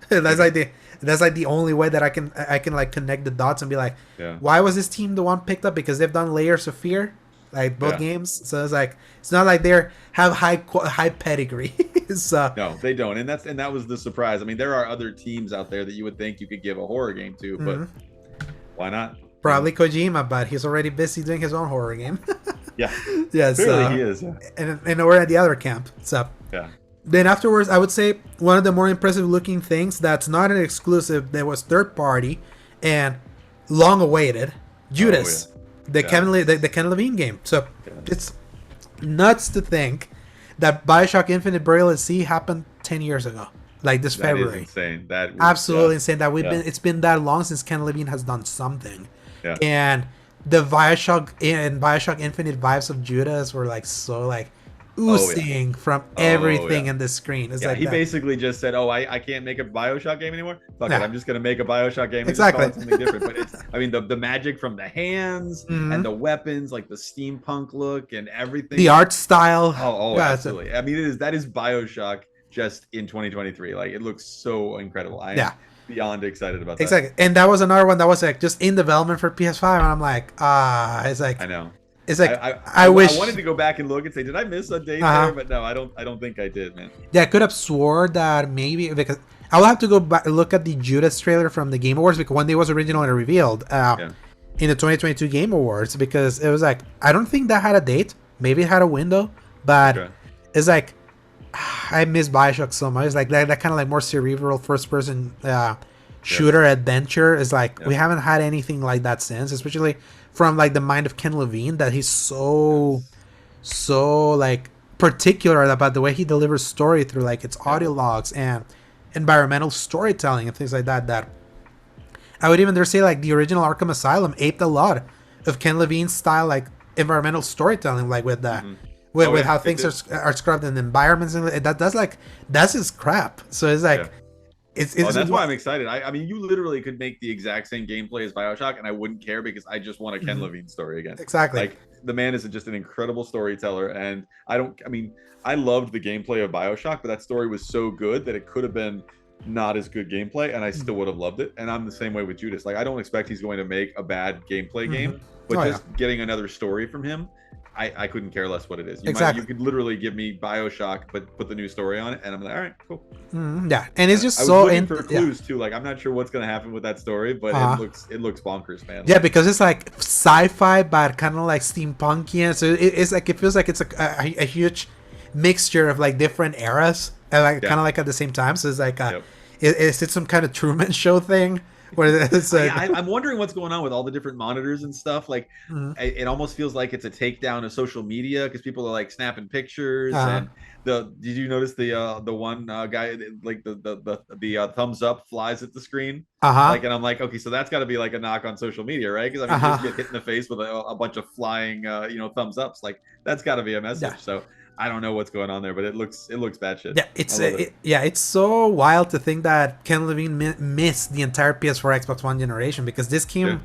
That's like the only way that I can like connect the dots and be like, why was this team the one picked up? Because they've done Layers of Fear, like both games. So it's like it's not like they have high pedigree. So no, they don't, and that was the surprise. I mean, there are other teams out there that you would think you could give a horror game to, but why not? Probably Kojima, but he's already busy doing his own horror game. Yeah, clearly so, he is. Yeah. And we're at the other camp. So Then afterwards, I would say one of the more impressive looking things that's not an exclusive, that was third party and long awaited, Judas, the Ken Levine game. So it's nuts to think that BioShock Infinite Burial at Sea happened 10 years ago, like this February. That is insane. That was, absolutely insane. That it's been that long since Ken Levine has done something. Yeah. And the BioShock Infinite vibes of Judas were like so like oozing from everything in the screen. It's like he basically just said, I can't make a BioShock game anymore. Fuck it, I'm just gonna make a BioShock game and exactly. just call it something different. But it's, I mean, the magic from the hands and the weapons, like the steampunk look and everything, the art style. Absolutely. I mean, that is BioShock just in 2023. Like, it looks so incredible. I am beyond excited about that. Exactly. And that was another one that was like just in development for PS5, and I'm like, it's like, I know. It's like I wish I wanted to go back and look and say, did I miss a date there? But no, I don't think I did, man. Yeah, I could have swore that maybe, because I'll have to go back and look at the Judas trailer from the Game Awards, because when it was originally revealed in the 2022 Game Awards, because it was like, I don't think that had a date. Maybe it had a window, but it's like, I miss BioShock so much. Like that kind of like more cerebral first person shooter adventure is like we haven't had anything like that since, especially from like the mind of Ken Levine, that he's so like particular about the way he delivers story through like its audio logs and environmental storytelling and things like that. That I would even dare say like the original Arkham Asylum aped a lot of Ken Levine's style, like environmental storytelling, like with the with how things are scrubbed in environments, and that's his crap. So it's like it's that's why I'm excited. I mean, you literally could make the exact same gameplay as BioShock, and I wouldn't care because I just want a Ken Levine story again. Exactly. Like the man is just an incredible storyteller, and I loved the gameplay of BioShock, but that story was so good that it could have been not as good gameplay, and I still would have loved it. And I'm the same way with Judas. Like I don't expect he's going to make a bad gameplay game, but getting another story from him, I couldn't care less what it is. You could literally give me BioShock, but put the new story on it, and I'm like, all right, cool. Yeah, and it's just I was looking for clues too. Like I'm not sure what's gonna happen with that story, but it looks bonkers, man. Yeah, because it's like sci-fi, but kind of like steampunky. So it's like it feels like it's a huge mixture of like different eras, and like kind of like at the same time. So it's like is it some kind of Truman Show thing? I'm wondering what's going on with all the different monitors and stuff. Like, it almost feels like it's a takedown of social media because people are like snapping pictures. And did you notice the one guy like the thumbs up flies at the screen? Like, and I'm like, okay, so that's got to be like a knock on social media, right? Because I mean, you just get hit in the face with a bunch of flying, thumbs ups. Like, that's got to be a message. Yeah. So. I don't know what's going on there, but it looks bad shit. Yeah, it's so wild to think that Ken Levine missed the entire PS4 Xbox One generation because this came,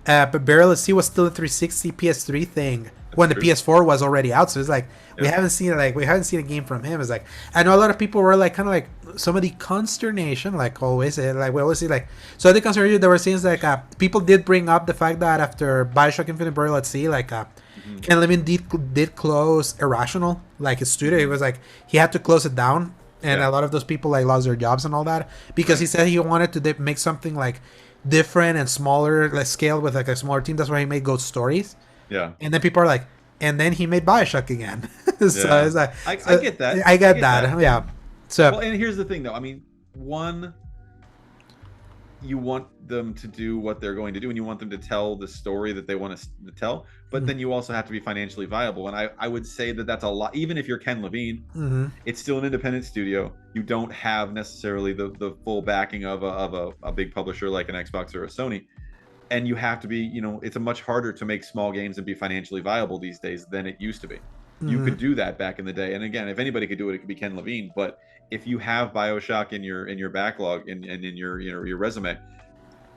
but barely was still a 360 PS3 thing when the PS4 was already out. So it's like we haven't seen a game from him. It's like I know a lot of people were like kind of like some of the consternation, like always, like we always see like so the consternation. There were scenes like people did bring up the fact that after BioShock Infinite Burial at Sea, like. Ken Levine did close Irrational, like his studio. It was like he had to close it down, and a lot of those people like lost their jobs and all that because he said he wanted to make something like different and smaller, like scale with like a smaller team. That's why he made Ghost Stories. Yeah, and then people are like, and then he made BioShock again. So it's like I get that. I get that. Yeah. So well, and here's the thing, though. I mean, one. You want them to do what they're going to do and you want them to tell the story that they want to tell, but then you also have to be financially viable, and I would say that that's a lot. Even if you're Ken Levine, it's still an independent studio. You don't have necessarily the full backing of a big publisher like an Xbox or a Sony, and you have to be, it's a much harder to make small games and be financially viable these days than it used to be. You could do that back in the day, and again, if anybody could do it, it could be Ken Levine. But if you have BioShock in your backlog and in your resume,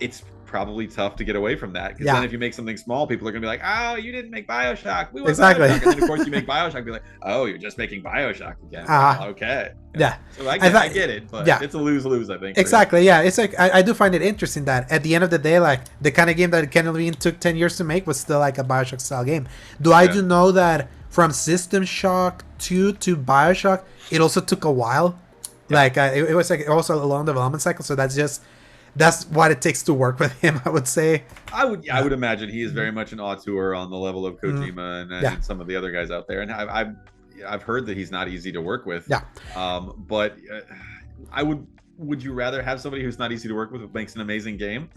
it's probably tough to get away from that. Because then if you make something small, people are gonna be like, "Oh, you didn't make BioShock. We want BioShock." And then of course you make BioShock, be like, "Oh, you're just making BioShock again." Okay. Yeah. So I get it, but it's a lose-lose, I think. Exactly. Yeah. It's like I do find it interesting that at the end of the day, like the kind of game that Ken Levine took 10 years to make was still like a BioShock style game. I do know that from System Shock 2 to BioShock, it also took a while. Like it was like also a long development cycle. So that's what it takes to work with him, I would say. I would imagine he is very much an auteur on the level of Kojima and some of the other guys out there. And I've heard that he's not easy to work with. Yeah. But would you rather have somebody who's not easy to work with who makes an amazing game?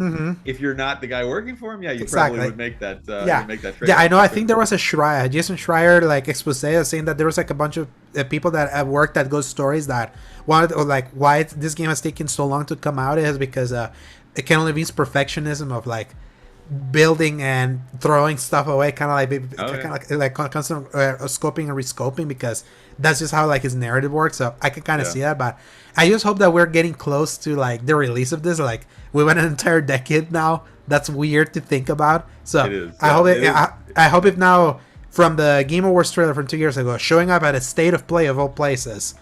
If you're not the guy working for him, you probably would make that. Make that trade. Yeah, I know. I think there was a Jason Schreier like expose saying that there was like a bunch of people that have worked at Ghost Stories that wanted, or like why this game has taken so long to come out is because Ken Levine's perfectionism of like building and throwing stuff away, kind of like constant scoping and rescoping, because that's just how like his narrative works. So I can kind of see that, but I just hope that we're getting close to like the release of this. Like we went an entire decade now. That's weird to think about. So I hope if now from the Game Awards trailer from 2 years ago showing up at a State of Play of all places,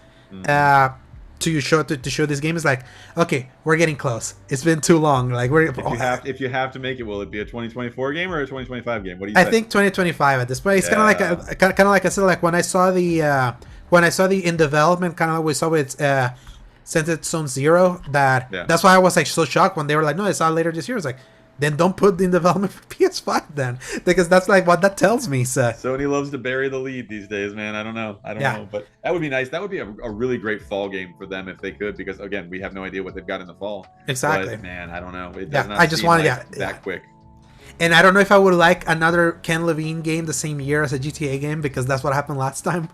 to show this game is like, okay, we're getting close. It's been too long. Like if you have to make it, will it be a 2024 game or a 2025 game? What do you think? I think 2025 at this point. It's kind of like I said, like when I saw the in development, kind of like we saw with Sentence Zone Zero. That's why I was like so shocked when they were like, no, it's out later this year. It's like, then don't put in development for PS5 then, because that's like what that tells me. So Sony loves to bury the lead these days, man. I don't know, but that would be nice. That would be a really great fall game for them if they could, because again, we have no idea what they've got in the fall. Exactly. But, man, I don't know. It does not seem like that quick. And I don't know if I would like another Ken Levine game the same year as a GTA game, because that's what happened last time.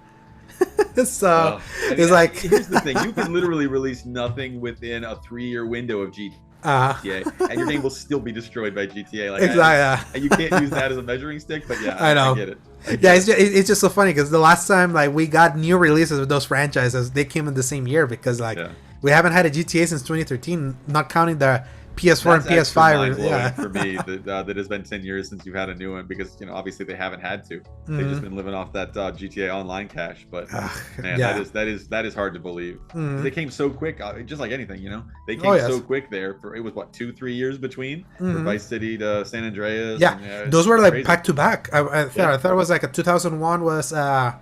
So it's like here's the thing: you can literally release nothing within a 3-year window of GTA. GTA, and your game will still be destroyed by GTA. Like, Exactly. you can't use that as a measuring stick, but yeah, I know. I get it. It's just so funny because the last time like we got new releases with those franchises, they came in the same year because like we haven't had a GTA since 2013, not counting the PS4 and PS5. Yeah, for me that has been 10 years since you've had a new one because obviously they haven't had to. They've just been living off that GTA Online cash. But man, that is hard to believe. They came so quick, just like anything, they came so quick there. For it was what 2-3 years between from Vice City to San Andreas. Yeah, and, those were like crazy. back to back. I thought it was like a 2001 was the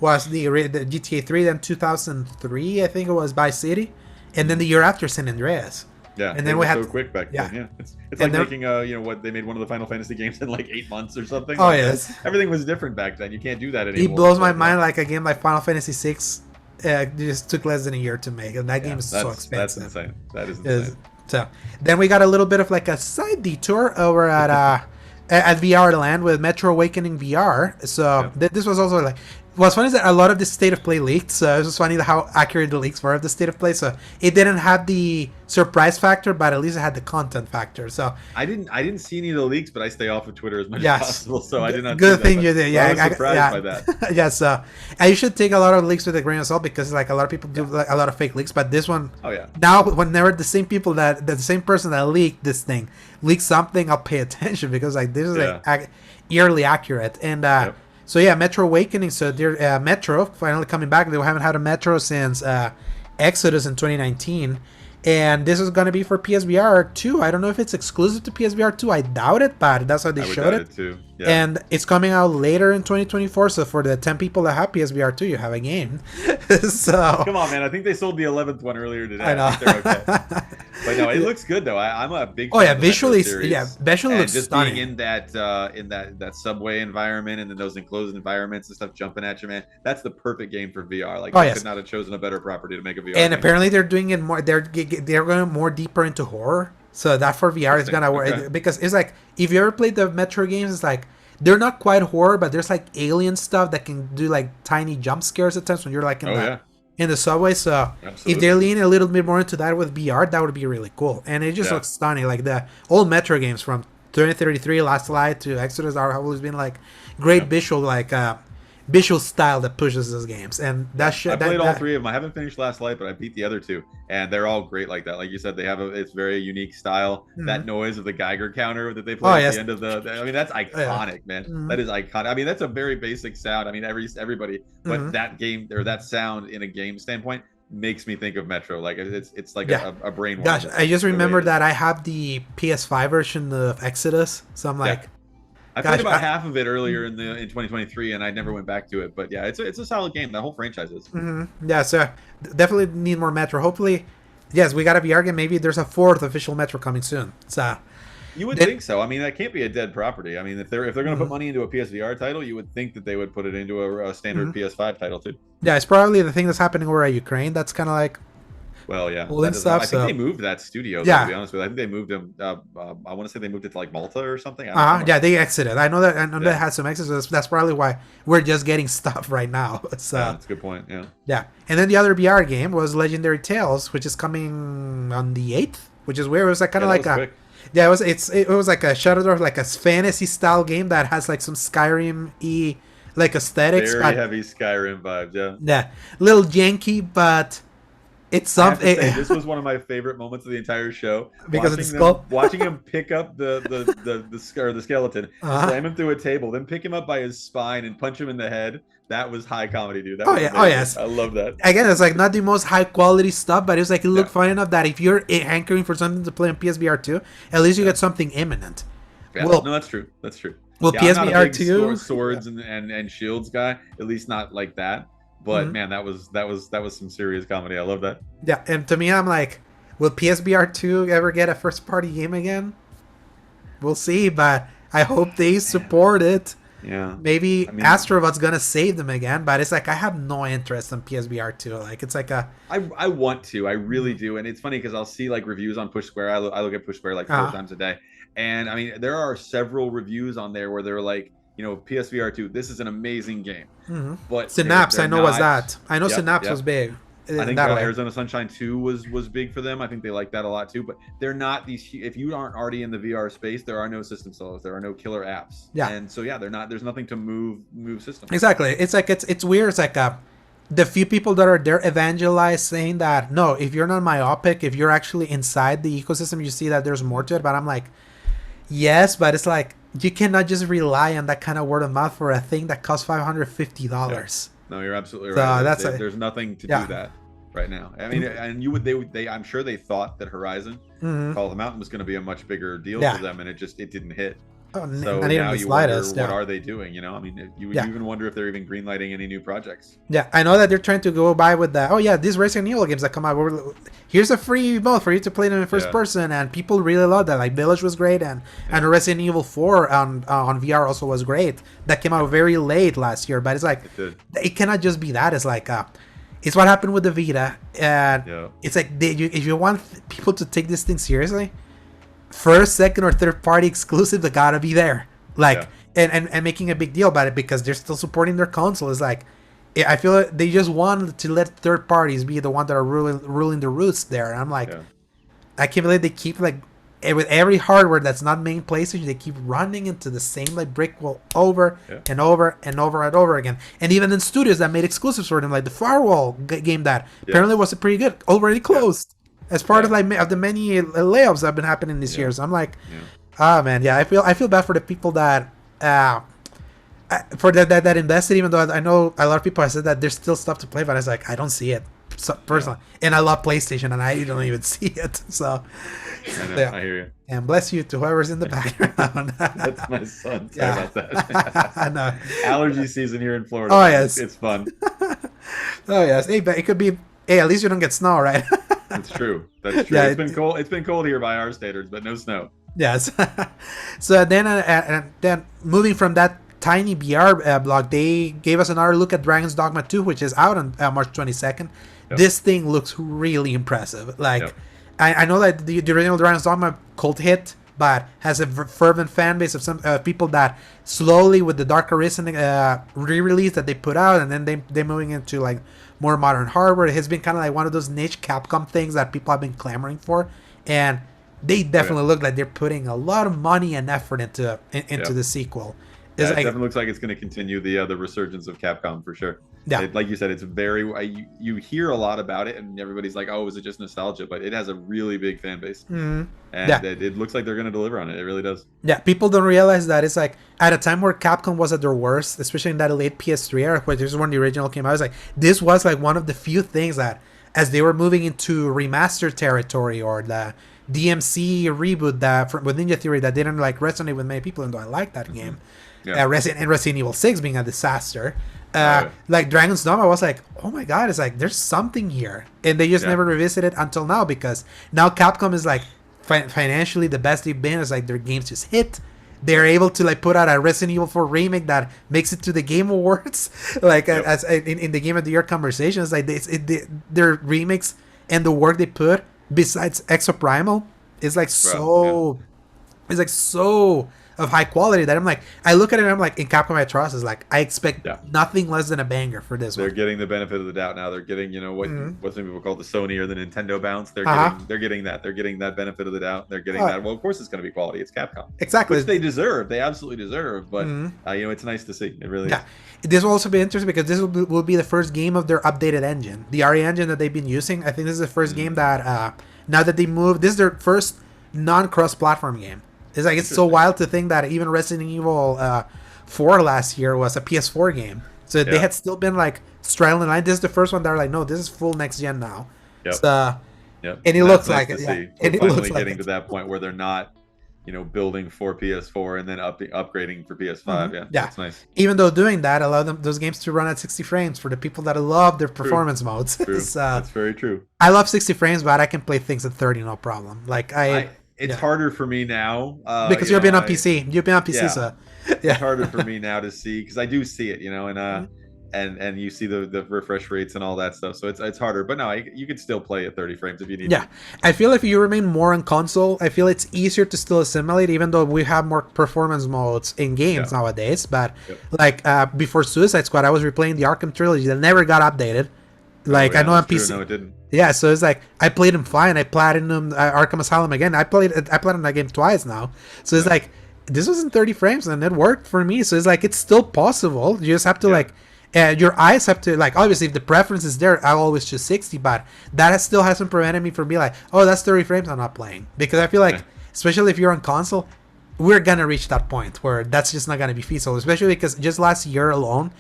GTA 3, then 2003 I think it was Vice City, and then the year after San Andreas. Yeah, and then we had so quick back then. Yeah, it's like making what they made one of the Final Fantasy games in like 8 months or something. Oh like yes, everything was different back then. You can't do that anymore. It blows my mind. Like a game like Final Fantasy 6, just took less than a year to make, and that game is so expensive. That's insane. That is insane. So then we got a little bit of like a side detour over at VR Land with Metro Awakening VR. So this was also like. What's funny is that a lot of the state of play leaked, so it was just funny how accurate the leaks were of the state of play. So it didn't have the surprise factor, but at least it had the content factor. So I didn't see any of the leaks, but I stay off of Twitter as much as possible, so I did not. Good see thing that, you did. Yeah, I was surprised by that. Yeah, so and you should take a lot of leaks with a grain of salt because like a lot of people do like a lot of fake leaks, but this one. Oh yeah. Now, whenever the same person that leaked this thing leaks something, I'll pay attention because like this is like eerily accurate and. So yeah, Metro Awakening. So they're Metro finally coming back. They haven't had a Metro since Exodus in 2019, and this is going to be for PSVR 2. I don't know if it's exclusive to PSVR 2. I doubt it, but that's how they showed it. Too. Yeah. And it's coming out later in 2024. So for the 10 people that have PSVR 2, you have a game. So come on, man. I think they sold the 11th one earlier today. I know. I think they're okay. But no, it looks good though. I'm a big fan of visually, visually and looks just stunning. being in that subway environment and then those enclosed environments and stuff jumping at you, man. That's the perfect game for VR. Like I could not have chosen a better property to make a VR. And game. apparently they're doing it more. They're going more deeper into horror. So that for VR is gonna work because it's like if you ever played the Metro games, it's like they're not quite horror, but there's like alien stuff that can do like tiny jump scares at times when you're like in the subway. So if they lean a little bit more into that with VR, that would be really cool. And it just looks stunning. Like the old Metro games from 2033, Last Light to Exodus are always been like great visual visual style that pushes those games. And that I played all three of them. I haven't finished Last Light, but I beat the other two, and they're all great like that. Like you said, they have it's very unique style. That noise of the Geiger counter that they play at the end of I mean, that's iconic, man. That is iconic. I mean, that's a very basic sound. I mean, everybody, but that game or that sound in a game standpoint makes me think of Metro. Like it's like a brainwash. Gosh, I just remembered that I have the PS5 version of Exodus, so I'm like. I played about half of it earlier in 2023, and I never went back to it. But yeah, it's a solid game. The whole franchise is. Yeah, so definitely need more Metro. Hopefully, yes, we got a VR game. Maybe there's a 4th official Metro coming soon. So you would think so. I mean, that can't be a dead property. I mean, if they're going to put money into a PSVR title, you would think that they would put it into a standard PS5 title too. Yeah, it's probably the thing that's happening over at Ukraine. That's kind of like. Well, yeah. Stuff, I think they moved that studio, to be honest with you. I think they moved them. I want to say they moved it to like Malta or something. Yeah, they exited. I know that. I know that had some exits. That's probably why we're just getting stuff right now. So, that's a good point. Yeah. Yeah, and then the other VR game was Legendary Tales, which is coming on the 8th, which is weird. It was like kind of like a. Quick. Yeah, it was like a Shadow, like a fantasy style game that has like some Skyrim-y like aesthetics. Very heavy Skyrim vibes. Yeah. Yeah, little janky, but. It's something. This was one of my favorite moments of the entire show because of the skull. Watching him pick up the skeleton, slam him through a table, then pick him up by his spine and punch him in the head. That was high comedy, dude. That yes. I love that. Again, it's like not the most high quality stuff, but it's like it looked fun enough that if you're hankering for something to play on PSVR 2, at least you get something imminent. Yeah. Well, no, that's true. That's true. Well, PSVR 2 swords and shields guy, at least not like that. But man, that was some serious comedy. I love that. Yeah, and to me, I'm like, will PSVR 2 ever get a first party game again? We'll see, but I hope they support it. Yeah. Maybe Astrobot's gonna save them again, but it's like I have no interest in PSVR 2. Like it's like I want to, I really do, and it's funny because I'll see like reviews on Push Square. I look at Push Square like 4 times a day, and I mean there are several reviews on there where they're like, PSVR 2, this is an amazing game. But Synapse, I know was that. I know Synapse was big. I think that way. Arizona Sunshine 2 was big for them. I think they like that a lot too. But they're not these. If you aren't already in the VR space, there are no system sellers. There are no killer apps. Yeah. And so they're not. There's nothing to move systems. Exactly. It's like it's weird. It's like the few people that are there evangelize saying that no, if you're not myopic, if you're actually inside the ecosystem, you see that there's more to it. But I'm like, yes, but it's like you cannot just rely on that kind of word of mouth for a thing that costs $550. No, you're absolutely So right. that's There's nothing to do that right now. I mean, and they I'm sure they thought that Horizon Call of the Mountain was going to be a much bigger deal for them, and it didn't hit. Oh, so not even now the you wonder slightest. what are they doing? I mean, you even wonder if they're even greenlighting any new projects. Yeah, I know that they're trying to go by with that. Oh yeah, these Resident Evil games that come out, here's a free mode for you to play them in first person, and people really love that. Like Village was great, and Resident Evil 4 on VR also was great. That came out very late last year, but it's like it cannot just be that. It's like it's what happened with the Vita, and it's like if you want people to take this thing seriously, first, second, or third party exclusive, they gotta be there. Like and making a big deal about it because they're still supporting their console. It's like I feel like they just want to let third parties be the one that are ruling the roots there. And I'm like, I can't believe they keep like with every hardware that's not main PlayStation, they keep running into the same like brick wall over and over and over and over again. And even in studios that made exclusives for them, like the Firewall game that apparently was pretty good, already closed as part of the many layoffs that have been happening this year. So I'm like, oh man, I feel bad for the people that for that invested, even though I know a lot of people have said that there's still stuff to play, but I was like, I don't see it personally, and I love PlayStation, and I don't even see it. So I hear you. And bless you to whoever's in the background. That's my son. Sorry about that. I know. Allergy season here in Florida. Oh yes, it's fun. Oh yes. Hey, but it could be. Hey, at least you don't get snow, right? That's true. That's true. It's been cold. It's been cold here by our standards, but no snow. Yes. So then moving from that tiny BR blog, they gave us another look at Dragon's Dogma 2, which is out on March 22nd. This thing looks really impressive. Like, I know that the original Dragon's Dogma cult hit, but has a fervent fan base of some people that slowly, with the Dark Arisen re-release that they put out, and then they're moving into like more modern hardware. It has been kind of like one of those niche Capcom things that people have been clamoring for, and they definitely look like they're putting a lot of money and effort into the sequel. It definitely looks like it's going to continue the resurgence of Capcom for sure. Yeah, like you said, it's very you hear a lot about it, and everybody's like, "Oh, is it just nostalgia?" But it has a really big fan base, and it looks like they're going to deliver on it. It really does. Yeah, people don't realize that it's like at a time where Capcom was at their worst, especially in that late PS3 era, which is when the original came out. I was like, this was like one of the few things that, as they were moving into remaster territory or the DMC reboot that with Ninja Theory that didn't like resonate with many people, and though I like that game. Resident Evil 6 being a disaster. Like Dragon's Dogma was like, oh my god, it's like there's something here, and they just never revisited until now, because now Capcom is like financially the best they've been. It's like their games just hit. They're able to like put out a Resident Evil 4 remake that makes it to the Game Awards, like as in the Game of the Year conversations. Like their remakes and the work they put besides Exoprimal is like it's like so of high quality that I'm like, I look at it and I'm like, in Capcom I trust is like, I expect nothing less than a banger for this one. They're getting the benefit of the doubt now. They're getting, what some people call the Sony or the Nintendo bounce. They're getting that benefit of the doubt. They're getting that. Well, of course it's going to be quality. It's Capcom. Exactly. Which they deserve. They absolutely deserve. But it's nice to see. It really is. This will also be interesting because this will be the first game of their updated engine, the RE engine that they've been using. I think this is the first game that now that they moved, this is their first non-cross platform game. It's like, it's so wild to think that even Resident Evil 4 last year was a PS4 game. So they had still been like straddling the line. This is the first one that are like, no, this is full next gen now. So, and it looks like it. Yeah. And it looks like getting to that point where they're not, building for PS4 and then upgrading for PS5. Yeah, that's nice. Even though doing that allowed those games to run at 60 frames for the people that love their performance modes. True. That's very true. I love 60 frames, but I can play things at 30, no problem. Like It's harder for me now because you've been on PC. You've been on PC, so it's harder for me now to see, because I do see it, and you see the refresh rates and all that stuff. So it's harder, but no, you can still play at 30 frames if you need. Yeah, I feel if you remain more on console, I feel it's easier to still assimilate, even though we have more performance modes in games nowadays. But like before Suicide Squad, I was replaying the Arkham trilogy that never got updated. Like, I know on True. PC. No, it didn't. Yeah, so it's like I played him fine. I platinum Arkham Asylum again. I platinum that game twice now. So it's like this was in 30 frames and it worked for me. So it's like it's still possible. You just have to like your eyes have to like obviously if the preference is there, I'll always choose 60. But still hasn't prevented me from being like, oh, that's 30 frames. I'm not playing because I feel like especially if you're on console, we're gonna reach that point where that's just not gonna be feasible. Especially because just last year alone.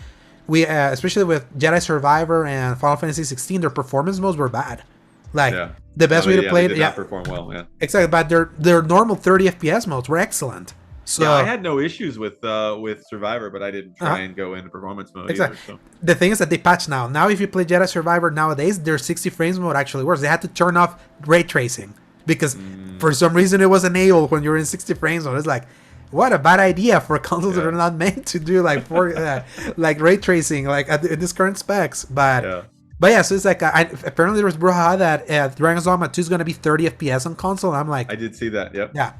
We especially with Jedi Survivor and Final Fantasy 16, their performance modes were bad. Like the best way to play it, not perform well. Yeah, exactly. But their normal 30 FPS modes were excellent. So I had no issues with Survivor, but I didn't try and go into performance mode. Exactly. Either, so. The thing is that they patch now. Now, if you play Jedi Survivor nowadays, their 60 frames mode actually works. They had to turn off ray tracing because for some reason it was enabled when you're in 60 frames mode. It's like. What a bad idea for consoles that are not meant to do like like ray tracing like in this current specs. But yeah, so it's like apparently there was brouhaha that Dragon's Dogma 2 is going to be 30 FPS on console. And I'm like, I did see that. Yep. Yeah.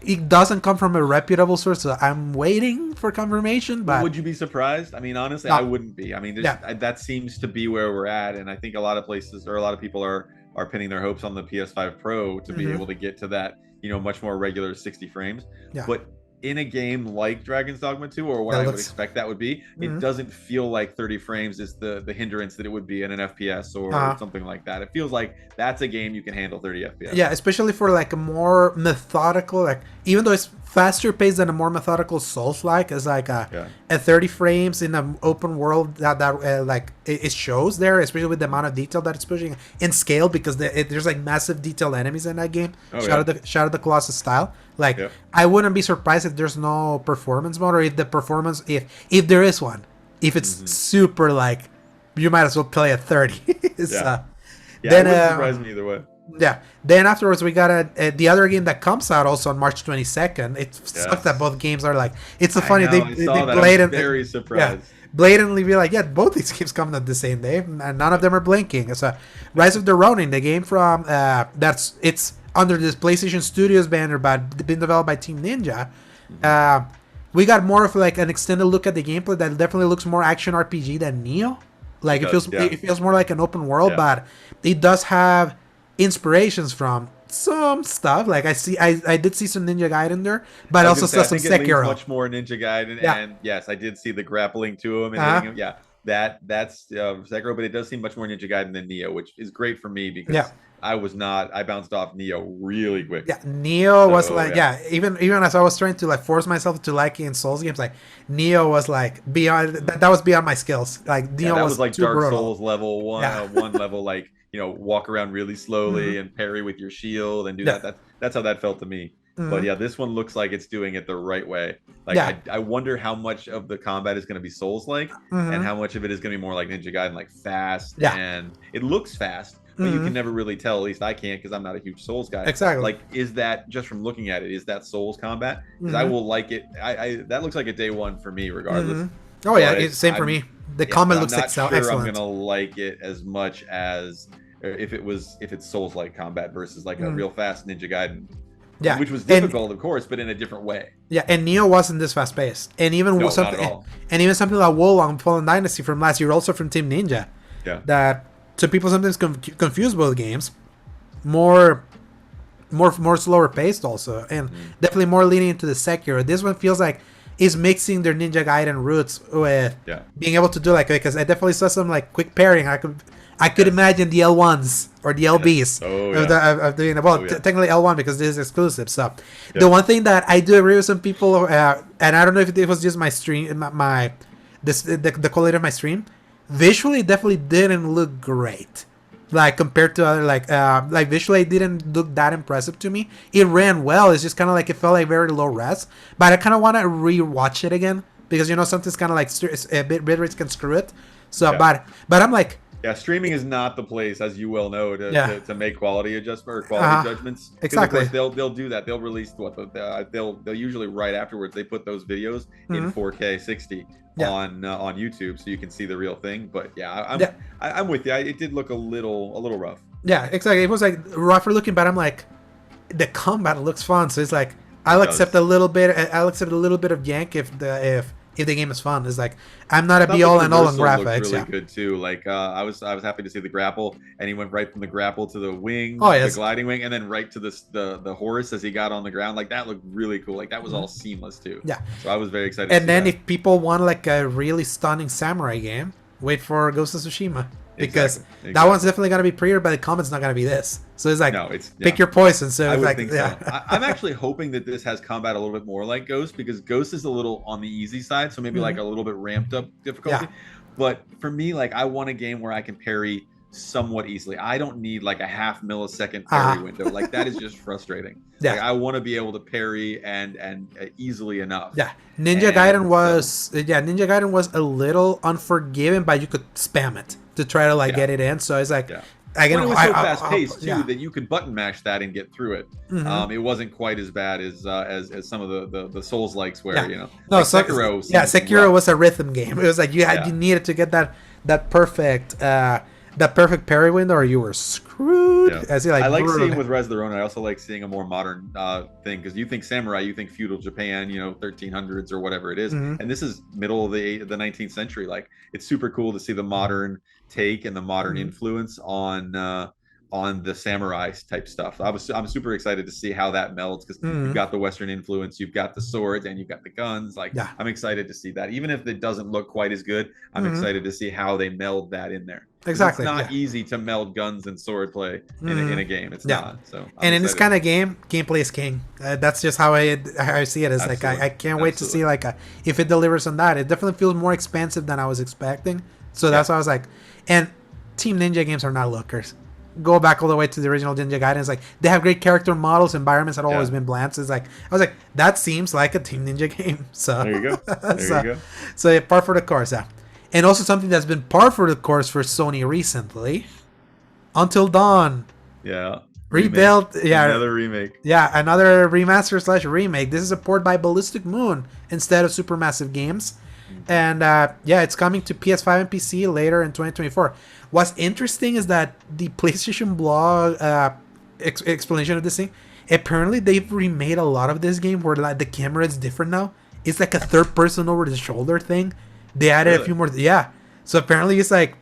It doesn't come from a reputable source, so I'm waiting for confirmation. But would you be surprised? I mean, honestly, I wouldn't be. I mean, that seems to be where we're at, and I think a lot of places or a lot of people are pinning their hopes on the PS5 Pro to be able to get to that, much more regular 60 frames. Yeah. But in a game like Dragon's Dogma 2, or what I would expect that would be, it doesn't feel like 30 frames is the hindrance that it would be in an FPS or something like that. It feels like that's a game you can handle 30 FPS. Yeah, especially for like a more methodical, like even though it's faster paced than a more methodical Souls-like, it's like a 30 frames in an open world that like it shows there, especially with the amount of detail that it's pushing in scale because there's like massive detailed enemies in that game. Shadow of the Colossus style. Like I wouldn't be surprised if there's no performance mode or if the performance if there is one, if it's super like you might as well play at 30. Then it wouldn't surprise me either way. Yeah. Then afterwards we got the other game that comes out also on March 22nd. It sucks that both games are like it's so funny they blatantly very surprised. Blatantly be like, both these games coming at the same day and none of them are blinking. It's Rise of the Ronin, the game from it's under this PlayStation Studios banner but been developed by Team Ninja. We got more of like an extended look at the gameplay that definitely looks more action RPG than Neo. Like it feels more like an open world, but it does have inspirations from some stuff. Like I did see some Ninja Gaiden there, but I also saw some Sekiro. Much more Ninja Gaiden, and yes, I did see the grappling to him and hitting him. Yeah, that's Sekiro, but it does seem much more Ninja Gaiden than Neo, which is great for me because I bounced off Neo really quick. Yeah, Neo was like even as I was trying to like force myself to liking Souls games, like Neo was like beyond that was beyond my skills. Like Neo that was like too Dark brutal. Souls level one level, like walk around really slowly and parry with your shield and do that. That's how that felt to me. But this one looks like it's doing it the right way. Like I wonder how much of the combat is going to be Souls-like and how much of it is going to be more like Ninja Gaiden, like fast. And it looks fast, but you can never really tell. At least I can't because I'm not a huge Souls guy. Exactly. Like, is that just from looking at it? Is that Souls combat? Because I will like it. That looks like a day one for me, regardless. Oh yeah, it's same for me. The combat looks excellent. I'm gonna like it as much as if it's Souls-like combat versus like a real fast Ninja Gaiden. Yeah, which was difficult, of course, but in a different way. Yeah, and Neo wasn't this fast paced, and even something like Wolong Fallen Dynasty from last year, also from Team Ninja. Yeah. That so people sometimes confuse both games. More slower paced also, and definitely more leaning into the Sekiro. This one feels like is mixing their Ninja Gaiden roots with being able to do like because I definitely saw some like quick pairing. I could imagine the L1s or the LBs of doing it. Well, technically L1 because this is exclusive. So the one thing that I do agree with some people, and I don't know if it was just my stream, the quality of my stream, visually it definitely didn't look great. Like compared to other like visually it didn't look that impressive to me. It ran well. It's just kind of like it felt like very low res. But I kind of want to rewatch it again because something's kind of like bit rates can screw it. So but I'm like. Yeah, streaming is not the place, as you well know, to make quality adjustment or quality judgments. Exactly. Of course, they'll do that. They'll release they'll usually right afterwards they put those videos in 4K 60 on YouTube, so you can see the real thing. But I'm with you. It did look a little rough. Yeah, exactly. It was like rougher looking, but I'm like, the combat looks fun. So it's like I'll accept a little bit. I'll accept a little bit of yank if if the game is fun. It's like I'm not a Thought be the all and all on traversal looked graphics. really Yeah. good too. Like I was happy to see the grapple, and he went right from the grapple to the wing, Oh the yes. gliding wing, and then right to the horse as he got on the ground. Like that looked really cool. Like that was all seamless too. Yeah. So I was very excited. to And see then that. if people want like a really stunning samurai game, wait for Ghost of Tsushima. Because Exactly. that one's definitely gonna be prettier, but the combat's not gonna be this. So it's like No, it's pick your poison. So I it's would like think yeah. so. I'm actually hoping that this has combat a little bit more like Ghost, because Ghost is a little on the easy side, so maybe like a little bit ramped up difficulty. Yeah. But for me, like I want a game where I can parry somewhat easily. I don't need like a half millisecond parry window. Like that is just frustrating. Yeah. Like I want to be able to parry and easily enough. Yeah, Ninja Gaiden was a little unforgiving, but you could spam it to try to like get it in. So it's like, Again, it was so fast paced too yeah. that you could button mash that and get through it. It wasn't quite as bad as some of the Souls likes where you know. No, like so, Sekiro. Sekiro was a rhythm game. It was like you needed to get that perfect parry window, or you were screwed. Yeah. I like seeing with Res of the Ronin. I also like seeing a more modern thing, because you think samurai, you think feudal Japan, 1300s or whatever it is, and this is middle of the 19th century. Like it's super cool to see the modern take and the modern influence on the samurai type stuff. I'm super excited to see how that melds, because you've got the Western influence, you've got the swords, and you've got the guns. Like I'm excited to see that, even if it doesn't look quite as good. I'm excited to see how they meld that in there. Exactly. It's not easy to meld guns and sword play in a game. It's not. So and in this kind of game, gameplay is king. That's just how I see it. It's like I can't wait to see like if it delivers on that. It definitely feels more expansive than I was expecting. So that's why I was like, and Team Ninja games are not lookers. Go back all the way to the original Ninja Gaiden. It's like they have great character models. Environments had always been bland. So it's like I was like, that seems like a Team Ninja game. So there you go. There you go. So yeah, par for the course. Yeah. And also something that's been par for the course for Sony recently, Until Dawn. Yeah. Rebuilt. Remake. Yeah. Another remake. Yeah, another remaster / remake. This is a port by Ballistic Moon instead of Supermassive Games. And it's coming to PS5 and PC later in 2024. What's interesting is that the PlayStation blog explanation of this thing, apparently they've remade a lot of this game where like the camera is different now. It's like a third person over the shoulder thing. They added a few more. Yeah. So apparently it's like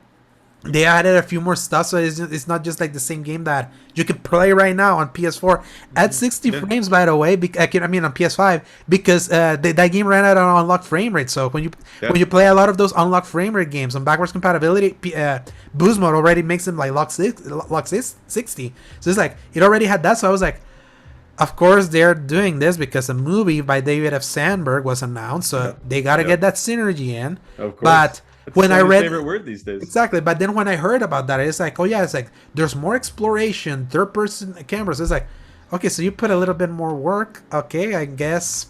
they added a few more stuff. So it's not just like the same game that you can play right now on PS4 at 60 frames, by the way. on PS5, because that game ran out on unlocked frame rate. So when you play a lot of those unlocked frame rate games on backwards compatibility, Boost mode already makes them like lock 60. So it's like it already had that. So I was like, of course they're doing this because a movie by David F. Sandberg was announced. So they got to get that synergy in. Of course. But It's when I read favorite word these days. Exactly, but then when I heard about that, it's like, oh yeah, it's like there's more exploration, third person cameras. It's like, okay, so you put a little bit more work. Okay, I guess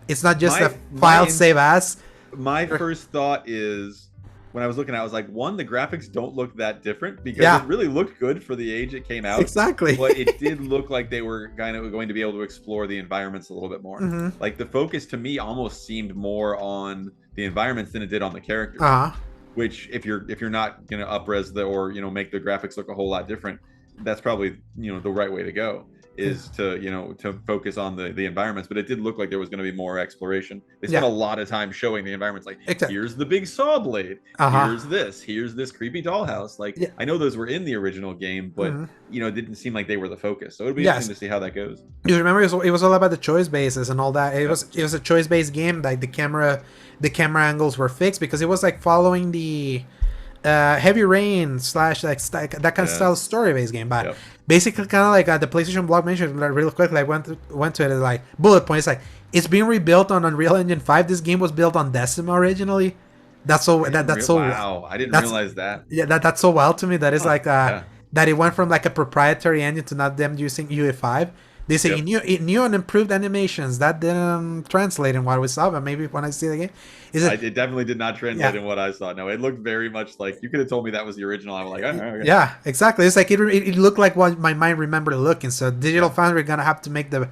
it's not just a file save as. My first thought is, when I was looking at it, I was like, one, the graphics don't look that different, because it really looked good for the age it came out. Exactly. But it did look like they were kind of going to be able to explore the environments a little bit more. Like the focus to me almost seemed more on the environments than it did on the characters. Which if you're not gonna up-res or make the graphics look a whole lot different, that's probably the right way to go, is to focus on the environments. But it did look like there was going to be more exploration. They spent a lot of time showing the environments, like here's the big saw blade, here's this creepy dollhouse. Like I know those were in the original game, but it didn't seem like they were the focus. So it'd be interesting to see how that goes. You remember it was all about the choice bases and all that. It was a choice based game. Like the camera angles were fixed because it was like following the Heavy Rain / like that kind of style story based game. But basically kind of like the PlayStation blog mentioned really quickly, I went to it, like bullet points, like it's being rebuilt on Unreal Engine 5. This game was built on Decima originally. That's so wow, I didn't realize that. Yeah, that's so wild to me. That is like that it went from like a proprietary engine to not them using UE5. They say new and improved animations. That didn't translate in what we saw, but maybe when I see the game, it definitely did not translate in what I saw. No, it looked very much like, you could have told me that was the original. I'm like, okay. Yeah, exactly. It's like it looked like what my mind remembered it looking. So Digital Foundry gonna have to make the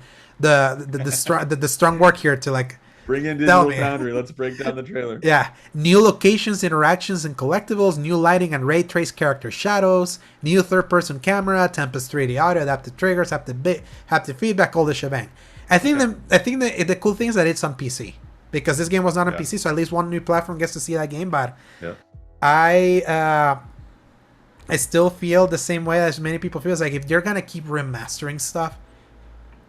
strong work here to like. Bring in Digital Foundry. Let's break down the trailer. Yeah. New locations, interactions, and collectibles, new lighting and ray trace character shadows, new third-person camera, Tempest 3D audio, adaptive triggers, haptic feedback, all the shebang. I think the cool thing is that it's on PC. because this game was not on Yeah. PC, so at least one new platform gets to see that game. But Yeah. I still feel the same way as many people feel. It's like if they're gonna keep remastering stuff,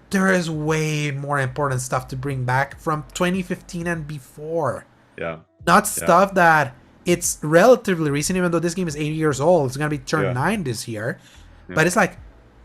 there is way more important stuff to bring back from 2015 and before. Yeah. Not Yeah. stuff that it's relatively recent, even though this game is 8 years old. It's gonna be turned Yeah. 9 this year. Yeah. But it's like,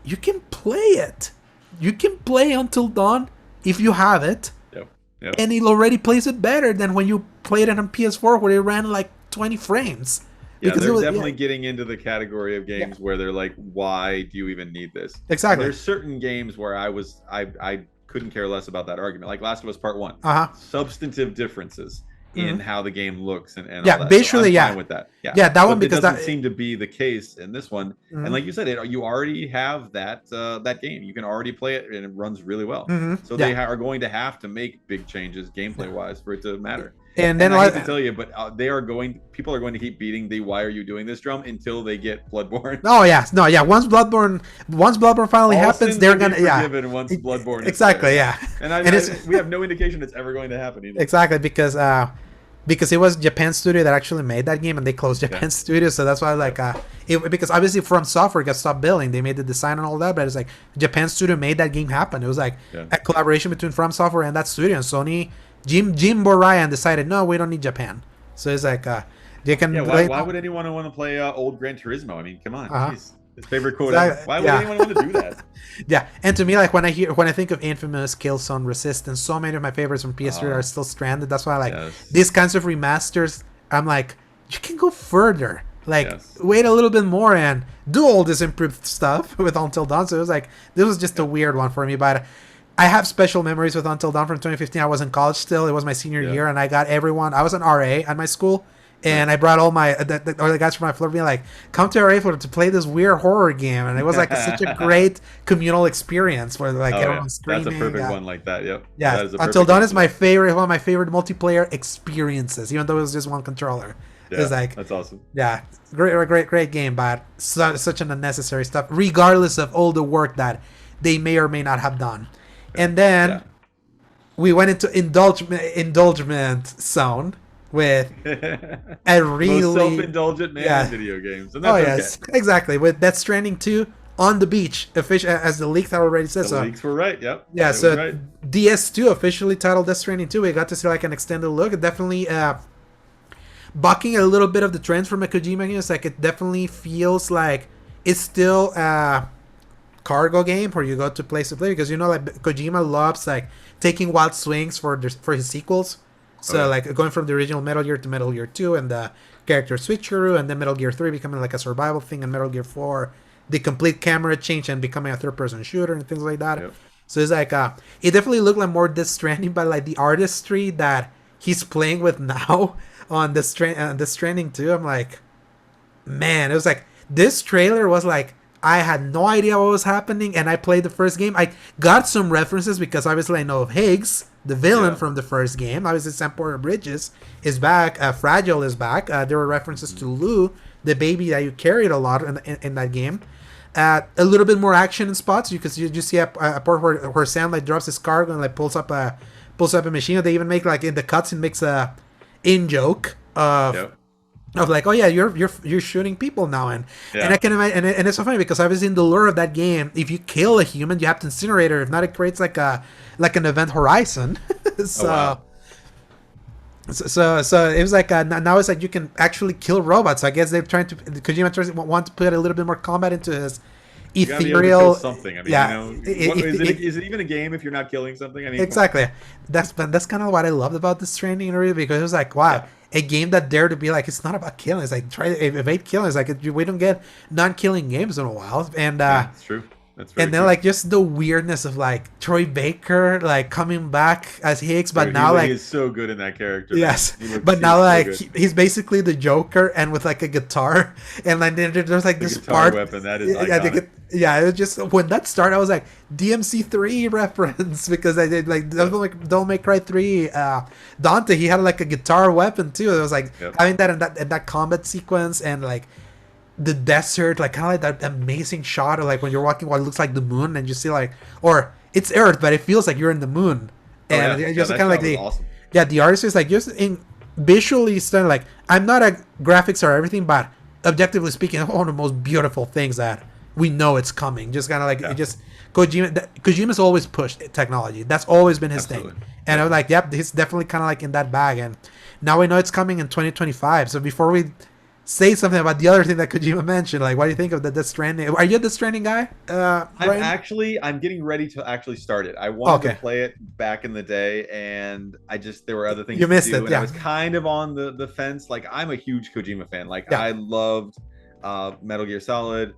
you can play it. You can play Until Dawn if you have it. Yep. Yep. And it already plays it better than when you played it on PS4 where it ran like 20 frames. Yeah, Because they're it was- definitely getting into the category of games where they're like, why do you even need this? Exactly. There's certain games where I couldn't care less about that argument. Like Last of Us Part 1. Uh-huh. Substantive differences in how the game looks and Yeah, all that. visually, so I'm yeah. fine with that. Yeah. Yeah, that But one, because it doesn't that seem to be the case in this one. Mhm. And like you said, you already have that game. You can already play it and it runs really well. Mhm. So Yeah. they are going to have to make big changes gameplay wise for it to matter. And then I like hate to tell you, but people are going to keep beating the "Why are you doing this?" drum until they get Bloodborne. oh yeah, no, yeah. Once Bloodborne finally All happens, sins they're will be gonna yeah. forgiven once Bloodborne. is Exactly, there. yeah. And, And it's- we have no indication it's ever going to happen either. Exactly, because it was Japan Studio that actually made that game, and they closed Japan Yeah. Studio, so that's why because obviously From Software got stopped billing, they made the design and all that, but it's like Japan Studio made that game happen. It was like Yeah. a collaboration between From Software and that studio, and Sony. Jim Boryan decided, no, we don't need Japan, so it's like they can. Yeah, play- why would anyone want to play old Gran Turismo? I mean, come on, Uh-huh. jeez. His favorite quote Exactly, ever. Why would yeah. anyone want to do that? Yeah, and to me, like when I think of Infamous, Killzone, Resistance, so many of my favorites from PS3 are still stranded. That's why I like Yes. these kinds of remasters. I'm like, you can go further. Like, Yes. wait a little bit more and do all this improved stuff with Until Dawn. So it was like, this was just a weird one for me. But I have special memories with Until Dawn from 2015. I was in college still. It was my senior Yeah. year, and I got everyone. I was an RA at my school. And I brought all my the guys from my floor being like, come to RA to play this weird horror game, and it was like such a great communal experience where like Oh, everyone yeah. screaming. That's a perfect one like that. Yep. Yeah, That is a Until perfect Dawn one. is my favorite, one of my favorite multiplayer experiences, even though it was just one controller. Yeah, It's like, that's awesome. yeah, great game, but such an unnecessary stuff, regardless of all the work that they may or may not have done. And then Yeah. we went into indulgement zone with a really Most self-indulgent man yeah. in video games, and oh that's yes, exactly, with Death Stranding 2 on the beach, as the leak that already says. The So leaks were right. Yep. yeah, They so were right. DS2 officially titled Death Stranding 2. We got to see like an extended look. It definitely bucking a little bit of the trends from a Kojima game. It's like it definitely feels like it's still a cargo game where you go to place to play, because like Kojima loves like taking wild swings for his sequels. So Okay. like going from the original Metal Gear to Metal Gear 2 and the character switcheroo, and then Metal Gear 3 becoming like a survival thing, and Metal Gear 4 the complete camera change and becoming a third-person shooter and things like that. Yep. So it's like it definitely looked like more Death Stranding, but like the artistry that he's playing with now on the Stranding 2, I'm like, man, it was like this trailer was like, I had no idea what was happening, and I played the first game. I got some references because obviously I know of Higgs, the villain Yeah. from the first game. Obviously, Sam Porter Bridges is back. Fragile is back. There were references to Lou, the baby that you carried a lot in that game. A little bit more action in spots. You see a part where Sam like drops his cargo and like pulls up a machine. They even make like in the cutscene makes a in joke of. Yep. Of like, oh yeah, you're shooting people now, and Yeah. I can imagine, and it's so funny because obviously in the lore of that game, if you kill a human, you have to incinerate her. If not, it creates like an event horizon. So, Oh, wow. so it was like now it's like you can actually kill robots. So I guess they're trying to Kojima want to put a little bit more combat into his You gotta be able to ethereal. kill something. I mean, yeah, is it even a game if you're not killing something? I mean, exactly. That's kind of what I loved about this training, really, because it was like, wow, a game that dared to be like, it's not about killing. It's like try to evade killing. It's like we don't get non-killing games in a while, and yeah, it's true. That's very and then true. like just the weirdness of like Troy Baker like coming back as Higgs, but Dude, now he like is so good in that character. yes, man. but now he's so like good. he's basically the Joker and with like a guitar, and like there's like The this guitar part. weapon, that is yeah, iconic. yeah, it was just when that started, I was like DMC3 reference because I did like Devil May Cry 3. Dante, he had like a guitar weapon too. It was like Yep. having that in that combat sequence, and like the desert, like kind of like that amazing shot of like when you're walking what looks like the moon, and you see like, or it's Earth, but it feels like you're in the moon, Oh, and yeah. just that kind of like shot was the. awesome. yeah, the artist is like just in visually stunning. Like I'm not a graphics or everything, but objectively speaking, one of the most beautiful things that we know it's coming. Just kind of like it just Kojima's always pushed technology. That's always been his thing. And I was like, yep, he's definitely kind of like in that bag. And now we know it's coming in 2025. So before we say something about the other thing that Kojima mentioned, like, what do you think of the Death Stranding? Are you a Death Stranding guy? I'm getting ready to actually start it. I wanted to play it back in the day, and there were other things you missed to do, it, and I was kind of on the fence. Like, I'm a huge Kojima fan. Like, I loved Metal Gear Solid.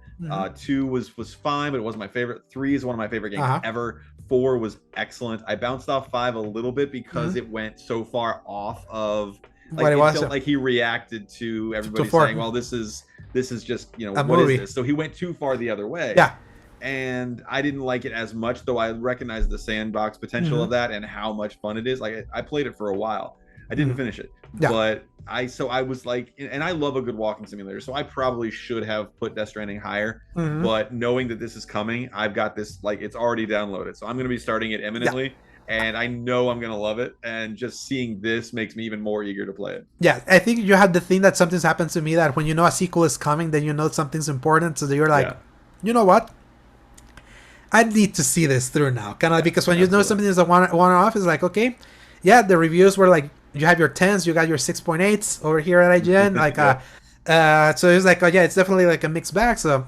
2 was fine, but it wasn't my favorite. 3 is one of my favorite games ever. 4 was excellent. I bounced off 5 a little bit because it went so far off of like it felt like he reacted to everybody saying, well, this is just, you know, what movie. Is this? So he went too far the other way. Yeah. And I didn't like it as much, though I recognize the sandbox potential of that and how much fun it is. Like, I played it for a while. I didn't finish it, but I was like, and I love a good walking simulator, so I probably should have put Death Stranding higher. But knowing that this is coming, I've got this, like, it's already downloaded, so I'm going to be starting it imminently. And I know I'm going to love it. And just seeing this makes me even more eager to play it. Yeah, I think you have the thing that something's happened to me that when you know a sequel is coming, then you know something's important. So you're like, you know what? I need to see this through now. Kind of because when you know something is a one-off, it's like, okay, yeah, the reviews were like, you have your 10s, you got your 6.8s over here at IGN. Like, so it's like, oh, yeah, it's definitely like a mixed bag. So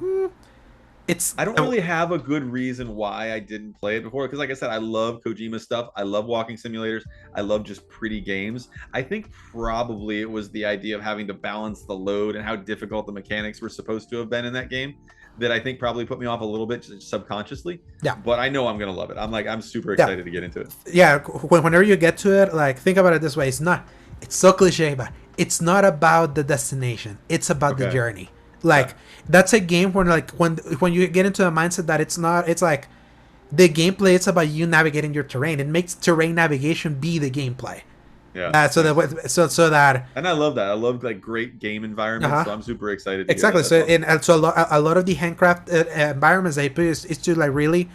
I don't really have a good reason why I didn't play it before, because like I said, I love Kojima stuff. I love walking simulators. I love just pretty games. I think probably it was the idea of having to balance the load and how difficult the mechanics were supposed to have been in that game that I think probably put me off a little bit subconsciously. Yeah. But I know I'm going to love it. I'm super excited to get into it. Yeah. Whenever you get to it, like, think about it this way. It's so cliche, but it's not about the destination. It's about the journey. Like, that's a game where, like, when you get into a mindset that it's like the gameplay, it's about you navigating your terrain. It makes terrain navigation be the gameplay. Yeah. So that. And I love that. I love, like, great game environments. So I'm super excited. Exactly. So a lot of the handcraft environments they put is to, like, really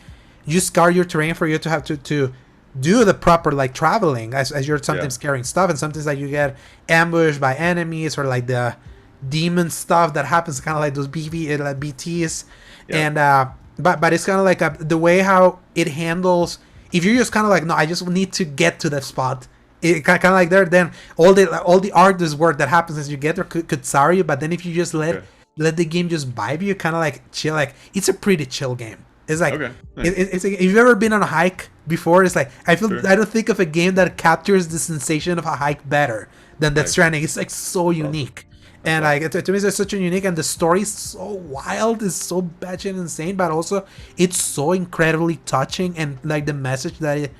you scour your terrain for you to have to do the proper, like, traveling as you're sometimes carrying stuff, and sometimes like you get ambushed by enemies or like the demon stuff that happens, kind of like those BTs, and but it's kind of like the way how it handles. If you're just kind of like, no, I just need to get to that spot. It kind of like there, then all the arduous work that happens as you get there could sour you. But then if you just let the game just vibe you, kind of like chill. Like, it's a pretty chill game. It's like it's like, if you've ever been on a hike before, it's like I don't think of a game that captures the sensation of a hike better than Death Stranding. It's like so unique. And like, to me, it's such a unique, and the story is so wild, it's so batshit insane, but also it's so incredibly touching, and like the message that it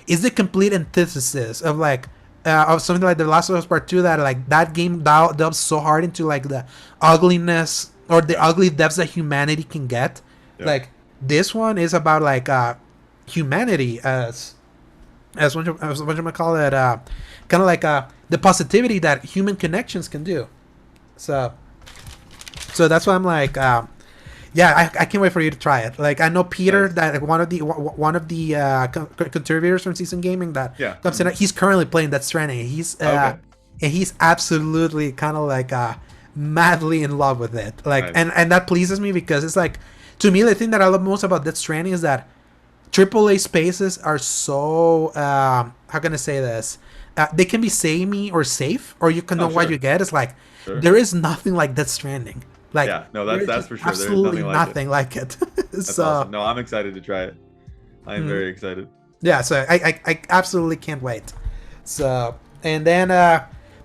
is the complete antithesis of like of something like The Last of Us Part 2, that like that game delves so hard into like the ugliness or the ugly depths that humanity can get. Like, this one is about like humanity as what you call it, kind of like the positivity that human connections can do. So that's why I'm like, I can't wait for you to try it. Like, I know Peter, that one of the contributors from Season Gaming that comes in. He's currently playing Death Stranding. And he's absolutely kind of like madly in love with it. Like, and that pleases me, because it's like, to me, the thing that I love most about Death Stranding is that AAA spaces are so how can I say this? They can be samey or safe, or you can know what you get. It's like, there is nothing like Death Stranding. Like, that's for sure. Absolutely nothing like it. That's awesome. No, I'm excited to try it. I am very excited. Yeah, so I absolutely can't wait. So, and then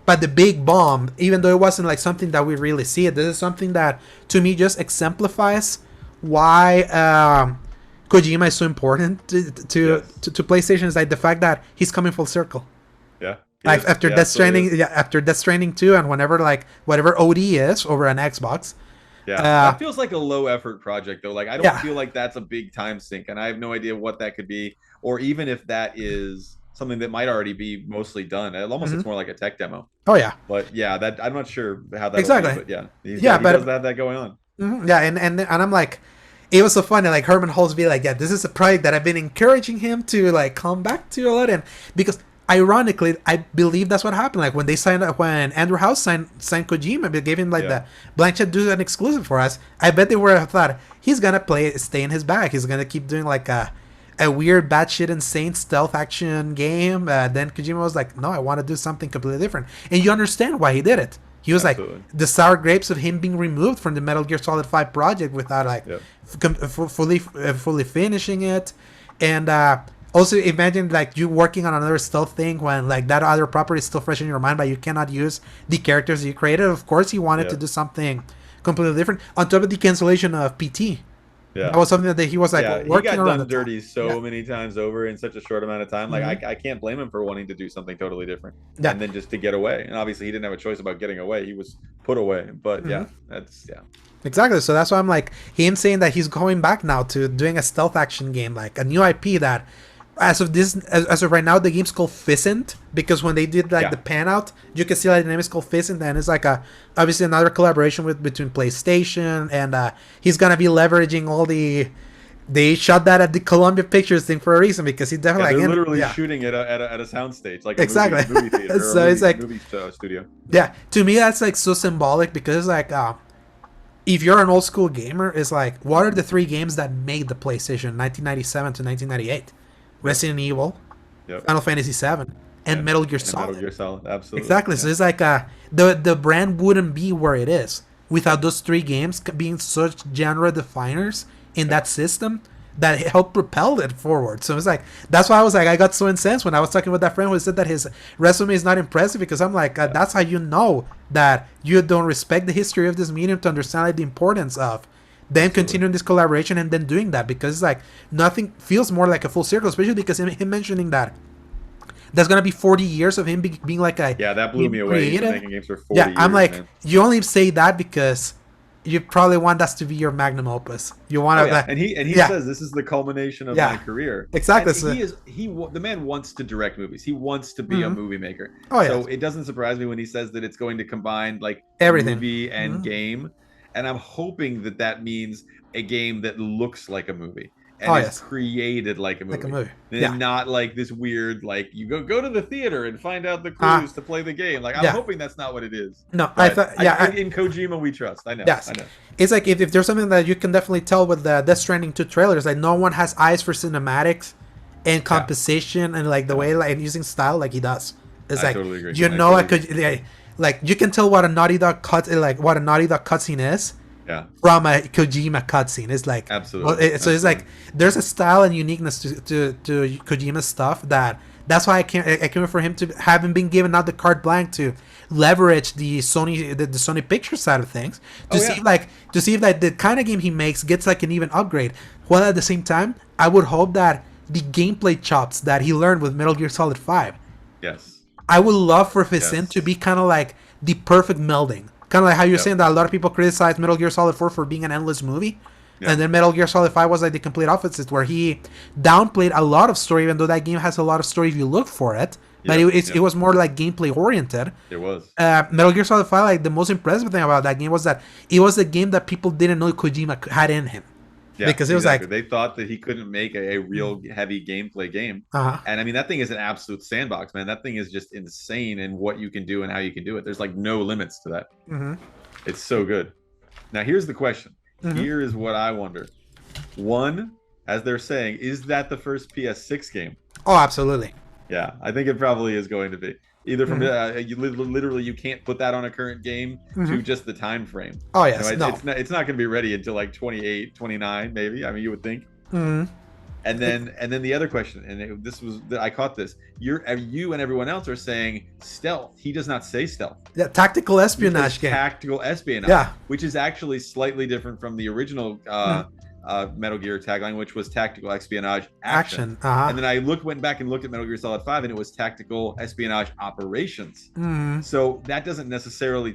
but the big bomb, even though it wasn't like something that we really see it, this is something that to me just exemplifies why Kojima is so important to PlayStation. Is like the fact that he's coming full circle. Like, after Death Stranding 2, and whatever OD is over an Xbox. That feels like a low effort project, though. Like, I don't feel like that's a big time sink, and I have no idea what that could be, or even if that is something that might already be mostly done. It almost looks more like a tech demo. Oh yeah. But that I'm not sure how that exactly. Be, but he does have that going on. Yeah, and I'm like, it was so funny. Like, Herman Holtz be like, this is a project that I've been encouraging him to like come back to a lot, and because ironically, I believe that's what happened. Like when when Andrew House signed Kojima, they gave him like the blank check, do an exclusive for us. I bet they were thought he's gonna stay in his bag. He's gonna keep doing like a weird, batshit insane stealth action game. Then Kojima was like, no, I want to do something completely different, and you understand why he did it. He was Absolutely. Like the sour grapes of him being removed from the Metal Gear Solid 5 project without like fully finishing it, and also imagine like you working on another stealth thing when like that other property is still fresh in your mind, but you cannot use the characters you created. Of course, he wanted to do something completely different. On top of the cancellation of PT. Yeah, that was something that he was like working on. He got done dirty so many times over in such a short amount of time. Like I can't blame him for wanting to do something totally different, and then just to get away. And obviously, he didn't have a choice about getting away. He was put away. But exactly. So that's why I'm like him saying that he's going back now to doing a stealth action game, like a new IP that. As of right now, the game's called Pheasant because when they did like the pan out, you can see like the name is called Pheasant, and it's like obviously another collaboration between PlayStation, and he's gonna be leveraging all they shot that at the Columbia Pictures thing for a reason because he definitely they're literally shooting it at a soundstage like exactly movie theater so it's like movie studio. Yeah, to me that's like so symbolic because it's like if you're an old school gamer, it's like what are the 3 games that made the PlayStation 1997 to 1998? Resident Evil, Final Fantasy VII, and Metal Gear Solid. Metal Gear Solid, absolutely. Exactly. So it's like the brand wouldn't be where it is without those 3 games being such genre definers in that system that helped propel it forward. So it's like that's why I was like I got so incensed when I was talking with that friend who said that his resume is not impressive because I'm like that's how you know that you don't respect the history of this medium to understand like, the importance of. Then continuing this collaboration and then doing that because it's like nothing feels more like a full circle, especially because him mentioning that there's gonna be 40 years of him being like a that blew me away. He's been making games for 40 years. I'm like man. You only say that because you probably want that to be your magnum opus. You want to, and he says this is the culmination of my career. Exactly. The man wants to direct movies. He wants to be a movie maker. So it doesn't surprise me when he says that it's going to combine like everything, movie and game. And I'm hoping that means a game that looks like a movie and is created like a movie. And not like this weird, like you go to the theater and find out the clues to play the game. Like I'm hoping that's not what it is. No, but in Kojima we trust. I know. Yes. I know. It's like if there's something that you can definitely tell with the Death Stranding 2 trailers, like no one has eyes for cinematics and composition and like the way like using style like he does. It's like totally agree. I could. Like you can tell what a Naughty Dog cutscene is from a Kojima cutscene. It's like absolutely. So it's like there's a style and uniqueness to Kojima's stuff that's why I can't wait for him to having been given out the carte blank to leverage the Sony Pictures side of things to see if the kind of game he makes gets like an even upgrade. While at the same time, I would hope that the gameplay chops that he learned with Metal Gear Solid 5. Yes. I would love for Vicente to be kind of like the perfect melding. Kind of like how you're saying that a lot of people criticize Metal Gear Solid 4 for being an endless movie. And then Metal Gear Solid 5 was like the complete opposite where he downplayed a lot of story, even though that game has a lot of story if you look for it. But it was more like gameplay oriented. It was. Metal Gear Solid 5, like the most impressive thing about that game was that it was a game that people didn't know Kojima had in him. Yeah, because it was like they thought that he couldn't make a real heavy gameplay game, and I mean that thing is an absolute sandbox, man. That thing is just insane in what you can do and how you can do it. There's like no limits to that. It's so good. Now here's the question. Here is what I wonder. One, as they're saying, is that the first PS6 game? Oh, absolutely. Yeah, I think it probably is going to be. Either from you can't put that on a current game to just the time frame. Oh yes, it's not going to be ready until like 28, 29 maybe. I mean, you would think. And then the other question, and I caught this. You and everyone else are saying stealth. He does not say stealth. Yeah, tactical espionage game. Tactical espionage. Which is actually slightly different from the original Metal Gear tagline, which was tactical espionage action. And then I went back and looked at Metal Gear Solid 5, and it was tactical espionage operations. So that does not necessarily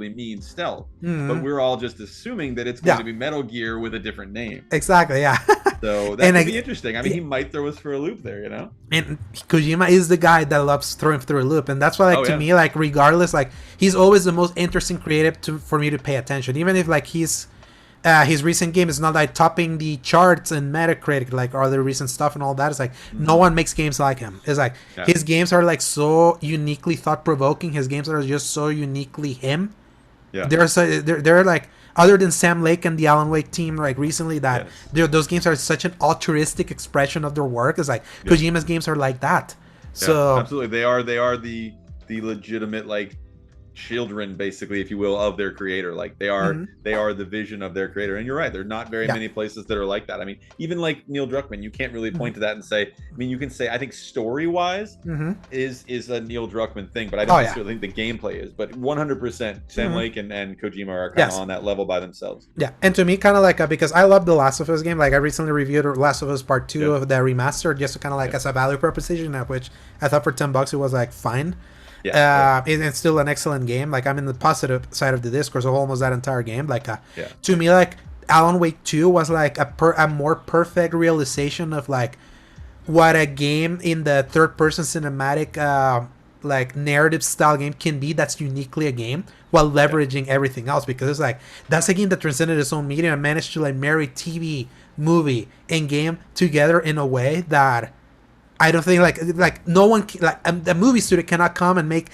mean stealth, but we're all just assuming that it's going to be Metal Gear with a different name. Exactly. Yeah. So that could be interesting. I mean, he might throw us for a loop there, you know. And Kojima is the guy that loves throwing through a loop, and that's why, like, to me, like, regardless, like, he's always the most interesting creative for me to pay attention, even if like he's his recent game is not like topping the charts and Metacritic like other recent stuff and all that. It's like no one makes games like him. It's like his games are like so uniquely thought provoking. His games are just so uniquely him. Yeah. They're like, other than Sam Lake and the Alan Wake team, like recently, that those games are such an altruistic expression of their work. It's like Kojima's games are like that. So absolutely, they are the legitimate like children, basically, if you will, of their creator. Like they are the vision of their creator. And you're right, there are not very many places that are like that. I mean, even like Neil Druckmann, you can't really point to that and say, I mean, you can say, I think story wise is a Neil Druckmann thing, but I don't necessarily think the gameplay is. But 100% Sam Lake and Kojima are kind of on that level by themselves. Yeah, and to me, kind of like because I love the Last of Us game. Like I recently reviewed Last of Us Part 2 of the remaster, just to kind of like as a value proposition, which I thought for $10 it was like fine. It's still an excellent game. Like I'm in the positive side of the discourse of almost that entire game. Like to me, like Alan Wake 2 was like a more perfect realization of like what a game in the third person cinematic like narrative style game can be, that's uniquely a game while leveraging everything else, because it's like that's a game that transcended its own medium and managed to like marry TV, movie, and game together in a way that I don't think like no one like a movie studio cannot come and make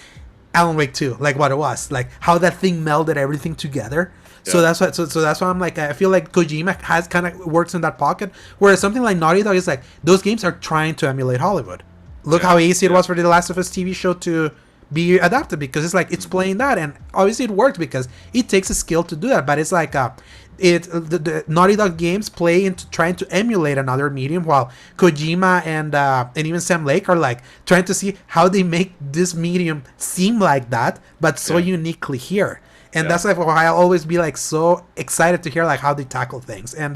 Alan Wake 2 like what it was, like how that thing melded everything together. So that's why. So that's why I'm like, I feel like Kojima has kind of works in that pocket, whereas something like Naughty Dog is like those games are trying to emulate Hollywood. Look how easy it was for the Last of Us TV show to be adapted, because it's like it's playing that, and obviously it worked because it takes a skill to do that. But it's like the Naughty Dog games play into trying to emulate another medium, while Kojima and even Sam Lake are like trying to see how they make this medium seem like that, but so uniquely here. And that's like why I'll always be like so excited to hear like how they tackle things. And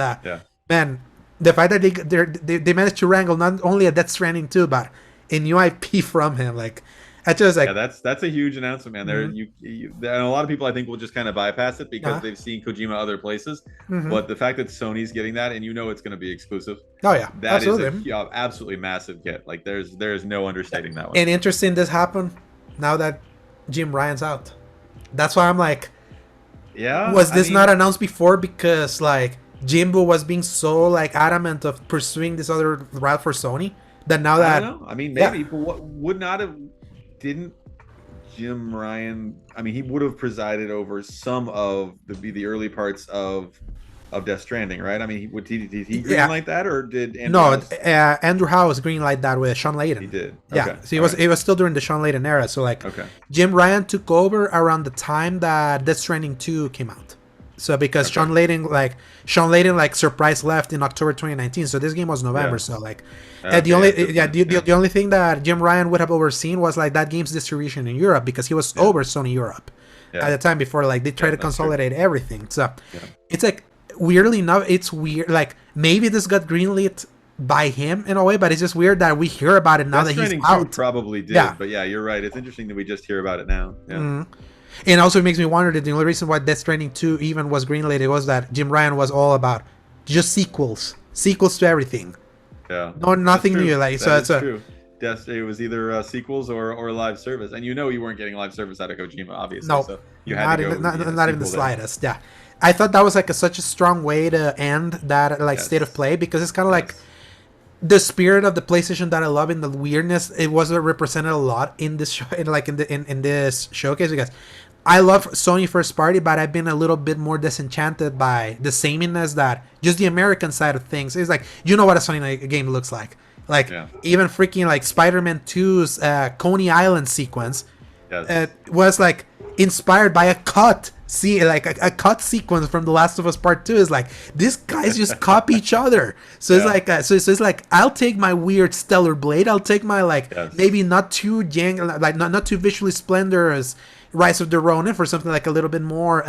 man, the fact that they managed to wrangle not only a Death Stranding 2, but a new IP from him, like I just like that's a huge announcement, man. There and a lot of people I think will just kind of bypass it because they've seen Kojima other places. But the fact that Sony's getting that, and it's going to be exclusive. Oh yeah, that is a absolutely massive get. Like there's no understating that one. And interesting, this happened now that Jim Ryan's out. That's why I'm like, was this not announced before? Because like Jimbo was being so like adamant of pursuing this other route for Sony that now that I don't know. I mean, maybe, but what would not have? Didn't Jim Ryan? I mean, he would have presided over some of the early parts of Death Stranding, right? I mean, did he greenlight that, or did Andrew House? Andrew House greenlight that with Sean Layden. He did. Yeah, so it was still during the Sean Layden era. So like, Jim Ryan took over around the time that Death Stranding 2 came out. So because Sean Layden surprise left in October 2019, so this game was November. So like, the only thing that Jim Ryan would have overseen was like that game's distribution in Europe, because he was over Sony Europe at the time before like they tried to consolidate everything. So it's like, weirdly enough, it's weird. Like maybe this got greenlit by him in a way, but it's just weird that we hear about it now that he's out. Probably did, but you're right. It's interesting that we just hear about it now. And also it makes me wonder that the only reason why Death Stranding 2 even was greenlit was that Jim Ryan was all about just sequels to everything. Yeah. No, nothing new. Like so, it's true. It was either sequels or live service, and you weren't getting live service out of Kojima, obviously. No, so you had not even the slightest. Yeah, I thought that was like such a strong way to end that state of play, because it's kind of like the spirit of the PlayStation that I love, in the weirdness. It was represented a lot in this show, in this showcase, because I love Sony first party, but I've been a little bit more disenchanted by the sameness that just the American side of things. It's like, what a Sony game looks like. Like even freaking like Spider-Man 2's Coney Island sequence was like inspired by a cut. A cut sequence from The Last of Us Part 2 is like, these guys just copy each other. So it's like, so it's like, I'll take my weird Stellar Blade. I'll take my maybe not too not too visually splendorous Rise of the Ronin for something like a little bit more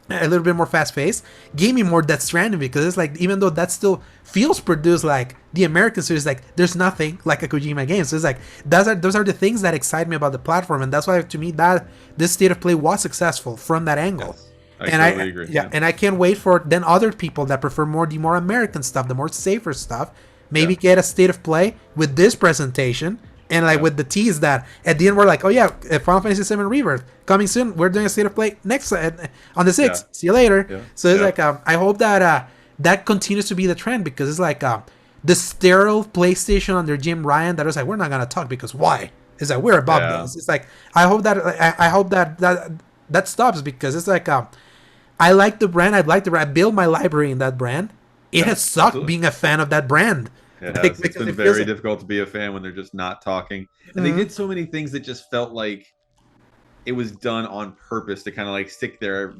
fast-paced. Gave me more Death Stranding, because it's like, even though that still feels produced like the American series, like there's nothing like a Kojima game. So it's like those are the things that excite me about the platform, and that's why to me that this state of play was successful from that angle. I totally agree. Yeah, and I can't wait for then other people that prefer the more American stuff, the more safer stuff, maybe get a state of play with this presentation And like with the tease that at the end we're like, oh yeah, Final Fantasy VII Rebirth coming soon. We're doing a state of play next on the 6th. See you later. So it's like I hope that that continues to be the trend, because it's like the sterile PlayStation under Jim Ryan that was like, we're not gonna talk because why? It's like we're above this. It's like I hope that stops, because it's like I like the brand. I build my library in that brand. It has sucked being a fan of that brand. It's been very difficult to be a fan when they're just not talking. And they did so many things that just felt like it was done on purpose to kind of like stick their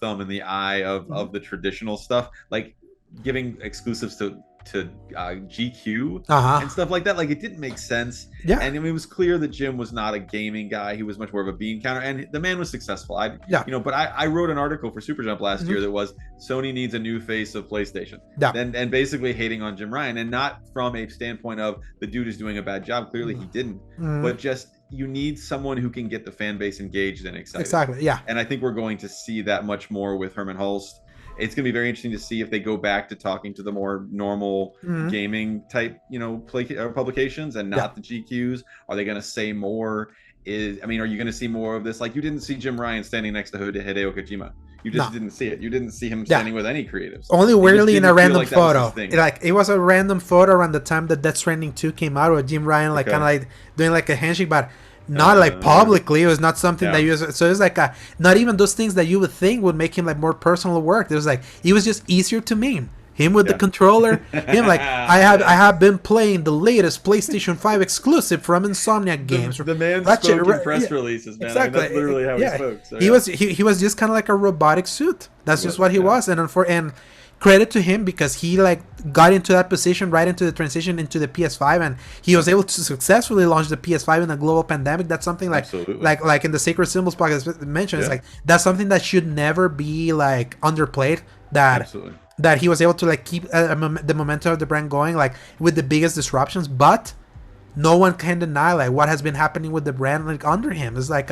thumb in the eye of the traditional stuff, like giving exclusives to GQ and stuff like that. Like, it didn't make sense. And I mean, it was clear that Jim was not a gaming guy. He was much more of a bean counter, and the man was successful. But I wrote an article for Super Jump last year that was Sony needs a new face of PlayStation. And basically hating on Jim Ryan, and not from a standpoint of the dude is doing a bad job. Clearly he didn't, but just you need someone who can get the fan base engaged and excited. Exactly. Yeah. And I think we're going to see that much more with Herman Hulst. It's going to be very interesting to see if they go back to talking to the more normal gaming type, publications and not the GQs. Are they going to say more? Are you going to see more of this? Like, you didn't see Jim Ryan standing next to Hideo Kojima. You just didn't see it. You didn't see him standing with any creatives. Only weirdly in a random photo. It was a random photo around the time that Death Stranding 2 came out, where Jim Ryan kind of like doing like a handshake, but not like publicly. It was not something that you was, so it's like not even those things that you would think would make him like more personal work. It was like it was just easier to meme him with the controller. Him like I have been playing the latest PlayStation 5 exclusive from Insomniac Games. The man spoke in press releases, man. Exactly. That's literally how he spoke. So, he was just kind of like a robotic suit. That's just what he was. And credit to him, because he like got into that position right into the transition into the PS5, and he was able to successfully launch the PS5 in a global pandemic. That's something like in the Sacred Symbols podcast mentioned. It's like that's something that should never be like underplayed. That he was able to like keep the momentum of the brand going, like with the biggest disruptions, but no one can deny like what has been happening with the brand like under him. It's like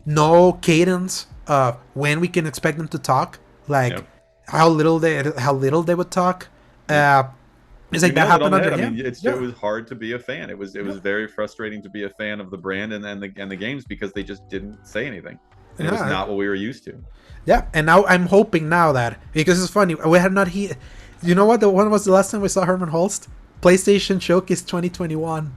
no cadence of when we can expect them to talk, like how little they would talk. It's like that happened under him. It was hard to be a fan. It was very frustrating to be a fan of the brand and the games, because they just didn't say anything. And it was not what we were used to. Yeah, and now I'm hoping now that, because it's funny, we had not you know what? When was the last time we saw Herman Hulst? PlayStation Showcase 2021.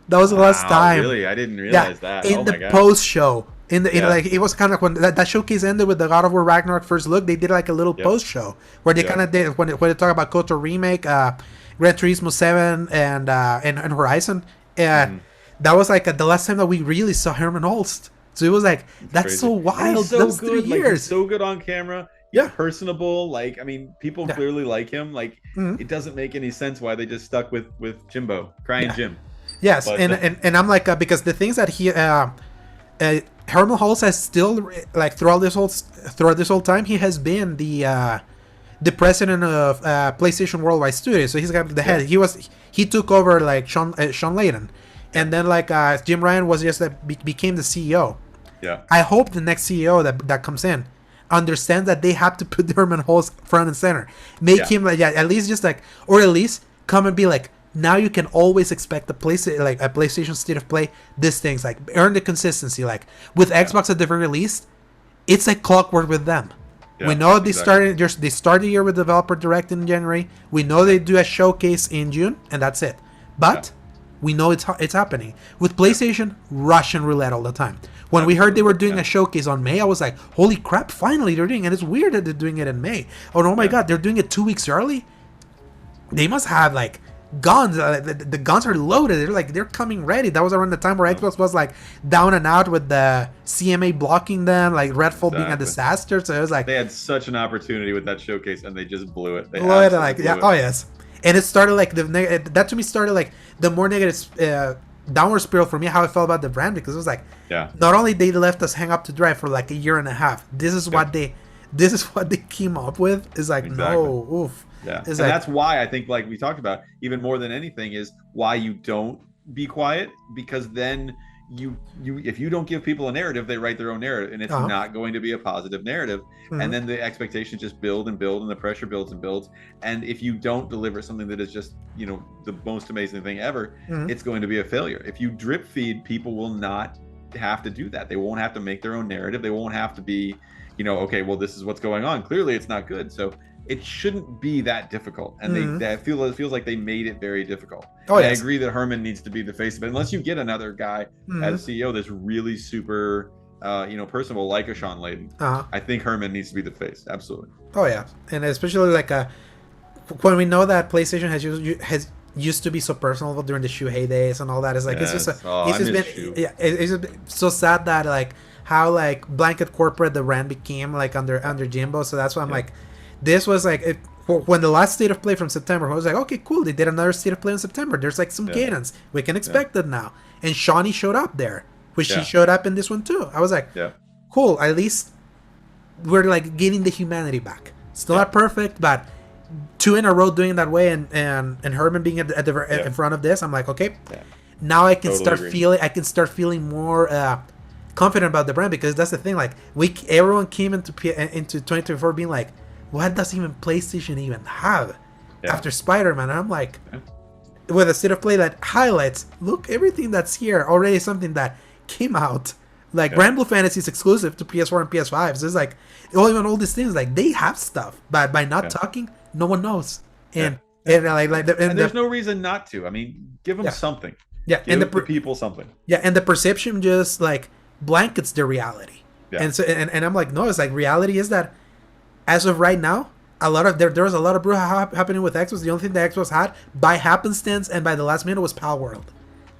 That was the last time. Really? I didn't realize that. In the post show. Like it was kind of when that showcase ended with the God of War Ragnarok first look, they did like a little post show where they kind of did when they talk about KOTOR remake, Gran Turismo 7 and Horizon, and that was like the last time that we really saw Herman Hulst. So it was like that's crazy. So wild. He's so good. 3 years. Like, he's so good on camera. He's personable. Like, I mean, people clearly like him. Like, it doesn't make any sense why they just stuck with Jimbo, crying Jim. Yes, but, and I'm like because the things that he Herman Hulst has still like throughout this whole time he has been the president of PlayStation Worldwide Studios. So he's got the head. He took over like Sean Layden, and then like Jim Ryan was just became the CEO. Yeah. I hope the next CEO that comes in understands that they have to put Herman Hulst front and center. Make him like at least just like, or at least come and be like, now you can always expect a PlayStation State of Play. These things like earn the consistency. Like with Xbox at the very least, it's like clockwork with them. Yeah, we know they start the year with Developer Direct in January. We know they do a showcase in June, and that's it. But we know it's happening with PlayStation. Russian roulette all the time. When we heard they were doing a showcase on May, I was like, "Holy crap! Finally, they're doing it." And it's weird that they're doing it in May. Oh my God, they're doing it 2 weeks early. They must have like guns. The guns are loaded. They're coming ready. That was around the time where Xbox was like down and out with the CMA blocking them, like Redfall being a disaster. So it was like they had such an opportunity with that showcase and they just blew it. Oh yes, and it started like that to me started like the more negative downward spiral for me. How I felt about the brand, because it was like not only they left us hang up to dry for like a year and a half. This is what they came up with. It's like no, oof. Yeah, and that's why I think, like we talked about, even more than anything, is why you don't be quiet, because then you if you don't give people a narrative, they write their own narrative, and it's not going to be a positive narrative. And then the expectations just build and build, and the pressure builds and builds. And if you don't deliver something that is just, you know, the most amazing thing ever, it's going to be a failure. If you drip feed, people will not have to do that. They won't have to make their own narrative. They won't have to be, you know, okay, well, this is what's going on. Clearly it's not good. So it shouldn't be that difficult. And it feels like they made it very difficult. I agree that Herman needs to be the face of it, unless you get another guy as CEO that's really super you know, personable, like a Sean Layden. I think Herman needs to be the face. Absolutely. Oh yeah. And especially like when we know that PlayStation has used to be so personal during the shoe heydays and all that, it's like it's just been so sad that like how like blanket corporate the brand became like under Jimbo. So that's why I'm like, this was like when the last State of Play from September, I was like, okay, cool, they did another State of Play in September. There's like some cadence, we can expect it now. And Shawnee showed up there, which she showed up in this one too. I was like, cool, at least we're like getting the humanity back. Still not perfect, but 2 in a row doing that way, and Herman being in front of this, I'm like, okay, now I can start feeling more confident about the brand, because that's the thing. Like everyone came into 2024 being like, what does even PlayStation even have after Spider-Man? And I'm like, with a State of Play that highlights, look, everything that's here already is something that came out. Like Grand Blue Fantasy is exclusive to PS4 and PS5. So it's like, even all these things, like they have stuff, but by not talking, no one knows. And there's no reason not to. I mean, give them something. Give the people something. And the perception just like blankets the reality. And so and I'm like, no, it's like reality is that as of right now, there was a lot of brew happening with Xbox. The only thing that Xbox had by happenstance and by the last minute was Pal World.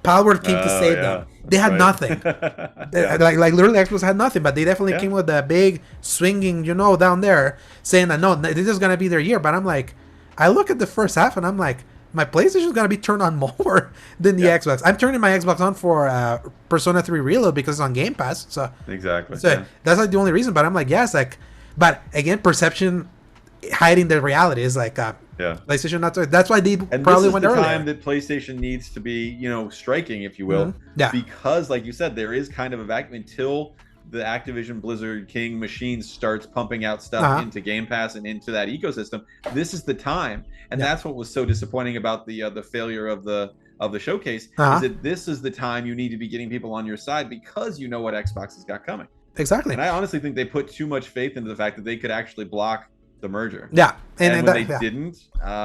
Pal World came to save them. They had nothing. Like literally, Xbox had nothing, but they definitely came with a big swinging, you know, down there, saying that no, this is gonna be their year. But I'm like, I look at the first half and I'm like, my PlayStation is gonna be turned on more than the Xbox. I'm turning my Xbox on for Persona 3 Reload because it's on Game Pass. So that's like the only reason. But I'm like, it's like, but again, perception hiding the reality is like PlayStation not. That's why they probably went earlier. This is the time that PlayStation needs to be, you know, striking, if you will, because like you said, there is kind of a vacuum until the Activision Blizzard King machine starts pumping out stuff into Game Pass and into that ecosystem. This is the time, and that's what was so disappointing about the failure of the showcase, is that this is the time you need to be getting people on your side, because you know what Xbox has got coming. Exactly. And I honestly think they put too much faith into the fact that they could actually block the merger. And when they didn't,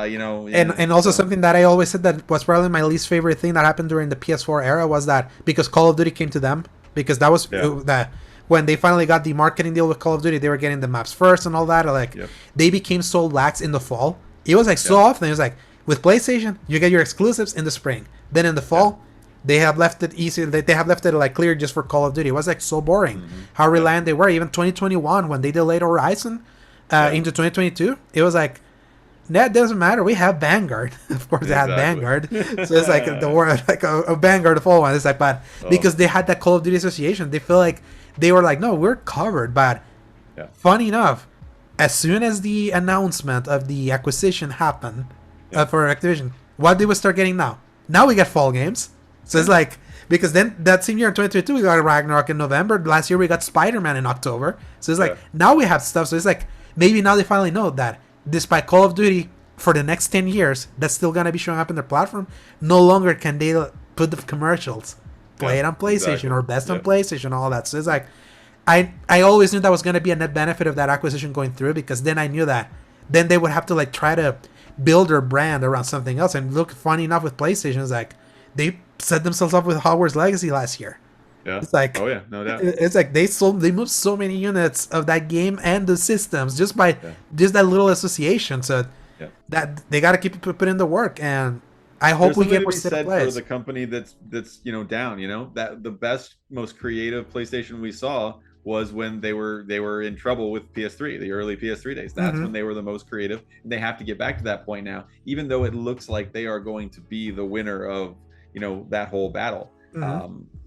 you know, and also something that I always said that was probably my least favorite thing that happened during the PS4 era was that because Call of Duty came to them, because that was that when they finally got the marketing deal with Call of Duty, they were getting the maps first and all that. Like they became so lax in the fall. It was like so often. It was like with PlayStation, you get your exclusives in the spring, then in the fall. They have left it easy. They have left it like clear just for Call of Duty. It was like so boring how reliant they were. Even 2021 when they delayed Horizon into 2022, it was like, that doesn't matter. We have Vanguard. Of course, they had Vanguard. So it's like the war, like a Vanguard, the full one. It's like, but because they had that Call of Duty association, they feel like they were like, no, we're covered. But funny enough, as soon as the announcement of the acquisition happened for Activision, what did we start getting now? Now we get fall games. So it's like, because then that same year in 2022, we got Ragnarok in November. Last year, we got Spider-Man in October. So it's like, now we have stuff. So it's like, maybe now they finally know that despite Call of Duty for the next 10 years, that's still going to be showing up in their platform. No longer can they put the commercials, play it on PlayStation or best on PlayStation, all that. So it's like, I always knew that was going to be a net benefit of that acquisition going through, because then I knew that then they would have to like try to build their brand around something else. And look, funny enough with PlayStation, it's like, they set themselves up with Hogwarts Legacy last year. It's like, oh yeah, no doubt. It's like they moved so many units of that game and the systems just by just that little association. So that they got to keep putting the work, and I hope we get more said for the company that's you know down. You know that the best, most creative PlayStation we saw was when they were in trouble with PS3, the early PS3 days. That's when they were the most creative, and they have to get back to that point now. Even though it looks like they are going to be the winner of, you know, that whole battle,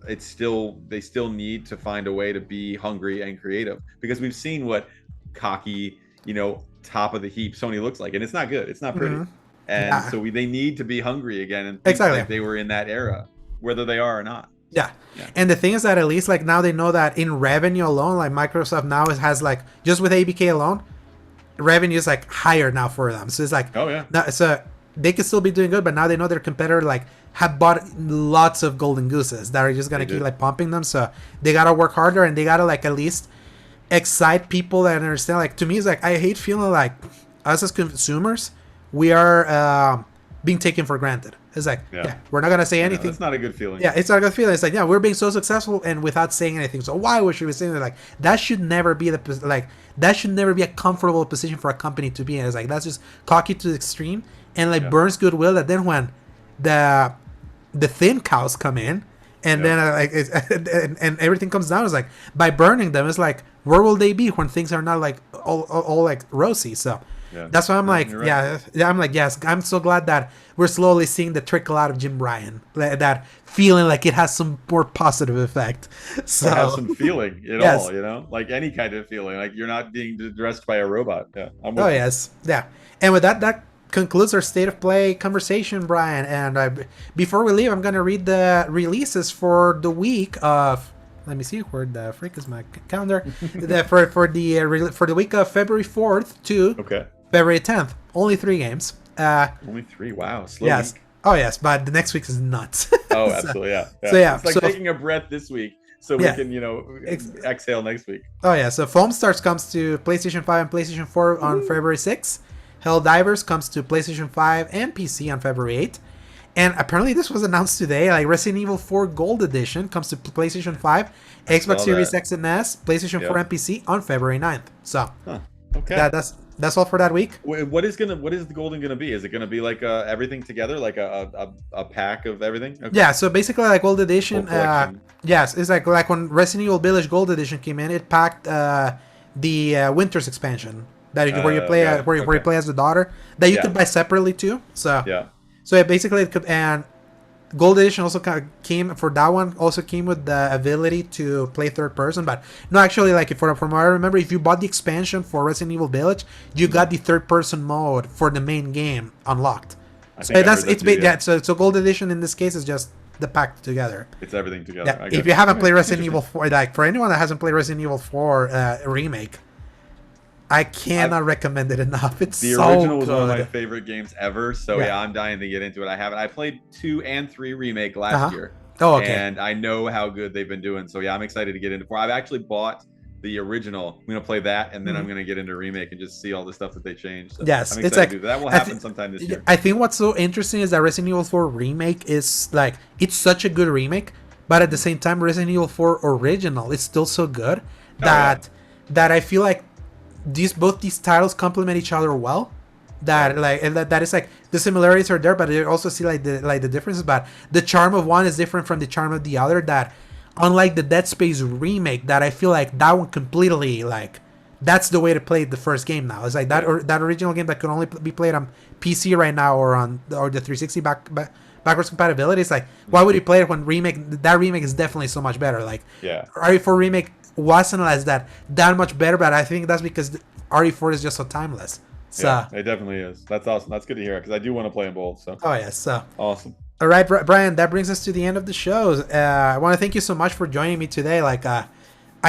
it's still, they still need to find a way to be hungry and creative, because we've seen what cocky, you know, top of the heap Sony looks like, and it's not good. It's not pretty. And so they need to be hungry again and think like they were in that era, whether they are or not. Yeah. Yeah. And the thing is that at least like now they know that in revenue alone, like Microsoft now has like just with ABK alone, revenue is like higher now for them. So it's like, Oh yeah. no, so they can still be doing good, but now they know their competitor like have bought lots of golden gooses that are just gonna They keep did. like pumping them. So they gotta work harder and they gotta like at least excite people that understand. Like to me, it's like I hate feeling like us as consumers, we are being taken for granted. It's like, yeah, we're not gonna say I know, anything. that's not a good feeling. Yeah, it's not a good feeling. It's like, yeah, we're being so successful and without saying anything. So why would we be saying that? Like that should never be that should never be a comfortable position for a company to be in. It's like that's just cocky to the extreme and like burns goodwill. That then when the thin cows come in and then like and everything comes down, it's like by burning them, it's like where will they be when things are not like all like rosy? So. Yeah. That's why I'm like, right. I'm like, yes, I'm so glad that we're slowly seeing the trickle out of Jim Bryan, that feeling like it has some more positive effect. So It has some feeling at Yes. all, you know, like any kind of feeling, like you're not being dressed by a robot. Yeah, I'm with oh you. yes, yeah. And with that concludes our state of play conversation, Brian. And before we leave, I'm gonna read the releases for the week of. Let me see where the freak is my calendar. for the week of February 4th to Okay. February 10th. Only 3 games. Only 3. Wow. Slow Yes. week. Oh yes, but the next week is nuts. Oh, So- absolutely. Yeah. So yeah, It's like so- taking a breath this week so we can, you know, exhale next week. Oh yeah, so Foam Stars comes to PlayStation 5 and PlayStation 4 on February 6th. Helldivers comes to PlayStation 5 and PC on February 8th. And apparently this was announced today, like Resident Evil 4 Gold Edition comes to PlayStation 5, Xbox Series X and S, PlayStation 4 and PC on February 9th. So Okay. that's all for that week. What is the golden gonna be? Is it gonna be like everything together, like a pack of everything? Okay. Yeah, so basically like Gold Edition, Full collection. yes, it's like when Resident Evil Village Gold Edition came in, it packed the Winters expansion where you play got it. where you play as the daughter that you could buy separately too. So Yeah. So yeah, basically, it could, and Gold Edition also came for that one. Also came with the ability to play third person, but no, actually, like from what I remember, if you bought the expansion for Resident Evil Village, you got the third person mode for the main game unlocked. So So Gold Edition in this case is just the pack together. It's everything together. Yeah, if you haven't played Resident Evil 4, like for anyone that hasn't played Resident Evil 4 remake, I cannot recommend it enough. It's the so original was good. one of my favorite games ever. So yeah, I'm dying to get into it. I haven't. I played 2 and 3 remake last year. Oh, okay. And I know how good they've been doing. So yeah, I'm excited to get into 4. I've actually bought the original. I'm gonna play that, and then I'm gonna get into remake and just see all the stuff that they changed. So Yes, I'm it's excited like to do that. That will happen sometime this year. I think what's so interesting is that Resident Evil 4 remake is like it's such a good remake, but at the same time, Resident Evil 4 original is still so good that I feel like both these titles complement each other well. That is like the similarities are there, but you also see like the differences. But the charm of one is different from the charm of the other. That unlike the Dead Space remake, that I feel like that one completely like that's the way to play the first game now. It's like that that original game that could only be played on PC right now or the 360 backwards compatibility. It's like why would you play it when that remake is definitely so much better. Like RE4 remake wasn't as that much better, but I think that's because RE4 is just so timeless. So yeah, it definitely is. That's awesome. That's good to hear because I do want to play them both. So yes, so awesome. All right, Brian, that brings us to the end of the show. I want to thank you so much for joining me today. Like I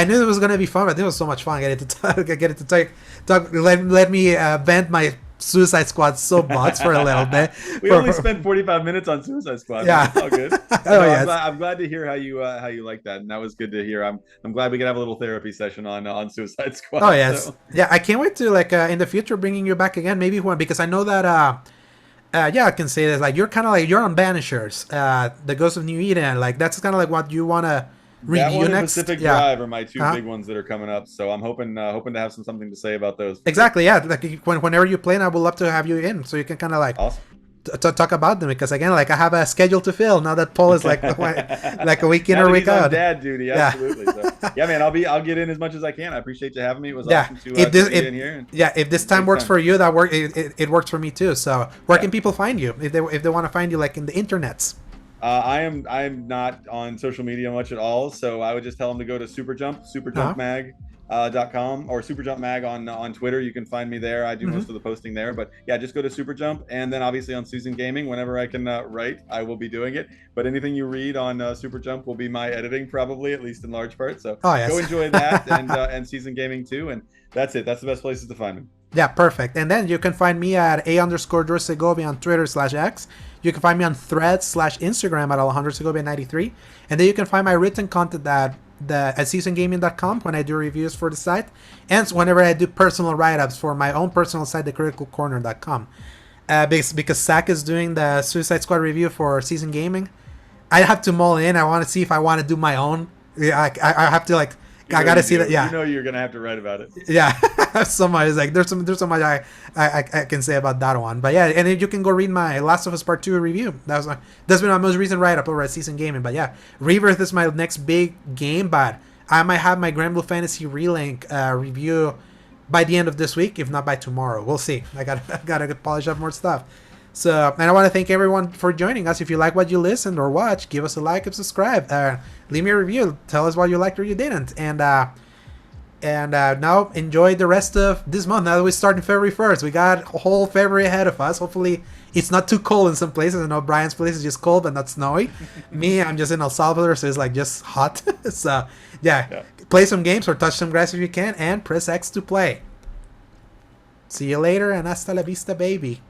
knew it was gonna be fun, but it was so much fun getting to talk. Let me vent my Suicide Squad so much for a little bit. We only spent 45 minutes on Suicide Squad. Yeah, it's all good. Yes. I'm glad to hear how you like that, and that was good to hear. I'm glad we could have a little therapy session on Suicide Squad. Oh yes, so. Yeah. I can't wait to in the future bringing you back again. Maybe because I know that I can say this. Like you're kind of like you're on Banishers, the Ghost of New Eden. Like that's kind of like what you want to review that one next. Pacific Drive are my 2 big ones that are coming up. So I'm hoping to have something to say about those. Exactly. Yeah. Like whenever you play, I would love to have you in, so you can kind of like awesome. Talk about them because again, like I have a schedule to fill now that Paul is like a week in or week out. On dad duty, absolutely. So, yeah, man, I'll get in as much as I can. I appreciate you having me. It was awesome to be in here. If this time works for you, it works for me too. So where can people find you if they want to find you like in the internets? I'm not on social media much at all, so I would just tell them to go to superjumpmag.com or superjumpmag on Twitter. You can find me there. I do most of the posting there, but yeah, just go to superjump, and then obviously on Season Gaming, whenever I can write, I will be doing it. But anything you read on Superjump will be my editing, probably, at least in large part. So yes. Go enjoy that and Season Gaming too, and that's it. That's the best places to find me. Yeah, perfect. And then you can find me at _Segovia on Twitter/X. You can find me on Threads/Instagram at Alejandro Segovia 93. And then you can find my written content at seasongaming.com when I do reviews for the site, and whenever I do personal write-ups for my own personal site, thecriticalcorner.com. Because Zach is doing the Suicide Squad review for Season Gaming, I have to mull in. I want to see if I want to do my own. I have to like. I gotta see that. Yeah, you know you're gonna have to write about it. Yeah, so much. Like there's so much I can say about that one. But yeah, and then you can go read my Last of Us Part 2 review. That's been my most recent write up over at Season Gaming. But yeah, Rebirth is my next big game. But I might have my Grand Blue Fantasy Relink review by the end of this week, if not by tomorrow. We'll see. I gotta polish up more stuff. So, and I want to thank everyone for joining us. If you like what you listened or watch, give us a like and subscribe. Leave me a review. Tell us what you liked or you didn't. And now enjoy the rest of this month. Now that we start in February 1st, we got a whole February ahead of us. Hopefully, it's not too cold in some places. I know Brian's place is just cold but not snowy. Me, I'm just in El Salvador, so it's like just hot. So, yeah, play some games or touch some grass if you can, and press X to play. See you later, and hasta la vista, baby.